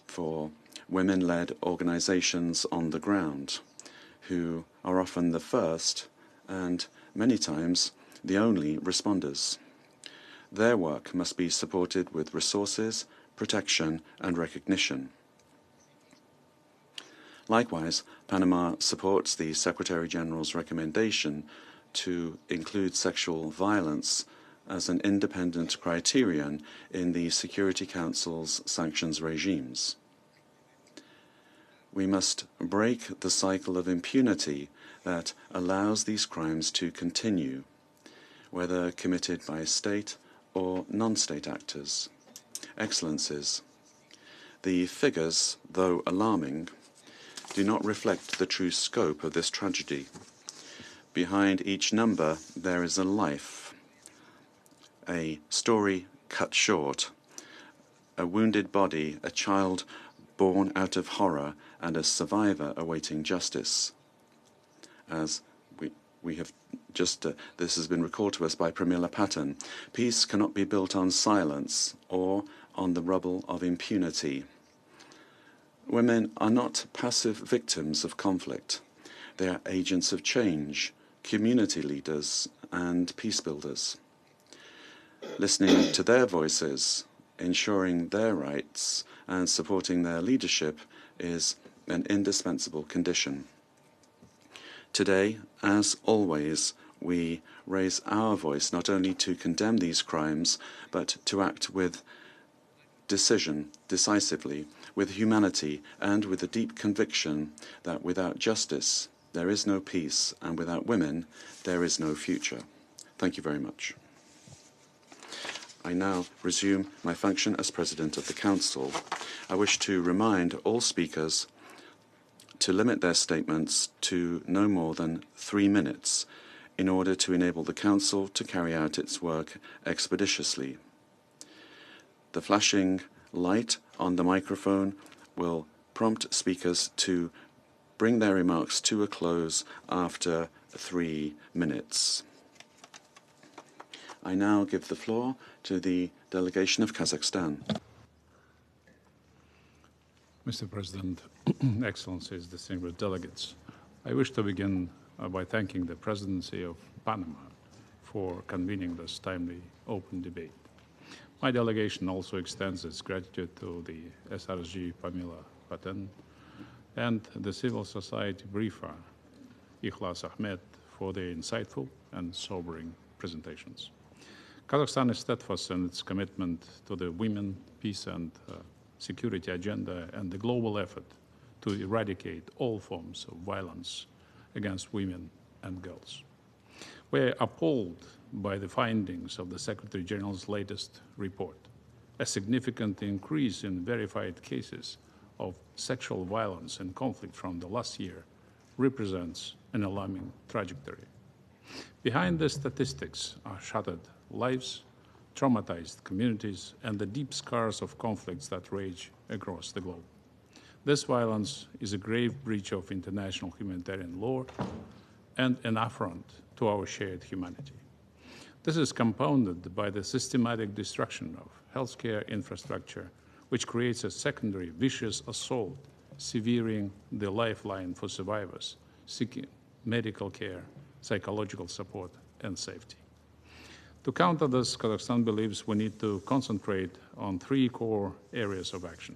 for women-led organizations on the ground, who are often the first and many times the only responders. Their work must be supported with resources, protection, and recognition. Likewise, Panama supports the Secretary-General's recommendation to include sexual violence as an independent criterion in the Security Council's sanctions regimes. We must break the cycle of impunity that allows these crimes to continue, whether committed by state or non-state actors. Excellencies, the figures, though alarming, do not reflect the true scope of this tragedy. Behind each number, there is a life, a story cut short, a wounded body, a child born out of horror, and a survivor awaiting justice. As we have just, this has been recalled to us by Pramila Patten, peace cannot be built on silence or on the rubble of impunity. Women are not passive victims of conflict. They are agents of change, community leaders, and peace builders. Listening to their voices, ensuring their rights, and supporting their leadership is an indispensable condition. Today, as always, we raise our voice not only to condemn these crimes, but to act with decision, decisively, with humanity, and with a deep conviction that without justice, there is no peace, and without women, there is no future. Thank you very much. I now resume my function as President of the Council. I wish to remind all speakers to limit their statements to no more than 3 minutes in order to enable the Council to carry out its work expeditiously. The flashing light on the microphone will prompt speakers to bring their remarks to a close after 3 minutes. I now give the floor to the delegation of Kazakhstan. Mr. President, Excellencies, distinguished delegates, I wish to begin by thanking the Presidency of Panama for convening this timely open debate. My delegation also extends its gratitude to the SRSG Pramila Patten and the civil society briefer, Ikhlass Ahmed, for their insightful and sobering presentations. Kazakhstan is steadfast in its commitment to the women, peace, and security agenda and the global effort to eradicate all forms of violence against women and girls. We're appalled by the findings of the Secretary General's latest report. A significant increase in verified cases of sexual violence and conflict from the last year represents an alarming trajectory. Behind the statistics are shattered lives, traumatized communities, and the deep scars of conflicts that rage across the globe. This violence is a grave breach of international humanitarian law and an affront to our shared humanity. This is compounded by the systematic destruction of healthcare infrastructure, which creates a secondary vicious assault, severing the lifeline for survivors seeking medical care, psychological support, and safety. To counter this, Kazakhstan believes we need to concentrate on 3 core areas of action.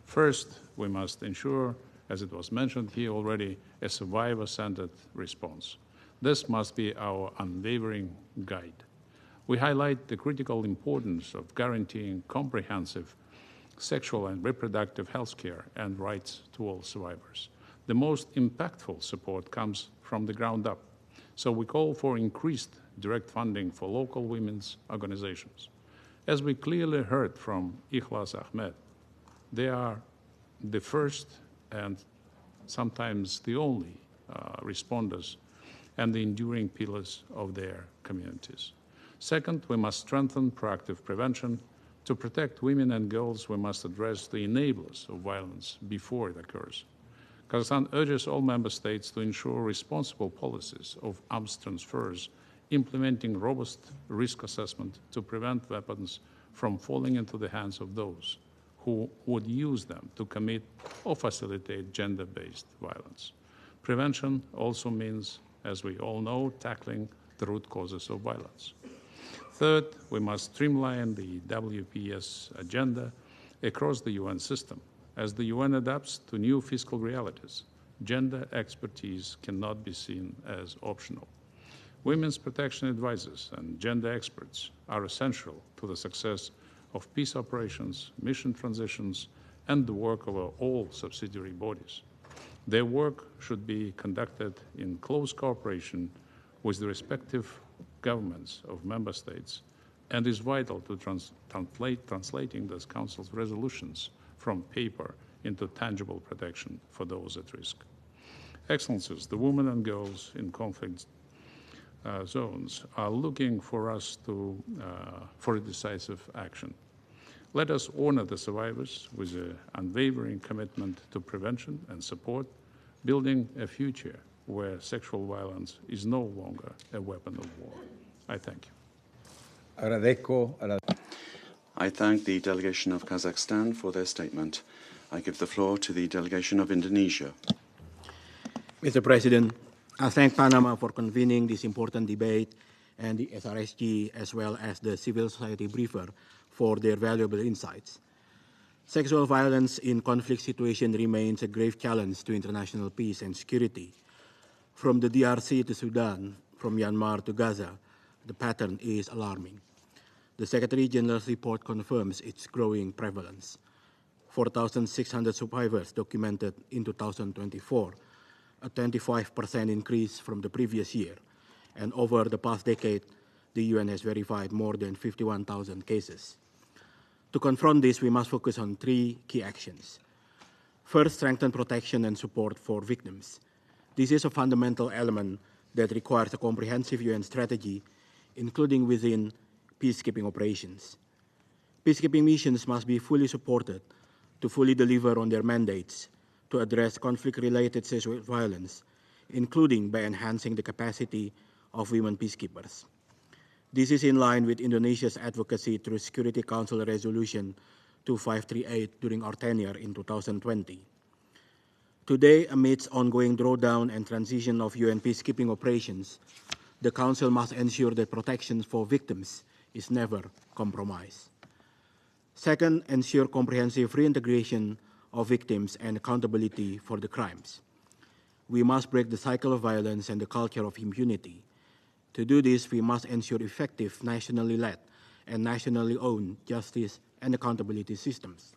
First, we must ensure, as it was mentioned here already, a survivor-centered response. This must be our unwavering guide. We highlight the critical importance of guaranteeing comprehensive sexual and reproductive health care and rights to all survivors. The most impactful support comes from the ground up, so we call for increased direct funding for local women's organizations. As we clearly heard from Ikhlass Ahmed, they are the first and sometimes the only responders and the enduring pillars of their communities. Second, we must strengthen proactive prevention. To protect women and girls, we must address the enablers of violence before it occurs. Kazakhstan urges all member states to ensure responsible policies of arms transfers, implementing robust risk assessment to prevent weapons from falling into the hands of those who would use them to commit or facilitate gender-based violence. Prevention also means, as we all know, tackling the root causes of violence. Third, we must streamline the WPS agenda across the UN system. As the UN adapts to new fiscal realities, gender expertise cannot be seen as optional. Women's protection advisors and gender experts are essential to the success of peace operations, mission transitions, and the work of all subsidiary bodies. Their work should be conducted in close cooperation with the respective governments of member states and is vital to translating the Council's resolutions from paper into tangible protection for those at risk. Excellencies, the women and girls in conflict zones are looking for us for a decisive action. Let us honor the survivors with an unwavering commitment to prevention and support, building a future where sexual violence is no longer a weapon of war. I thank you. I thank the delegation of Kazakhstan for their statement. I give the floor to the delegation of Indonesia. Mr. President, I thank Panama for convening this important debate and the SRSG as well as the civil society briefer for their valuable insights. Sexual violence in conflict situations remains a grave challenge to international peace and security. From the DRC to Sudan, from Myanmar to Gaza, the pattern is alarming. The Secretary General's report confirms its growing prevalence. 4,600 survivors documented in 2024, a 25% increase from the previous year, and over the past decade, the UN has verified more than 51,000 cases. To confront this, we must focus on three key actions. First, strengthen protection and support for victims. This is a fundamental element that requires a comprehensive UN strategy, including within peacekeeping operations. Peacekeeping missions must be fully supported to fully deliver on their mandates to address conflict-related sexual violence, including by enhancing the capacity of women peacekeepers. This is in line with Indonesia's advocacy through Security Council Resolution 2538 during our tenure in 2020. Today, amidst ongoing drawdown and transition of UN peacekeeping operations, the Council must ensure that protection for victims is never compromised. Second, ensure comprehensive reintegration of victims and accountability for the crimes. We must break the cycle of violence and the culture of impunity. To do this, we must ensure effective nationally led and nationally owned justice and accountability systems.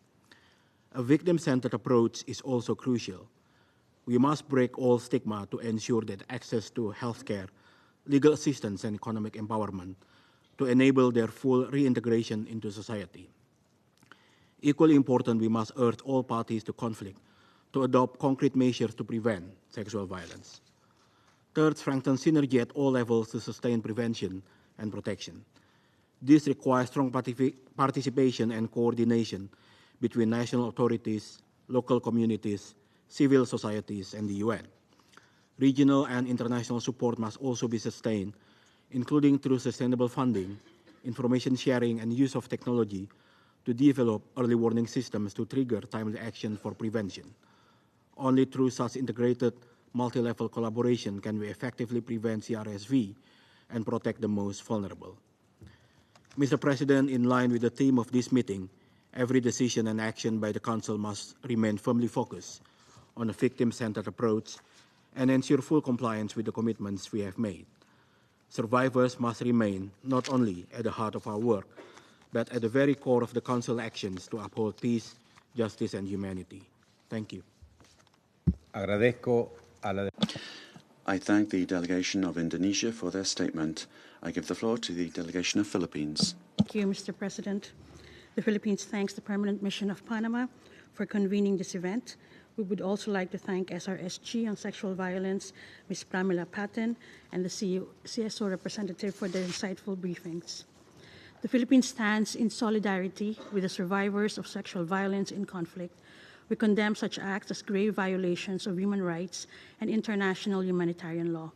A victim-centered approach is also crucial. We must break all stigma to ensure that access to healthcare, legal assistance, and economic empowerment to enable their full reintegration into society. Equally important, we must urge all parties to conflict to adopt concrete measures to prevent sexual violence. Third, strengthen synergy at all levels to sustain prevention and protection. This requires strong participation and coordination between national authorities, local communities, civil societies, and the UN. Regional and international support must also be sustained, including through sustainable funding, information sharing, and use of technology to develop early warning systems to trigger timely action for prevention. Only through such integrated multi-level collaboration can we effectively prevent CRSV and protect the most vulnerable. Mr. President, in line with the theme of this meeting, every decision and action by the Council must remain firmly focused on a victim-centered approach and ensure full compliance with the commitments we have made. Survivors must remain not only at the heart of our work, but at the very core of the Council actions to uphold peace, justice, and humanity. Thank you. I thank the delegation of Indonesia for their statement. I give the floor to the delegation of Philippines. Thank you, Mr. President. The Philippines thanks the Permanent Mission of Panama for convening this event. We would also like to thank SRSG on sexual violence, Ms. Pramila Patten, and the CSO representative for their insightful briefings. The Philippines stands in solidarity with the survivors of sexual violence in conflict. We condemn such acts as grave violations of human rights and international humanitarian law.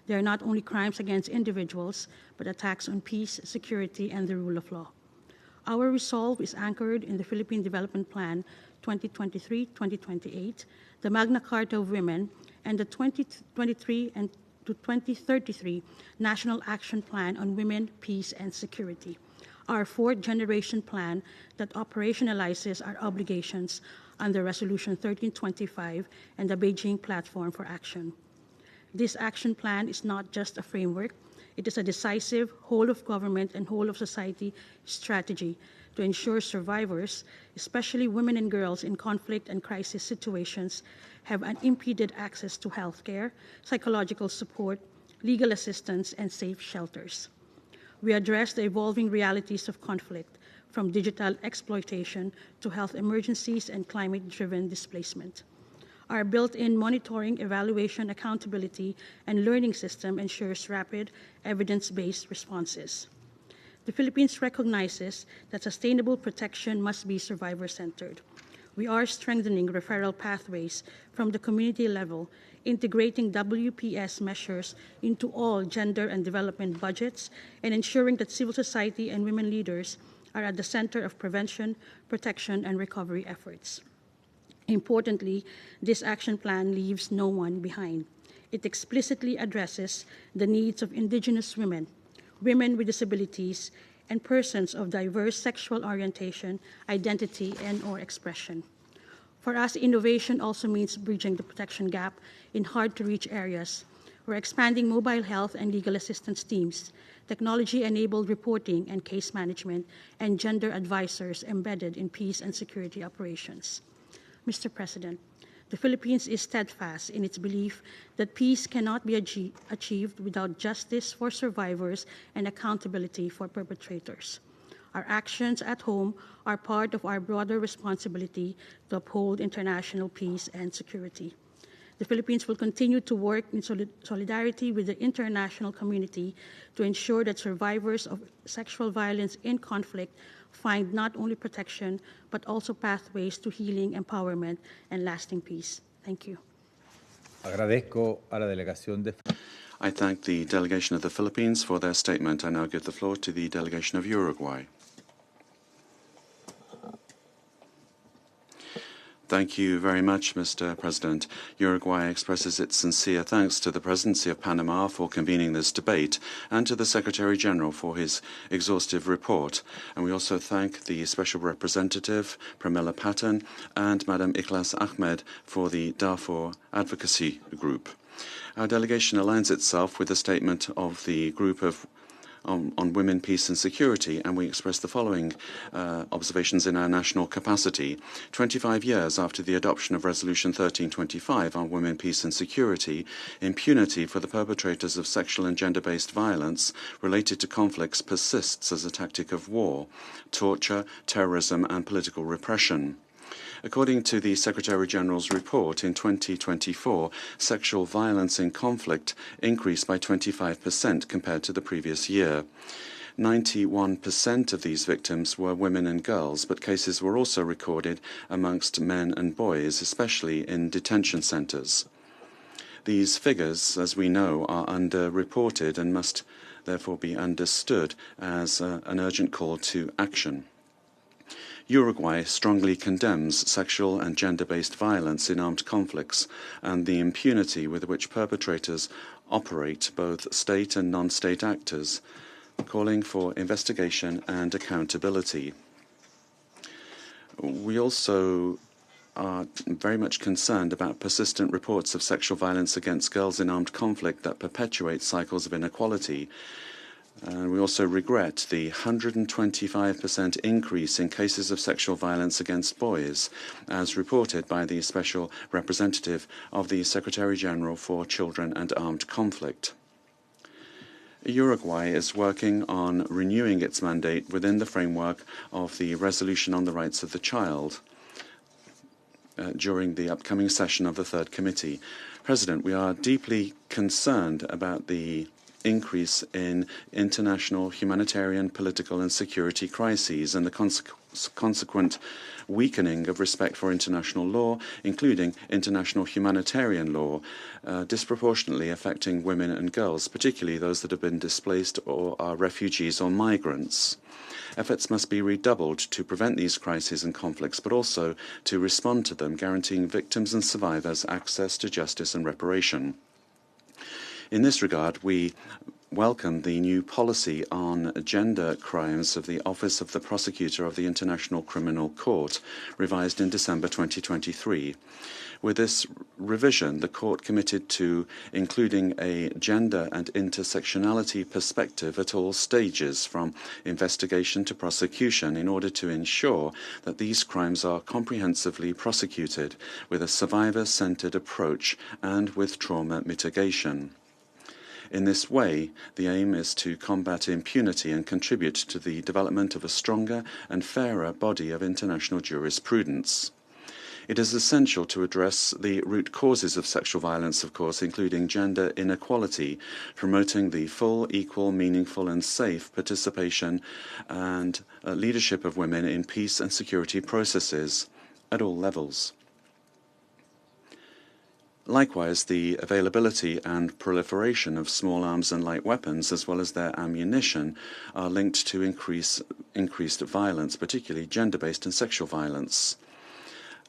They are not only crimes against individuals, but attacks on peace, security, and the rule of law. Our resolve is anchored in the Philippine Development Plan 2023-2028, the Magna Carta of Women, and the 2023 and to 2033 National Action Plan on Women, Peace, and Security, our fourth-generation plan that operationalizes our obligations under Resolution 1325 and the Beijing Platform for Action. This action plan is not just a framework, it is a decisive whole-of-government and whole-of-society strategy to ensure survivors, especially women and girls in conflict and crisis situations, have unimpeded access to health care, psychological support, legal assistance, and safe shelters. We address the evolving realities of conflict, from digital exploitation to health emergencies and climate-driven displacement. Our built-in monitoring, evaluation, accountability, and learning system ensures rapid, evidence-based responses. The Philippines recognizes that sustainable protection must be survivor-centered. We are strengthening referral pathways from the community level, integrating WPS measures into all gender and development budgets, and ensuring that civil society and women leaders are at the center of prevention, protection, and recovery efforts. Importantly, this action plan leaves no one behind. It explicitly addresses the needs of indigenous women, women with disabilities, and persons of diverse sexual orientation, identity, and/or expression. For us, innovation also means bridging the protection gap in hard-to-reach areas. We're expanding mobile health and legal assistance teams, technology-enabled reporting and case management, and gender advisors embedded in peace and security operations. Mr. President, the Philippines is steadfast in its belief that peace cannot be achieved without justice for survivors and accountability for perpetrators. Our actions at home are part of our broader responsibility to uphold international peace and security. The Philippines will continue to work in solidarity with the international community to ensure that survivors of sexual violence in conflict find not only protection, but also pathways to healing, empowerment, and lasting peace. Thank you. Agradezco a la delegación de... I thank the delegation of the Philippines for their statement. I now give the floor to the delegation of Uruguay. Thank you very much, Mr. President. Uruguay expresses its sincere thanks to the Presidency of Panama for convening this debate and to the Secretary-General for his exhaustive report. And we also thank the Special Representative, Pramila Patten, and Madam Ikhlass Ahmed for the Darfur Advocacy Group. Our delegation aligns itself with the statement of the group on women, peace and security, and we express the following observations in our national capacity. 25 years after the adoption of Resolution 1325 on women, peace and security, impunity for the perpetrators of sexual and gender-based violence related to conflicts persists as a tactic of war, torture, terrorism and political repression. According to the Secretary-General's report, in 2024, sexual violence in conflict increased by 25% compared to the previous year. 91% of these victims were women and girls, but cases were also recorded amongst men and boys, especially in detention centers. These figures, as we know, are underreported and must therefore be understood as an urgent call to action. Uruguay strongly condemns sexual and gender-based violence in armed conflicts and the impunity with which perpetrators operate, both state and non-state actors, calling for investigation and accountability. We also are very much concerned about persistent reports of sexual violence against girls in armed conflict that perpetuate cycles of inequality. And we also regret the 125% increase in cases of sexual violence against boys, as reported by the Special Representative of the Secretary-General for Children and Armed Conflict. Uruguay is working on renewing its mandate within the framework of the Resolution on the Rights of the Child. during the upcoming session of the Third Committee. President, we are deeply concerned about the increase in international humanitarian, political and security crises and the consequent weakening of respect for international law, including international humanitarian law, disproportionately affecting women and girls, particularly those that have been displaced or are refugees or migrants. Efforts must be redoubled to prevent these crises and conflicts, but also to respond to them, guaranteeing victims and survivors access to justice and reparation. In this regard, we welcome the new policy on gender crimes of the Office of the Prosecutor of the International Criminal Court, revised in December 2023. With this revision, the Court committed to including a gender and intersectionality perspective at all stages, from investigation to prosecution, in order to ensure that these crimes are comprehensively prosecuted with a survivor-centered approach and with trauma mitigation. In this way, the aim is to combat impunity and contribute to the development of a stronger and fairer body of international jurisprudence. It is essential to address the root causes of sexual violence, of course, including gender inequality, promoting the full, equal, meaningful and safe participation and leadership of women in peace and security processes at all levels. Likewise, the availability and proliferation of small arms and light weapons, as well as their ammunition, are linked to increased violence, particularly gender-based and sexual violence.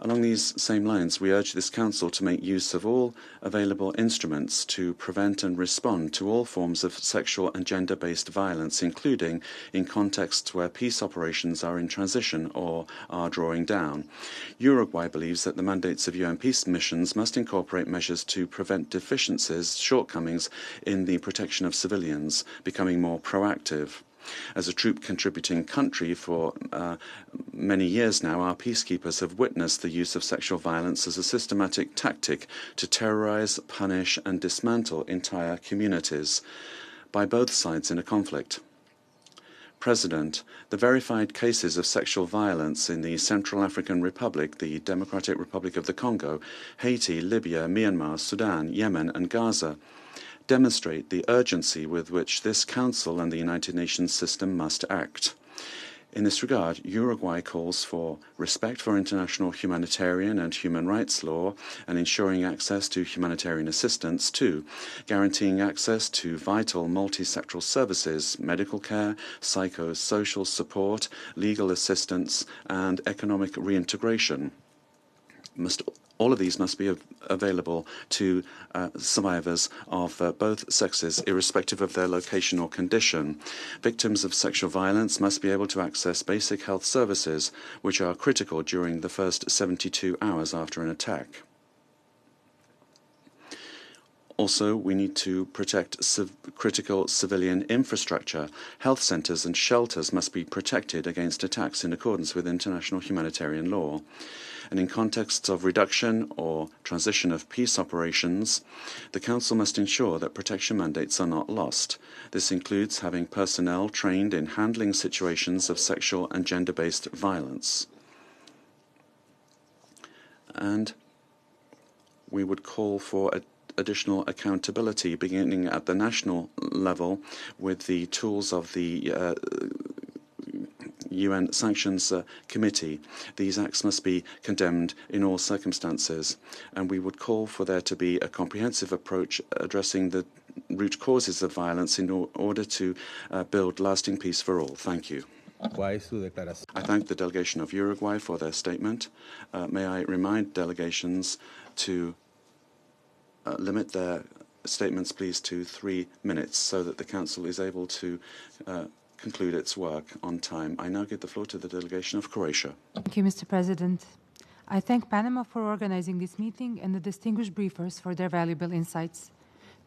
Along these same lines, we urge this Council to make use of all available instruments to prevent and respond to all forms of sexual and gender-based violence, including in contexts where peace operations are in transition or are drawing down. Uruguay believes that the mandates of UN peace missions must incorporate measures to prevent deficiencies, shortcomings in the protection of civilians, becoming more proactive. As a troop-contributing country for many years now, our peacekeepers have witnessed the use of sexual violence as a systematic tactic to terrorize, punish, and dismantle entire communities by both sides in a conflict. President, the verified cases of sexual violence in the Central African Republic, the Democratic Republic of the Congo, Haiti, Libya, Myanmar, Sudan, Yemen, and Gaza demonstrate the urgency with which this Council and the United Nations system must act. In this regard, Uruguay calls for respect for international humanitarian and human rights law and ensuring access to humanitarian assistance, 2, guaranteeing access to vital multi-sectoral services, medical care, psychosocial support, legal assistance, and economic reintegration. All of these must be available to survivors of both sexes, irrespective of their location or condition. Victims of sexual violence must be able to access basic health services, which are critical during the first 72 hours after an attack. Also, we need to protect critical civilian infrastructure. Health centers and shelters must be protected against attacks in accordance with international humanitarian law. And in contexts of reduction or transition of peace operations, the Council must ensure that protection mandates are not lost. This includes having personnel trained in handling situations of sexual and gender-based violence. And we would call for additional accountability beginning at the national level with the tools of the UN Sanctions Committee. These acts must be condemned in all circumstances, and we would call for there to be a comprehensive approach addressing the root causes of violence in order to build lasting peace for all. Thank you. I thank the delegation of Uruguay for their statement. May I remind delegations to limit their statements, please, to 3 minutes so that the Council is able to conclude its work on time. I now give the floor to the delegation of Croatia. Thank you, Mr. President. I thank Panama for organizing this meeting and the distinguished briefers for their valuable insights.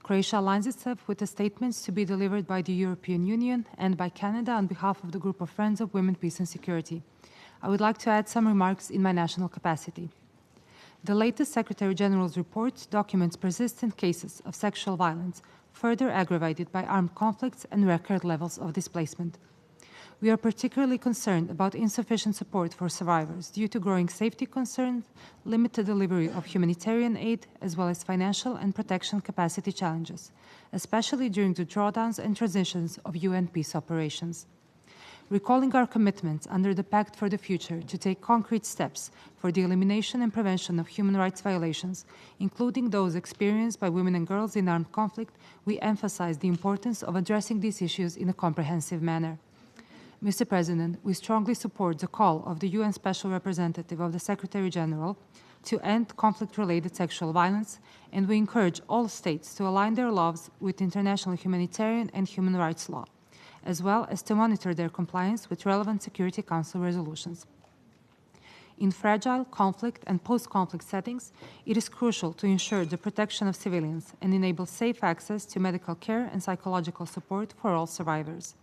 Croatia aligns itself with the statements to be delivered by the European Union and by Canada on behalf of the Group of Friends of Women, Peace and Security. I would like to add some remarks in my national capacity. The latest Secretary General's report documents persistent cases of sexual violence, further aggravated by armed conflicts and record levels of displacement. We are particularly concerned about insufficient support for survivors due to growing safety concerns, limited delivery of humanitarian aid, as well as financial and protection capacity challenges, especially during the drawdowns and transitions of UN peace operations. Recalling our commitments under the Pact for the Future to take concrete steps for the elimination and prevention of human rights violations, including those experienced by women and girls in armed conflict, we emphasize the importance of addressing these issues in a comprehensive manner. Mr. President, we strongly support the call of the UN Special Representative of the Secretary General to end conflict-related sexual violence, and we encourage all states to align their laws with international humanitarian and human rights law, as well as to monitor their compliance with relevant Security Council resolutions. In fragile, conflict, and post-conflict settings, it is crucial to ensure the protection of civilians and enable safe access to medical care and psychological support for all survivors.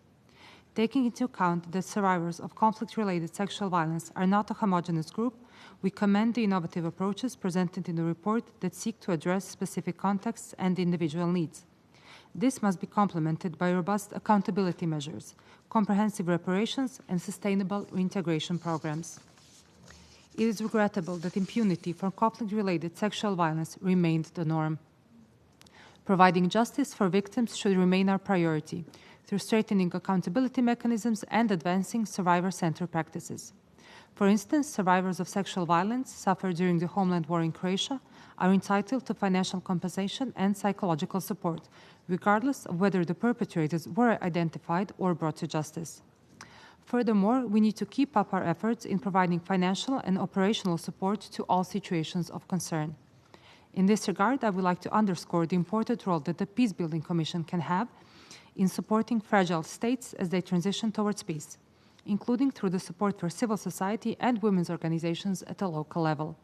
Taking into account that survivors of conflict-related sexual violence are not a homogeneous group, we commend the innovative approaches presented in the report that seek to address specific contexts and individual needs. This must be complemented by robust accountability measures, comprehensive reparations, and sustainable reintegration programs. It is regrettable that impunity for conflict-related sexual violence remained the norm. Providing justice for victims should remain our priority, through strengthening accountability mechanisms and advancing survivor-centered practices. For instance, survivors of sexual violence suffered during the homeland war in Croatia are entitled to financial compensation and psychological support, regardless of whether the perpetrators were identified or brought to justice. Furthermore, we need to keep up our efforts in providing financial and operational support to all situations of concern. In this regard, I would like to underscore the important role that the Peacebuilding Commission can have in supporting fragile states as they transition towards peace, including through the support for civil society and women's organizations at a local level.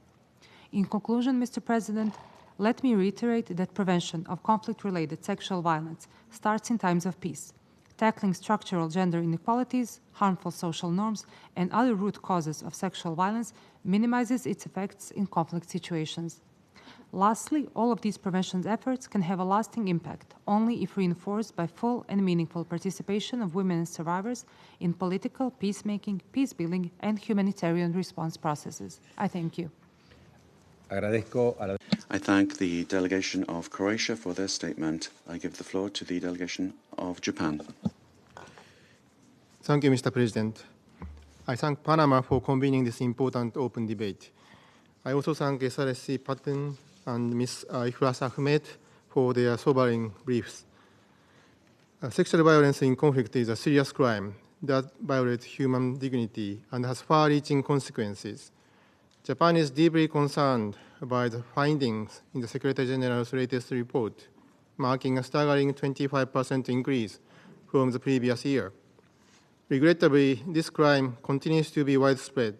In conclusion, Mr. President, let me reiterate that prevention of conflict-related sexual violence starts in times of peace. Tackling structural gender inequalities, harmful social norms, and other root causes of sexual violence minimizes its effects in conflict situations. Lastly, all of these prevention efforts can have a lasting impact only if reinforced by full and meaningful participation of women and survivors in political, peacemaking, peace-building, and humanitarian response processes. I thank you. I thank the delegation of Croatia for their statement. I give the floor to the delegation of Japan. Thank you, Mr. President. I thank Panama for convening this important open debate. I also thank SRSG Patten and Ms. Ikhlass Ahmed for their sobering briefs. Sexual violence in conflict is a serious crime that violates human dignity and has far-reaching consequences. Japan is deeply concerned by the findings in the Secretary General's latest report, marking a staggering 25% increase from the previous year. Regrettably, this crime continues to be widespread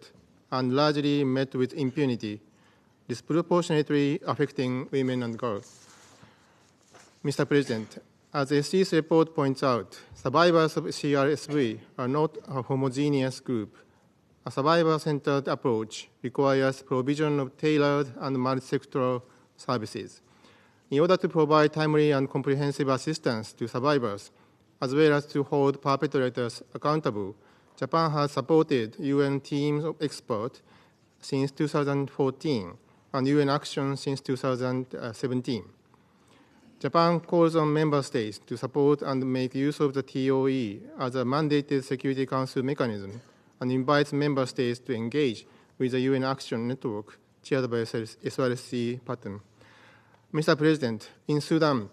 and largely met with impunity, disproportionately affecting women and girls. Mr. President, as the SG's report points out, survivors of CRSV are not a homogeneous group. A survivor-centered approach requires provision of tailored and multi-sectoral services. In order to provide timely and comprehensive assistance to survivors, as well as to hold perpetrators accountable, Japan has supported UN teams of experts since 2014 and UN action since 2017. Japan calls on member states to support and make use of the TOE as a mandated Security Council mechanism and invites member states to engage with the UN Action Network chaired by SRSG Patten. Mr. President, in Sudan,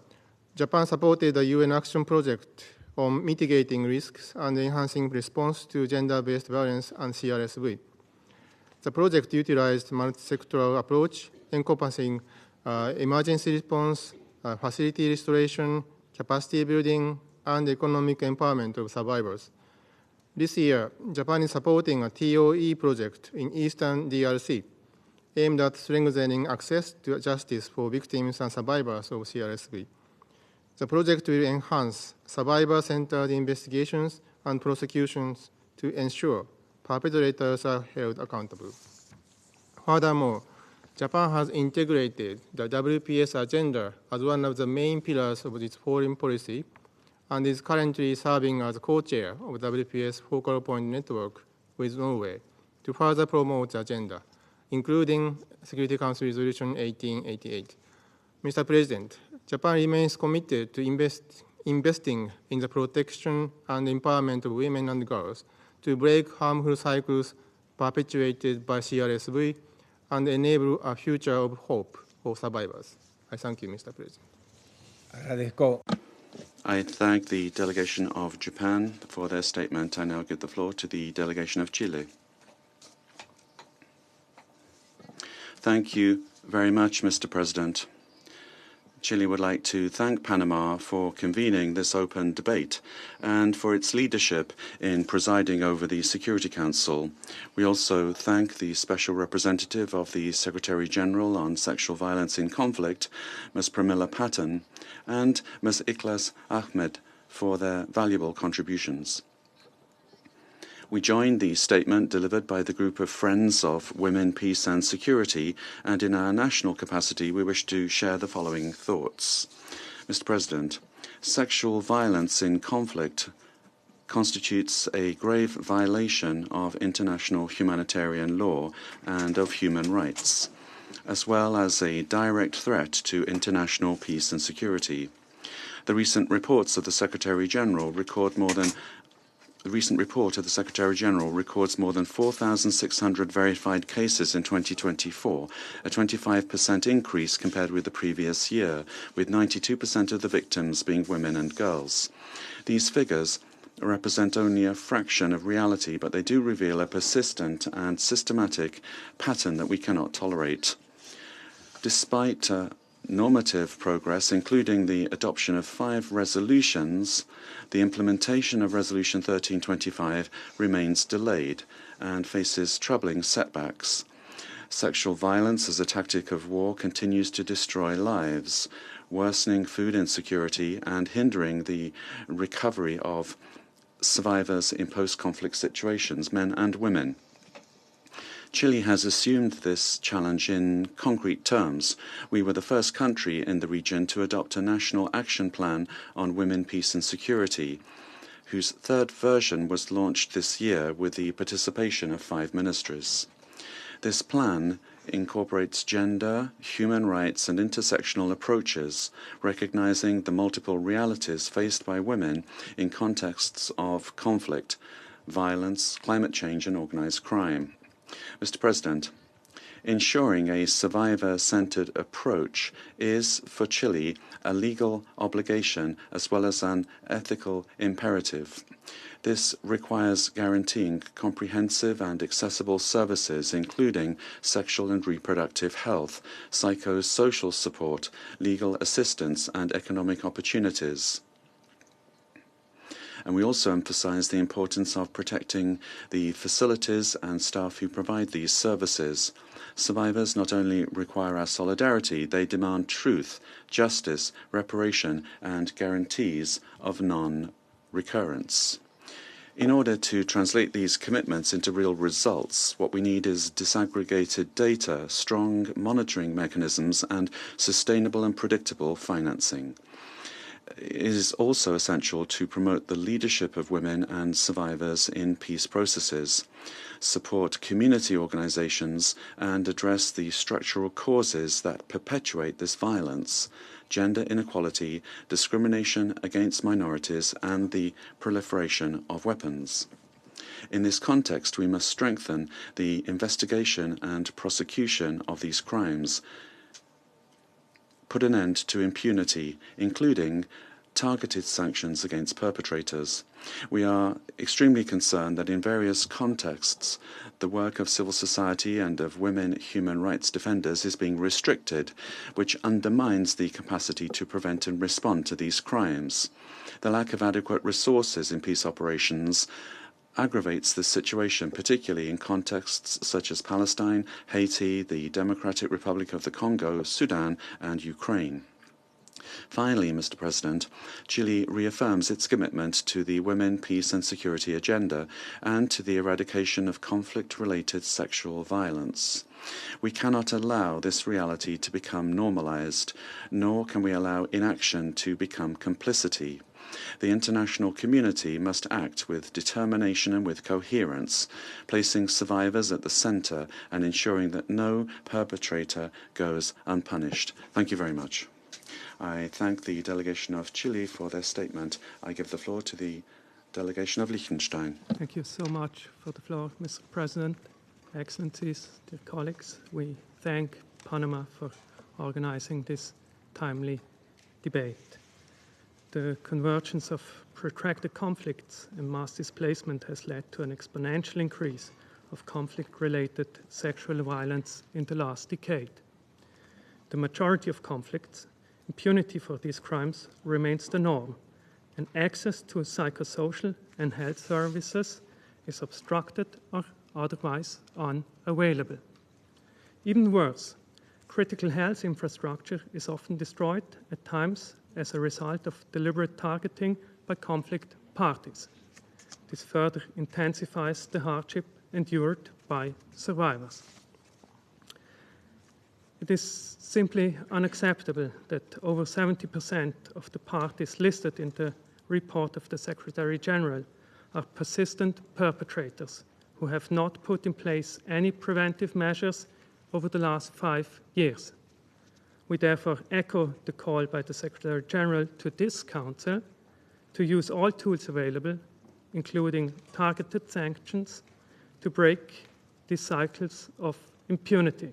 Japan supported the UN Action Project on mitigating risks and enhancing response to gender-based violence and CRSV. The project utilized multi-sectoral approach encompassing emergency response, facility restoration, capacity building, and economic empowerment of survivors. This year, Japan is supporting a TOE project in Eastern DRC aimed at strengthening access to justice for victims and survivors of CRSV. The project will enhance survivor-centered investigations and prosecutions to ensure perpetrators are held accountable. Furthermore, Japan has integrated the WPS agenda as one of the main pillars of its foreign policy and is currently serving as co-chair of WPS Focal Point Network with Norway to further promote the agenda, including Security Council Resolution 1888. Mr. President, Japan remains committed to investing in the protection and empowerment of women and girls to break harmful cycles perpetuated by CRSV and enable a future of hope for survivors. I thank you, Mr. President. I thank the delegation of Japan for their statement. I now give the floor to the delegation of Chile. Thank you very much, Mr. President. Chile would like to thank Panama for convening this open debate and for its leadership in presiding over the Security Council. We also thank the Special Representative of the Secretary-General on Sexual Violence in Conflict, Ms. Pramila Patten, and Ms. Ikhlass Ahmed for their valuable contributions. We join the statement delivered by the group of Friends of Women, Peace and Security, and in our national capacity we wish to share the following thoughts. Mr. President, sexual violence in conflict constitutes a grave violation of international humanitarian law and of human rights, as well as a direct threat to international peace and security. The recent reports of the Secretary-General record more than The recent report of the Secretary-General records more than 4,600 verified cases in 2024, a 25% increase compared with the previous year, with 92% of the victims being women and girls. These figures represent only a fraction of reality, but they do reveal a persistent and systematic pattern that we cannot tolerate. Despite normative progress, including the adoption of 5 resolutions, the implementation of Resolution 1325 remains delayed and faces troubling setbacks. Sexual violence as a tactic of war continues to destroy lives, worsening food insecurity and hindering the recovery of survivors in post-conflict situations, men and women. Chile has assumed this challenge in concrete terms. We were the first country in the region to adopt a national action plan on women, peace and security, whose 3rd version was launched this year with the participation of 5 ministries. This plan incorporates gender, human rights and intersectional approaches, recognizing the multiple realities faced by women in contexts of conflict, violence, climate change and organized crime. Mr. President, ensuring a survivor-centered approach is, for Chile, a legal obligation as well as an ethical imperative. This requires guaranteeing comprehensive and accessible services, including sexual and reproductive health, psychosocial support, legal assistance, and economic opportunities. And we also emphasize the importance of protecting the facilities and staff who provide these services. Survivors not only require our solidarity, they demand truth, justice, reparation, and guarantees of non-recurrence. In order to translate these commitments into real results, what we need is disaggregated data, strong monitoring mechanisms, and sustainable and predictable financing. It is also essential to promote the leadership of women and survivors in peace processes, support community organizations, and address the structural causes that perpetuate this violence: gender inequality, discrimination against minorities, and the proliferation of weapons. In this context, we must strengthen the investigation and prosecution of these crimes, put an end to impunity, including targeted sanctions against perpetrators. We are extremely concerned that in various contexts, the work of civil society and of women human rights defenders is being restricted, which undermines the capacity to prevent and respond to these crimes. The lack of adequate resources in peace operations aggravates this situation, particularly in contexts such as Palestine, Haiti, the Democratic Republic of the Congo, Sudan, and Ukraine. Finally, Mr. President, Chile reaffirms its commitment to the Women, Peace and Security agenda and to the eradication of conflict-related sexual violence. We cannot allow this reality to become normalized, nor can we allow inaction to become complicity. The international community must act with determination and with coherence, placing survivors at the centre and ensuring that no perpetrator goes unpunished. Thank you very much. I thank the delegation of Chile for their statement. I give the floor to the delegation of Liechtenstein. Thank you so much for the floor, Mr. President, Excellencies, dear colleagues. We thank Panama for organizing this timely debate. The convergence of protracted conflicts and mass displacement has led to an exponential increase of conflict-related sexual violence in the last decade. The majority of conflicts, impunity for these crimes remains the norm, and access to psychosocial and health services is obstructed or otherwise unavailable. Even worse, critical health infrastructure is often destroyed at times as a result of deliberate targeting by conflict parties. This further intensifies the hardship endured by survivors. It is simply unacceptable that over 70% of the parties listed in the report of the Secretary General are persistent perpetrators who have not put in place any preventive measures over the last 5 years. We therefore echo the call by the Secretary General to this Council to use all tools available, including targeted sanctions, to break these cycles of impunity.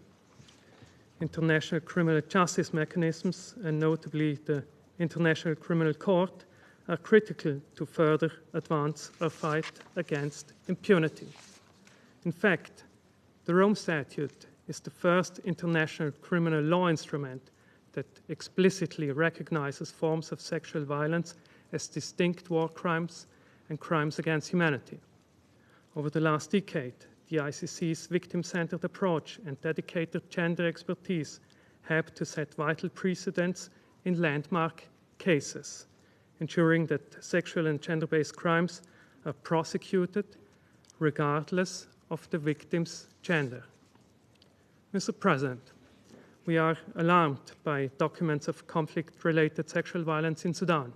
International criminal justice mechanisms, and notably the International Criminal Court, are critical to further advance our fight against impunity. In fact, the Rome Statute is the first international criminal law instrument that explicitly recognizes forms of sexual violence as distinct war crimes and crimes against humanity. Over the last decade, the ICC's victim-centered approach and dedicated gender expertise helped to set vital precedents in landmark cases, ensuring that sexual and gender-based crimes are prosecuted regardless of the victim's gender. Mr. President, we are alarmed by documents of conflict-related sexual violence in Sudan.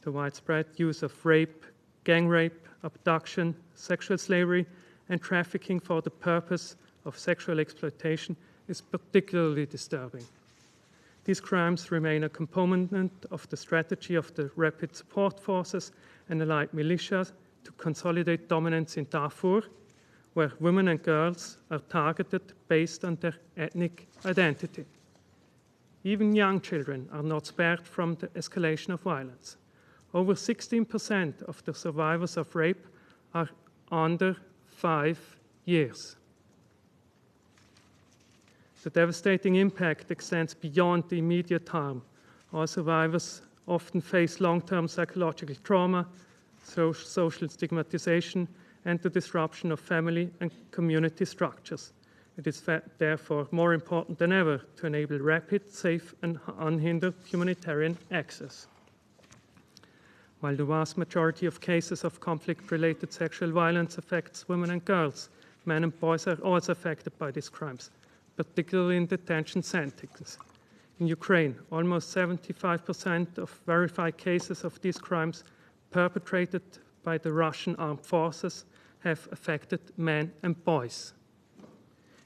The widespread use of rape, gang rape, abduction, sexual slavery, and trafficking for the purpose of sexual exploitation is particularly disturbing. These crimes remain a component of the strategy of the Rapid Support Forces and allied militias to consolidate dominance in Darfur, where women and girls are targeted based on their ethnic identity. Even young children are not spared from the escalation of violence. Over 16% of the survivors of rape are under 5 years. The devastating impact extends beyond the immediate harm. All survivors often face long-term psychological trauma, social stigmatization, and the disruption of family and community structures. It is therefore more important than ever to enable rapid, safe, and unhindered humanitarian access. While the vast majority of cases of conflict-related sexual violence affects women and girls, men and boys are also affected by these crimes, particularly in detention centers. In Ukraine, almost 75% of verified cases of these crimes perpetrated by the Russian armed forces have affected men and boys.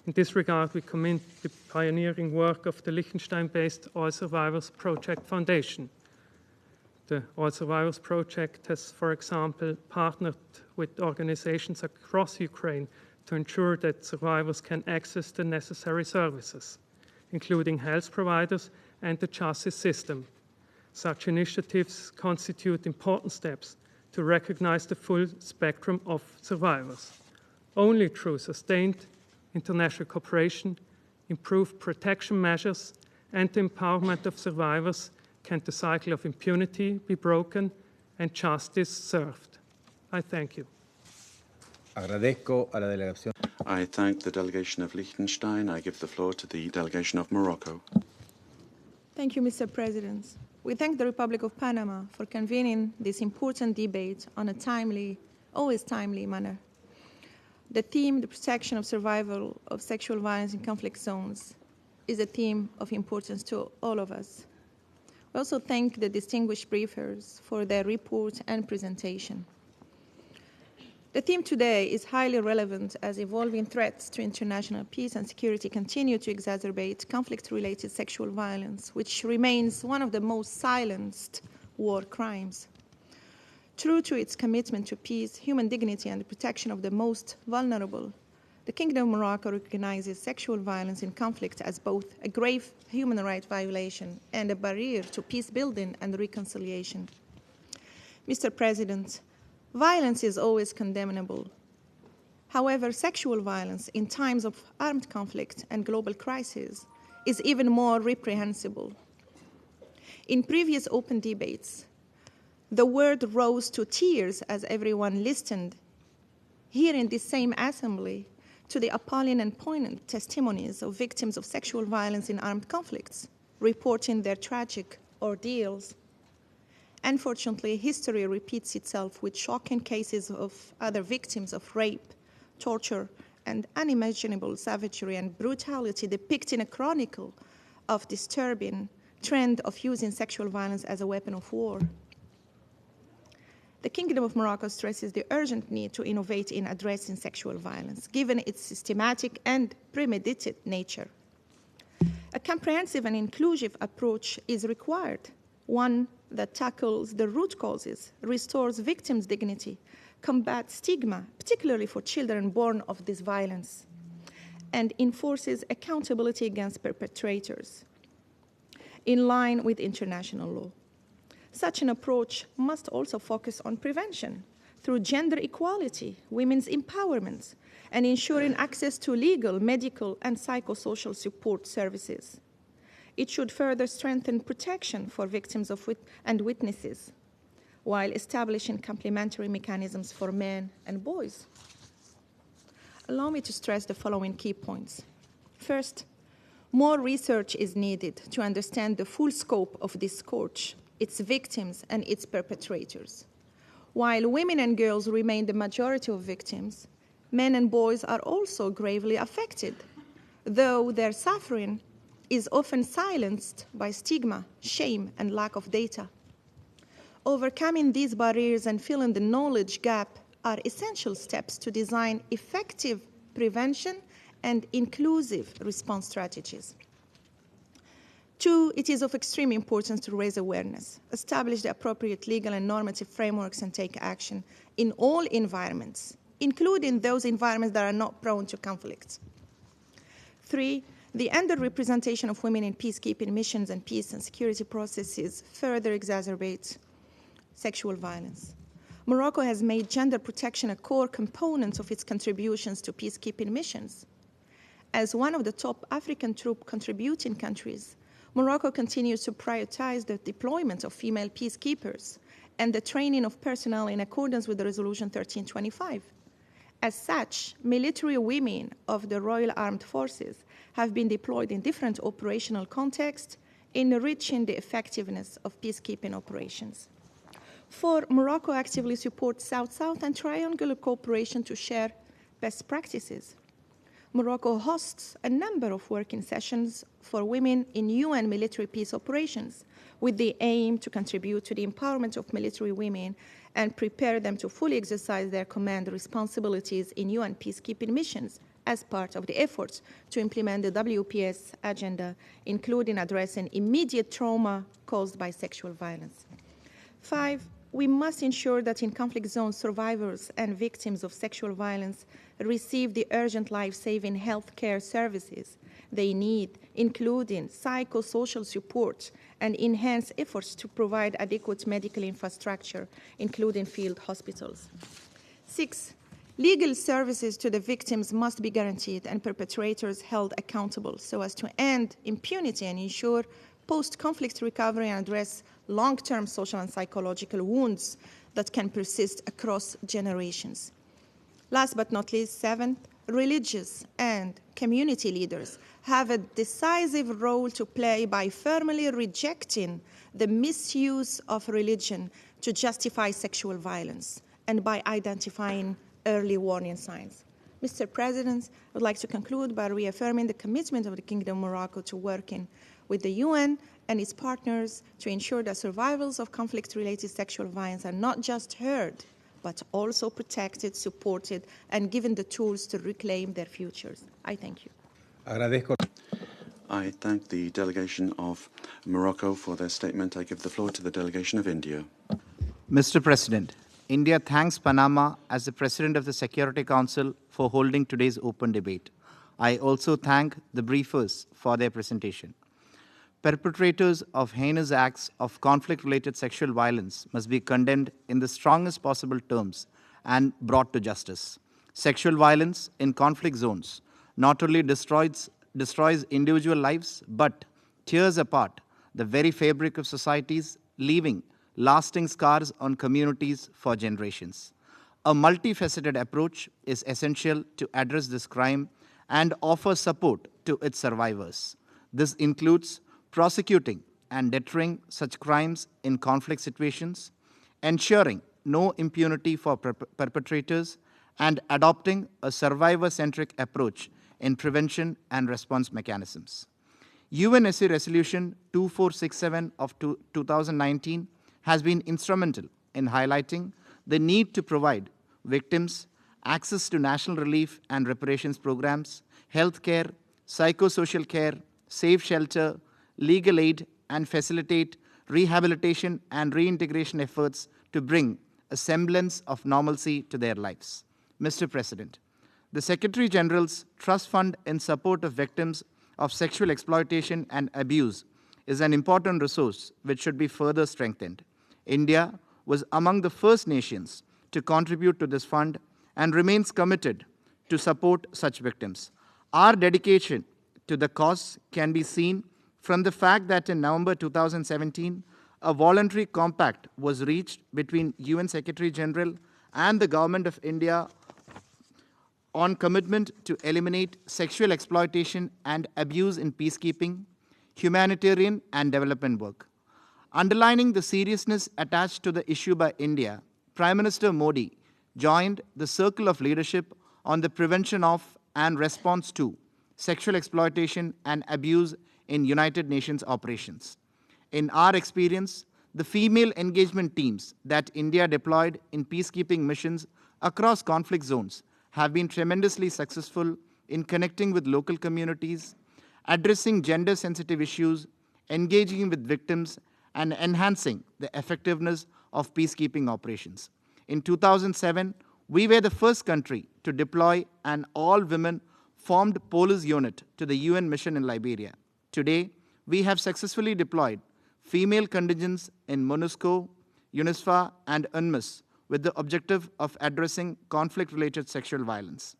In this regard, we commend the pioneering work of the Liechtenstein-based All Survivors Project Foundation. The All Survivors Project has, for example, partnered with organizations across Ukraine to ensure that survivors can access the necessary services, including health providers and the justice system. Such initiatives constitute important steps to recognize the full spectrum of survivors. Only through sustained international cooperation, improved protection measures, and the empowerment of survivors can the cycle of impunity be broken and justice served. I thank you. I thank the delegation of Liechtenstein. I give the floor to the delegation of Morocco. Thank you, Mr. President. We thank the Republic of Panama for convening this important debate on a timely, always timely manner. The theme, the protection of survival of sexual violence in conflict zones, is a theme of importance to all of us. We also thank the distinguished briefers for their report and presentation. The theme today is highly relevant as evolving threats to international peace and security continue to exacerbate conflict-related sexual violence, which remains one of the most silenced war crimes. True to its commitment to peace, human dignity, and the protection of the most vulnerable, the Kingdom of Morocco recognizes sexual violence in conflict as both a grave human rights violation and a barrier to peace building and reconciliation. Mr. President, violence is always condemnable. However, sexual violence in times of armed conflict and global crisis is even more reprehensible. In previous open debates, the word rose to tears as everyone listened here in this same assembly to the appalling and poignant testimonies of victims of sexual violence in armed conflicts, reporting their tragic ordeals. Unfortunately, history repeats itself with shocking cases of other victims of rape, torture, and unimaginable savagery and brutality, depicting a chronicle of disturbing trend of using sexual violence as a weapon of war. The Kingdom of Morocco stresses the urgent need to innovate in addressing sexual violence, given its systematic and premeditated nature. A comprehensive and inclusive approach is required, one that tackles the root causes, restores victims' dignity, combats stigma, particularly for children born of this violence, and enforces accountability against perpetrators in line with international law. Such an approach must also focus on prevention through gender equality, women's empowerment, and ensuring access to legal, medical, and psychosocial support services. It should further strengthen protection for victims and witnesses, while establishing complementary mechanisms for men and boys. Allow me to stress the following key points. First, more research is needed to understand the full scope of this scourge, its victims, and its perpetrators. While women and girls remain the majority of victims, men and boys are also gravely affected, though their suffering is often silenced by stigma, shame, and lack of data. Overcoming these barriers and filling the knowledge gap are essential steps to design effective prevention and inclusive response strategies. Two, it is of extreme importance to raise awareness, establish the appropriate legal and normative frameworks, and take action in all environments, including those environments that are not prone to conflict. Three, the underrepresentation of women in peacekeeping missions and peace and security processes further exacerbates sexual violence. Morocco has made gender protection a core component of its contributions to peacekeeping missions. As one of the top African troop contributing countries, Morocco continues to prioritize the deployment of female peacekeepers and the training of personnel in accordance with the Resolution 1325. As such, military women of the Royal Armed Forces have been deployed in different operational contexts, enriching the effectiveness of peacekeeping operations. 4, Morocco actively supports South-South and triangular cooperation to share best practices. Morocco hosts a number of working sessions for women in UN military peace operations with the aim to contribute to the empowerment of military women and prepare them to fully exercise their command responsibilities in UN peacekeeping missions as part of the efforts to implement the WPS agenda, including addressing immediate trauma caused by sexual violence. 5, we must ensure that in conflict zones, survivors and victims of sexual violence receive the urgent life-saving health care services they need, including psychosocial support and enhanced efforts to provide adequate medical infrastructure, including field hospitals. 6, legal services to the victims must be guaranteed and perpetrators held accountable so as to end impunity and ensure post-conflict recovery and address long-term social and psychological wounds that can persist across generations. Last but not least, 7, religious and community leaders have a decisive role to play by firmly rejecting the misuse of religion to justify sexual violence and by identifying early warning signs. Mr. President, I would like to conclude by reaffirming the commitment of the Kingdom of Morocco to working with the UN and its partners to ensure that survivors of conflict-related sexual violence are not just heard, but also protected, supported, and given the tools to reclaim their futures. I thank you. I thank the delegation of Morocco for their statement. I give the floor to the delegation of India. Mr. President, India thanks Panama as the President of the Security Council for holding today's open debate. I also thank the briefers for their presentation. Perpetrators of heinous acts of conflict-related sexual violence must be condemned in the strongest possible terms and brought to justice. Sexual violence in conflict zones not only destroys individual lives, but tears apart the very fabric of societies, leaving lasting scars on communities for generations. A multifaceted approach is essential to address this crime and offer support to its survivors. This includes prosecuting and deterring such crimes in conflict situations, ensuring no impunity for perpetrators, and adopting a survivor-centric approach in prevention and response mechanisms. UNSC Resolution 2467 of 2019 has been instrumental in highlighting the need to provide victims access to national relief and reparations programs, health care, psychosocial care, safe shelter, legal aid, and facilitate rehabilitation and reintegration efforts to bring a semblance of normalcy to their lives. Mr. President, the Secretary General's Trust Fund in support of victims of sexual exploitation and abuse is an important resource which should be further strengthened. India was among the first nations to contribute to this fund and remains committed to support such victims. Our dedication to the cause can be seen from the fact that in November 2017, a voluntary compact was reached between UN Secretary General and the Government of India on commitment to eliminate sexual exploitation and abuse in peacekeeping, humanitarian, and development work. Underlining the seriousness attached to the issue by India, Prime Minister Modi joined the Circle of Leadership on the prevention of and response to sexual exploitation and abuse in United Nations operations. In our experience, the female engagement teams that India deployed in peacekeeping missions across conflict zones have been tremendously successful in connecting with local communities, addressing gender-sensitive issues, engaging with victims, and enhancing the effectiveness of peacekeeping operations. In 2007, we were the first country to deploy an all-women formed police unit to the UN mission in Liberia. Today, we have successfully deployed female contingents in MONUSCO, UNISFA, and UNMISS with the objective of addressing conflict-related sexual violence.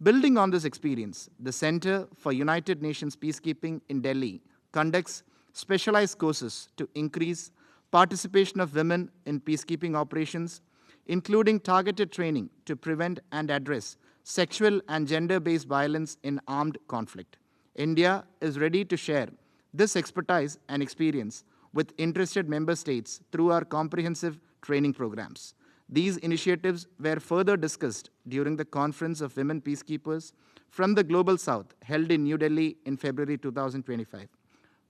Building on this experience, the Center for United Nations Peacekeeping in Delhi conducts specialized courses to increase participation of women in peacekeeping operations, including targeted training to prevent and address sexual and gender-based violence in armed conflict. India is ready to share this expertise and experience with interested member states through our comprehensive training programs. These initiatives were further discussed during the Conference of Women Peacekeepers from the Global South held in New Delhi in February 2025.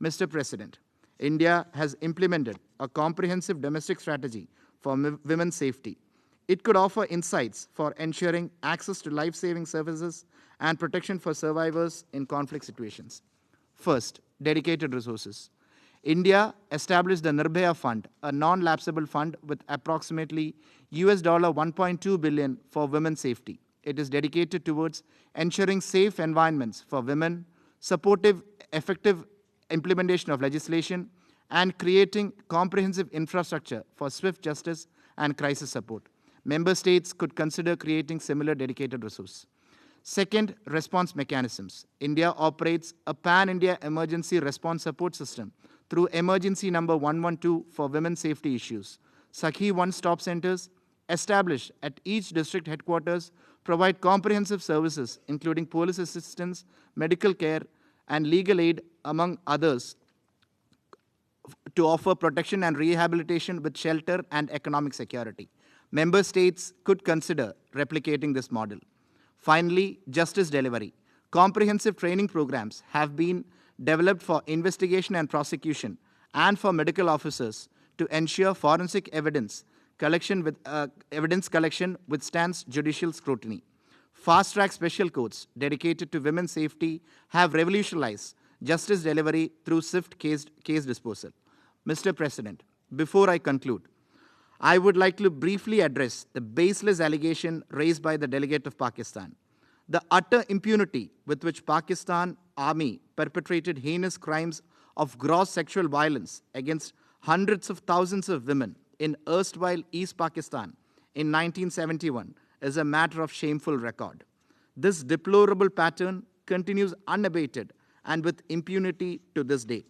Mr. President, India has implemented a comprehensive domestic strategy for women's safety. It could offer insights for ensuring access to life-saving services and protection for survivors in conflict situations. First, dedicated resources. India established the Nirbhaya Fund, a non-lapsable fund with approximately $1.2 billion for women's safety. It is dedicated towards ensuring safe environments for women, supportive, effective implementation of legislation, and creating comprehensive infrastructure for swift justice and crisis support. Member states could consider creating similar dedicated resources. Second, response mechanisms. India operates a pan-India emergency response support system through emergency number 112 for women's safety issues. Sakhi one-stop centers established at each district headquarters provide comprehensive services, including police assistance, medical care, and legal aid, among others, to offer protection and rehabilitation with shelter and economic security. Member states could consider replicating this model. Finally, justice delivery. Comprehensive training programs have been developed for investigation and prosecution and for medical officers to ensure forensic evidence collection withstands judicial scrutiny. Fast-track special courts dedicated to women's safety have revolutionized justice delivery through swift case disposal. Mr. President, before I conclude, I would like to briefly address the baseless allegation raised by the delegate of Pakistan. The utter impunity with which Pakistan Army perpetrated heinous crimes of gross sexual violence against hundreds of thousands of women in erstwhile East Pakistan in 1971 is a matter of shameful record. This deplorable pattern continues unabated and with impunity to this day.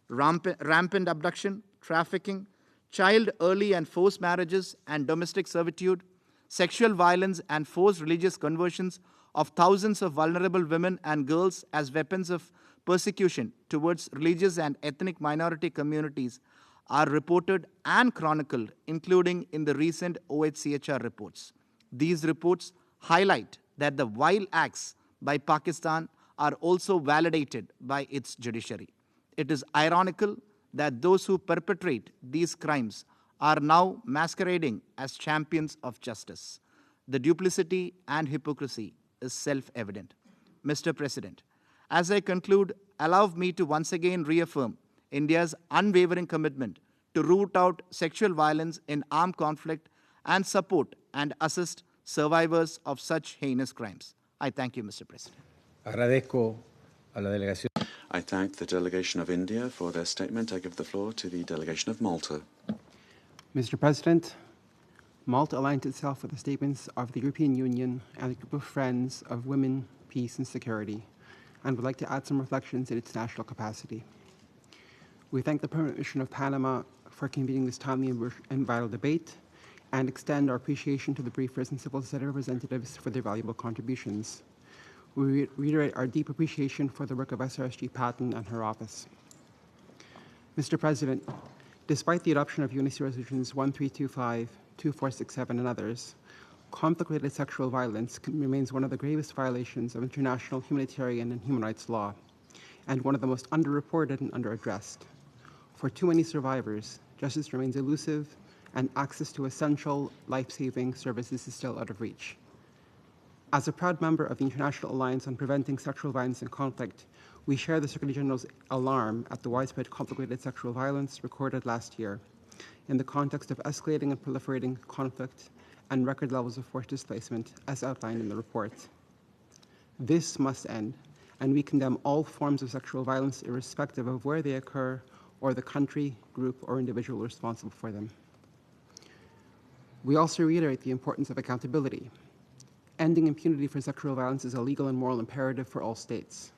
Rampant abduction, trafficking, child early and forced marriages and domestic servitude, sexual violence and forced religious conversions of thousands of vulnerable women and girls as weapons of persecution towards religious and ethnic minority communities are reported and chronicled, including in the recent OHCHR reports. These reports highlight that the vile acts by Pakistan are also validated by its judiciary. It is ironical that those who perpetrate these crimes are now masquerading as champions of justice. The duplicity and hypocrisy is self-evident. Mr. President, as I conclude, allow me to once again reaffirm India's unwavering commitment to root out sexual violence in armed conflict and support and assist survivors of such heinous crimes. I thank you, Mr. President. Agradezco a la delegación. I thank the delegation of India for their statement. I give the floor to the delegation of Malta. Mr. President, Malta aligned itself with the statements of the European Union and a group of friends of women, peace and security, and would like to add some reflections in its national capacity. We thank the Permanent Mission of Panama for convening this timely and vital debate, and extend our appreciation to the briefers and civil society representatives for their valuable contributions. We reiterate our deep appreciation for the work of SRSG Patten and her office. Mr. President, despite the adoption of UNHCR Resolutions 1325, 2467, and others, conflict-related sexual violence remains one of the gravest violations of international humanitarian and human rights law, and one of the most underreported and underaddressed. For too many survivors, justice remains elusive, and access to essential life-saving services is still out of reach. As a proud member of the International Alliance on Preventing Sexual Violence and Conflict, we share the Secretary General's alarm at the widespread conflict-related sexual violence recorded last year in the context of escalating and proliferating conflict and record levels of forced displacement, as outlined in the report. This must end, and we condemn all forms of sexual violence irrespective of where they occur or the country, group, or individual responsible for them. We also reiterate the importance of accountability. Ending impunity for sexual violence is a legal and moral imperative for all states.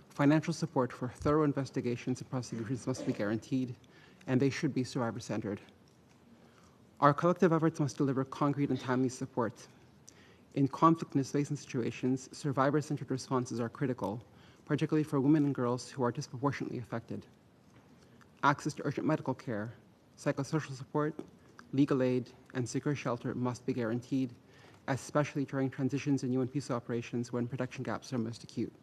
Financial support for thorough investigations and prosecutions must be guaranteed, and they should be survivor-centered. Our collective efforts must deliver concrete and timely support. In conflict and displacement situations, survivor-centered responses are critical, particularly for women and girls who are disproportionately affected. Access to urgent medical care, psychosocial support, legal aid, and secure shelter must be guaranteed, especially during transitions in UN peace operations when protection gaps are most acute.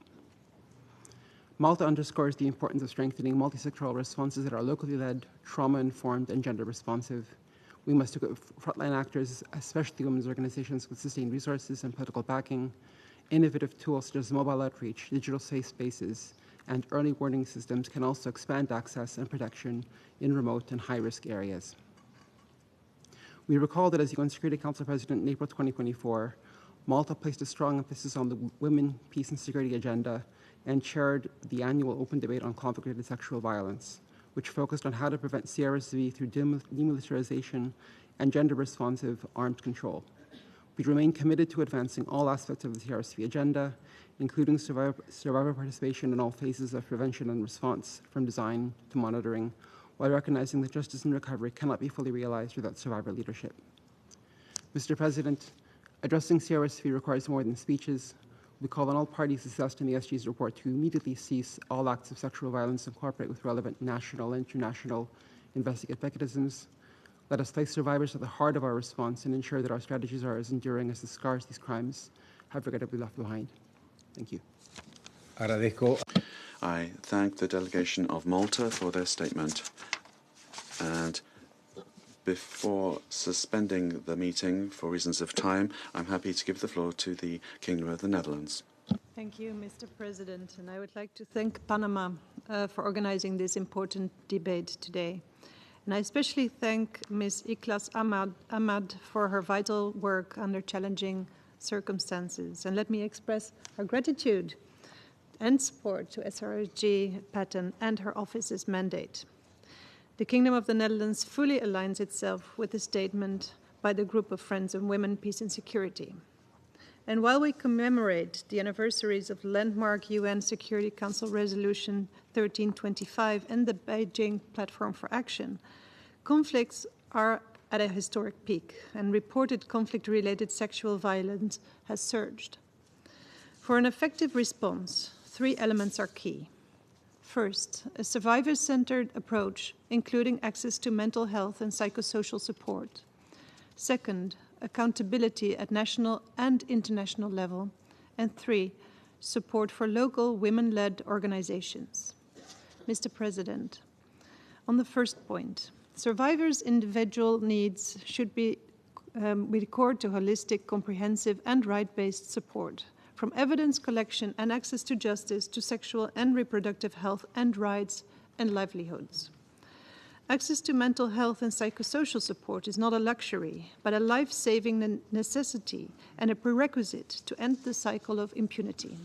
Malta underscores the importance of strengthening multisectoral responses that are locally led, trauma-informed, and gender-responsive. We must equip frontline actors, especially women's organizations, with sustained resources and political backing, innovative tools such as mobile outreach, digital safe spaces, and early warning systems can also expand access and protection in remote and high-risk areas. We recall that as UN Security Council President in April 2024, Malta placed a strong emphasis on the Women, Peace and Security agenda and chaired the annual open debate on conflict-related sexual violence, which focused on how to prevent CRSV through demilitarization and gender-responsive armed control. We remain committed to advancing all aspects of the CRSV agenda, including survivor participation in all phases of prevention and response, from design to monitoring, while recognizing that justice and recovery cannot be fully realized without survivor leadership. Mr. President, addressing CRSV requires more than speeches. We call on all parties discussed in the SG's report to immediately cease all acts of sexual violence and cooperate with relevant national and international investigative mechanisms. Let us place survivors at the heart of our response and ensure that our strategies are as enduring as the scars these crimes have regrettably left behind. Thank you. Agradezco. I thank the delegation of Malta for their statement. And before suspending the meeting for reasons of time, I'm happy to give the floor to the Kingdom of the Netherlands. Thank you, Mr. President. And I would like to thank Panama for organizing this important debate today. And I especially thank Ms. Ikhlass Ahmed for her vital work under challenging circumstances. And let me express our gratitude and support to SRSG Patten and her office's mandate. The Kingdom of the Netherlands fully aligns itself with the statement by the Group of Friends of Women, Peace and Security. And while we commemorate the anniversaries of landmark UN Security Council Resolution 1325 and the Beijing Platform for Action, conflicts are at a historic peak, and reported conflict-related sexual violence has surged. For an effective response, 3 elements are key. First, a survivor-centered approach, including access to mental health and psychosocial support. Second, accountability at national and international level. And 3, support for local women-led organizations. Mr. President, on the first point, survivors' individual needs should be record to holistic, comprehensive, and right-based support, from evidence collection and access to justice to sexual and reproductive health and rights and livelihoods. Access to mental health and psychosocial support is not a luxury, but a life-saving necessity and a prerequisite to end the cycle of impunity.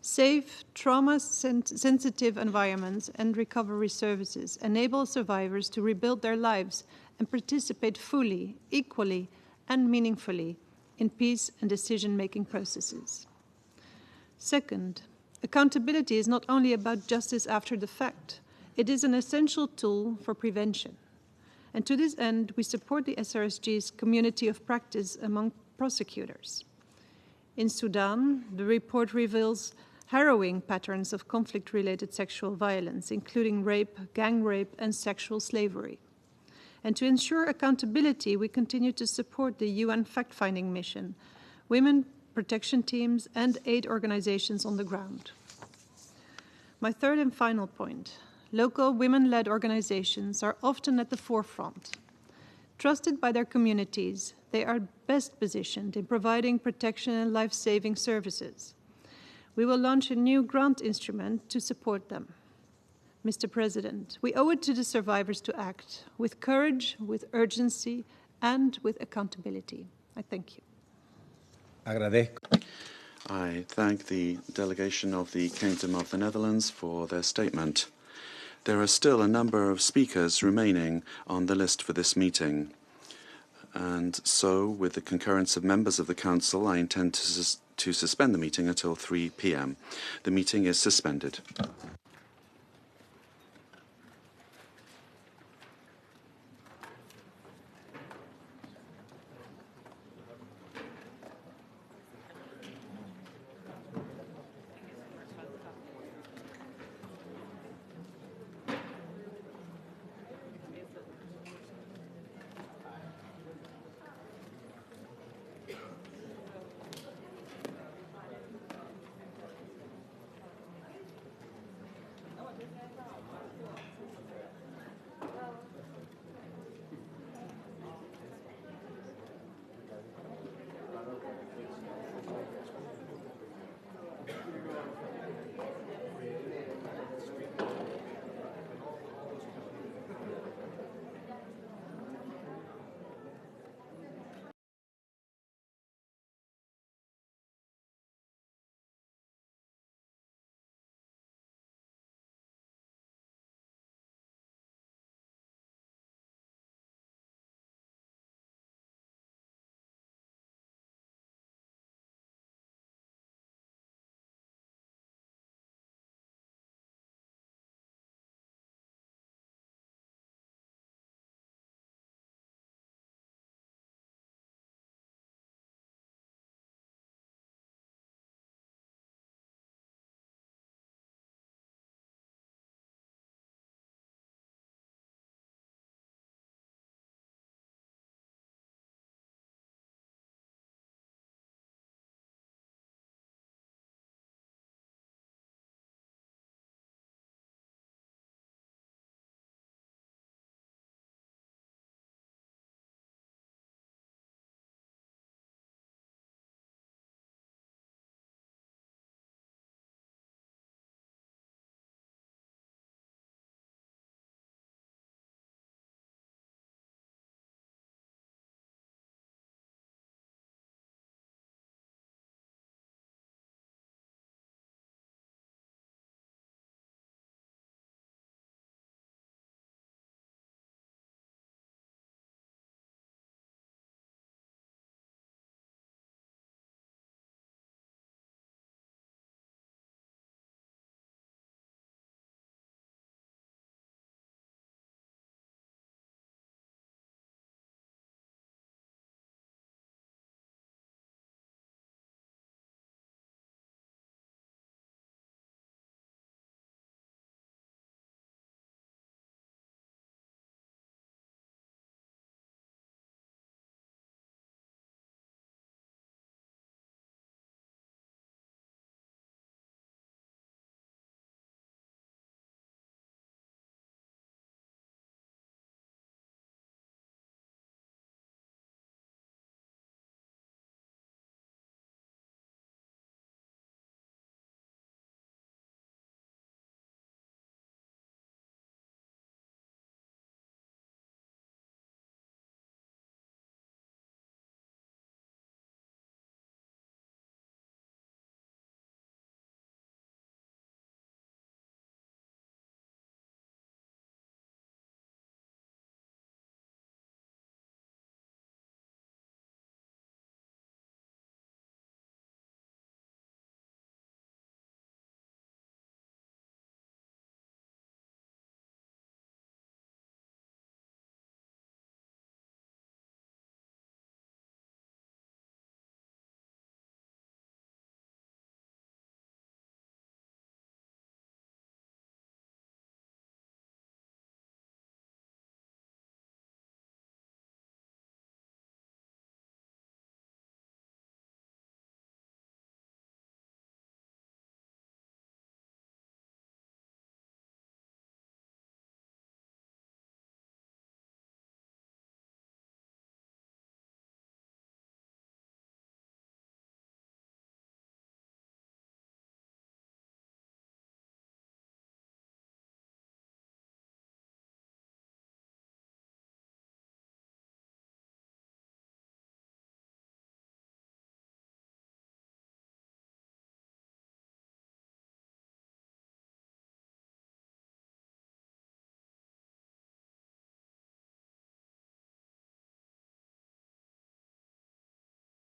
Safe, trauma-sensitive environments and recovery services enable survivors to rebuild their lives and participate fully, equally, and meaningfully in peace and decision-making processes. Second, accountability is not only about justice after the fact. It is an essential tool for prevention. And to this end, we support the SRSG's community of practice among prosecutors. In Sudan, the report reveals harrowing patterns of conflict-related sexual violence, including rape, gang rape, and sexual slavery. And to ensure accountability, we continue to support the UN fact-finding mission, women protection teams, and aid organizations on the ground. My third and final point, local women-led organizations are often at the forefront. Trusted by their communities, they are best positioned in providing protection and life-saving services. We will launch a new grant instrument to support them. Mr. President, we owe it to the survivors to act with courage, with urgency, and with accountability. I thank you. I thank the delegation of the Kingdom of the Netherlands for their statement. There are still a number of speakers remaining on the list for this meeting. And so, with the concurrence of members of the Council, I intend to suspend the meeting until 3 p.m. The meeting is suspended.